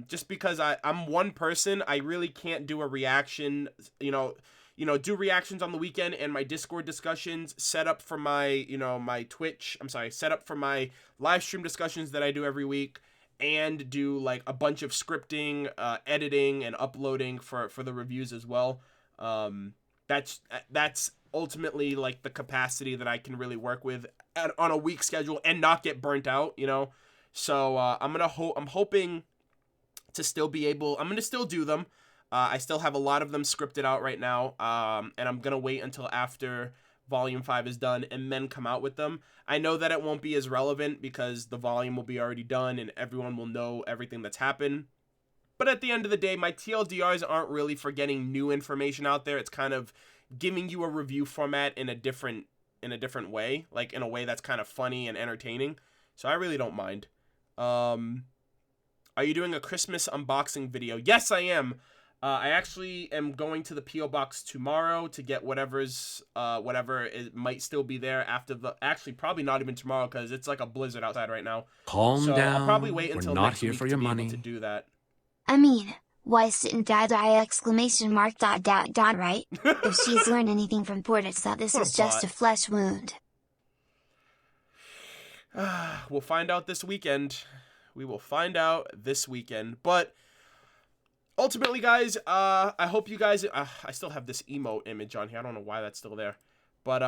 Just because I'm one person, I really can't do a reaction, do reactions on the weekend and my Discord discussions, set up for my, set up for my live stream discussions that I do every week, and do like a bunch of scripting, editing, and uploading for the reviews as well. That's ultimately like the capacity that I can really work with on a week schedule and not get burnt out, So I'm hoping to still be able. I'm gonna still do them. I still have a lot of them scripted out right now, and I'm gonna wait until after Volume 5 is done and then come out with them. I know that it won't be as relevant because the volume will be already done and everyone will know everything that's happened. But at the end of the day, my TLDRs aren't really for getting new information out there. It's kind of giving you a review format in a different way, like in a way that's kind of funny and entertaining. So I really don't mind. Are you doing a Christmas unboxing video? Yes, I am. I actually am going to the P.O. Box tomorrow to get whatever it might still be there after actually probably not even tomorrow because it's like a blizzard outside right now. Calm down. I'll probably wait until We're not next here week for to your be money. I able to do that. Weiss didn't die, right? If she's learned anything from Port, it's that this is just a flesh wound. We'll find out this weekend. We will find out this weekend. But ultimately, guys, I hope you guys... I still have this emote image on here. I don't know why that's still there. But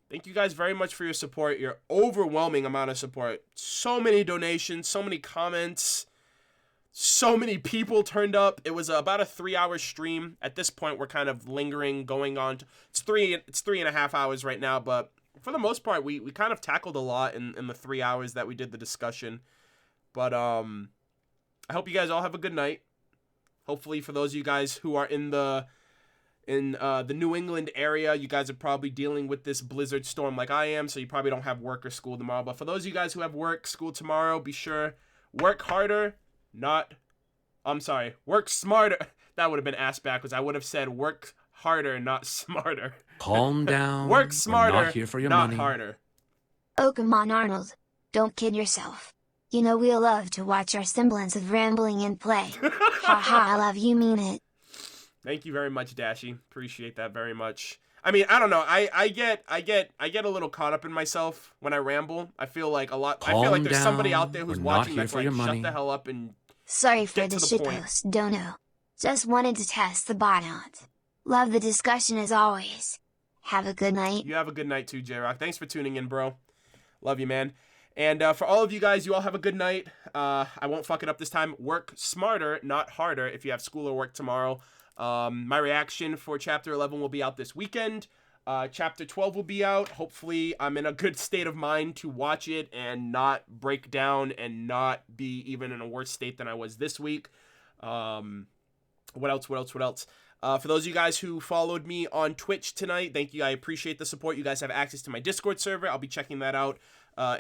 thank you guys very much for your support. Your overwhelming amount of support. So many donations. So many comments. So many people turned up. It was about a 3-hour stream. At this point, we're kind of lingering, going on. It's 3.5 hours right now, but for the most part, we kind of tackled a lot in the 3 hours that we did the discussion. But I hope you guys all have a good night. Hopefully, for those of you guys who are in the New England area, you guys are probably dealing with this blizzard storm like I am, so you probably don't have work or school tomorrow. But for those of you guys who have work, school tomorrow, be sure work harder. Work smarter. That would have been asked backwards. I would have said work harder, not smarter. Calm down. Work smarter, We're not here for your not money. harder. Oh, come on, Arnold. Don't kid yourself. You know we'll love to watch our semblance of rambling and play. Ha ha, I love you, mean it. Thank you very much, Dashy. Appreciate that very much. I mean, I don't know. I get a little caught up in myself when I ramble. I feel like there's somebody out there who's watching that's like, shut the hell up and sorry for get the to the point. shitpost, don't know. Just wanted to test the bot-ons. Love the discussion as always. Have a good night. You have a good night too, J-Rock. Thanks for tuning in, bro. Love you, man. And for all of you guys, you all have a good night. I won't fuck it up this time. Work smarter, not harder, if you have school or work tomorrow. My reaction for Chapter 11 will be out this weekend. Chapter 12 will be out. Hopefully, I'm in a good state of mind to watch it and not break down and not be even in a worse state than I was this week. What else? For those of you guys who followed me on Twitch tonight, thank you. I appreciate the support. You guys have access to my Discord server. I'll be checking that out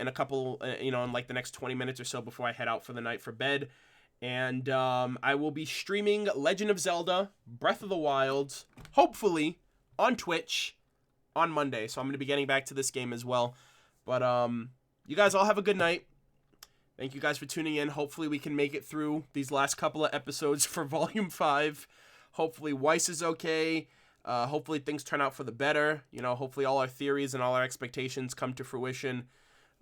in a couple, in like the next 20 minutes or so before I head out for the night for bed. And I will be streaming Legend of Zelda Breath of the Wild, hopefully, on Twitch on Monday. So I'm going to be getting back to this game as well. But you guys all have a good night. Thank you guys for tuning in. Hopefully we can make it through these last couple of episodes for Volume 5. Hopefully Weiss is okay. Hopefully things turn out for the better. You know, hopefully all our theories and all our expectations come to fruition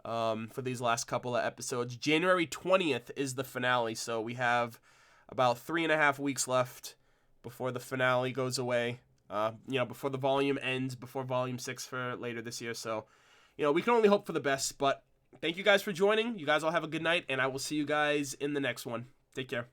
for these last couple of episodes. January 20th is the finale, so we have about 3.5 weeks left before the finale goes away. Before the volume ends, before Volume 6 for later this year. So, we can only hope for the best, but thank you guys for joining. You guys all have a good night, and I will see you guys in the next one. Take care.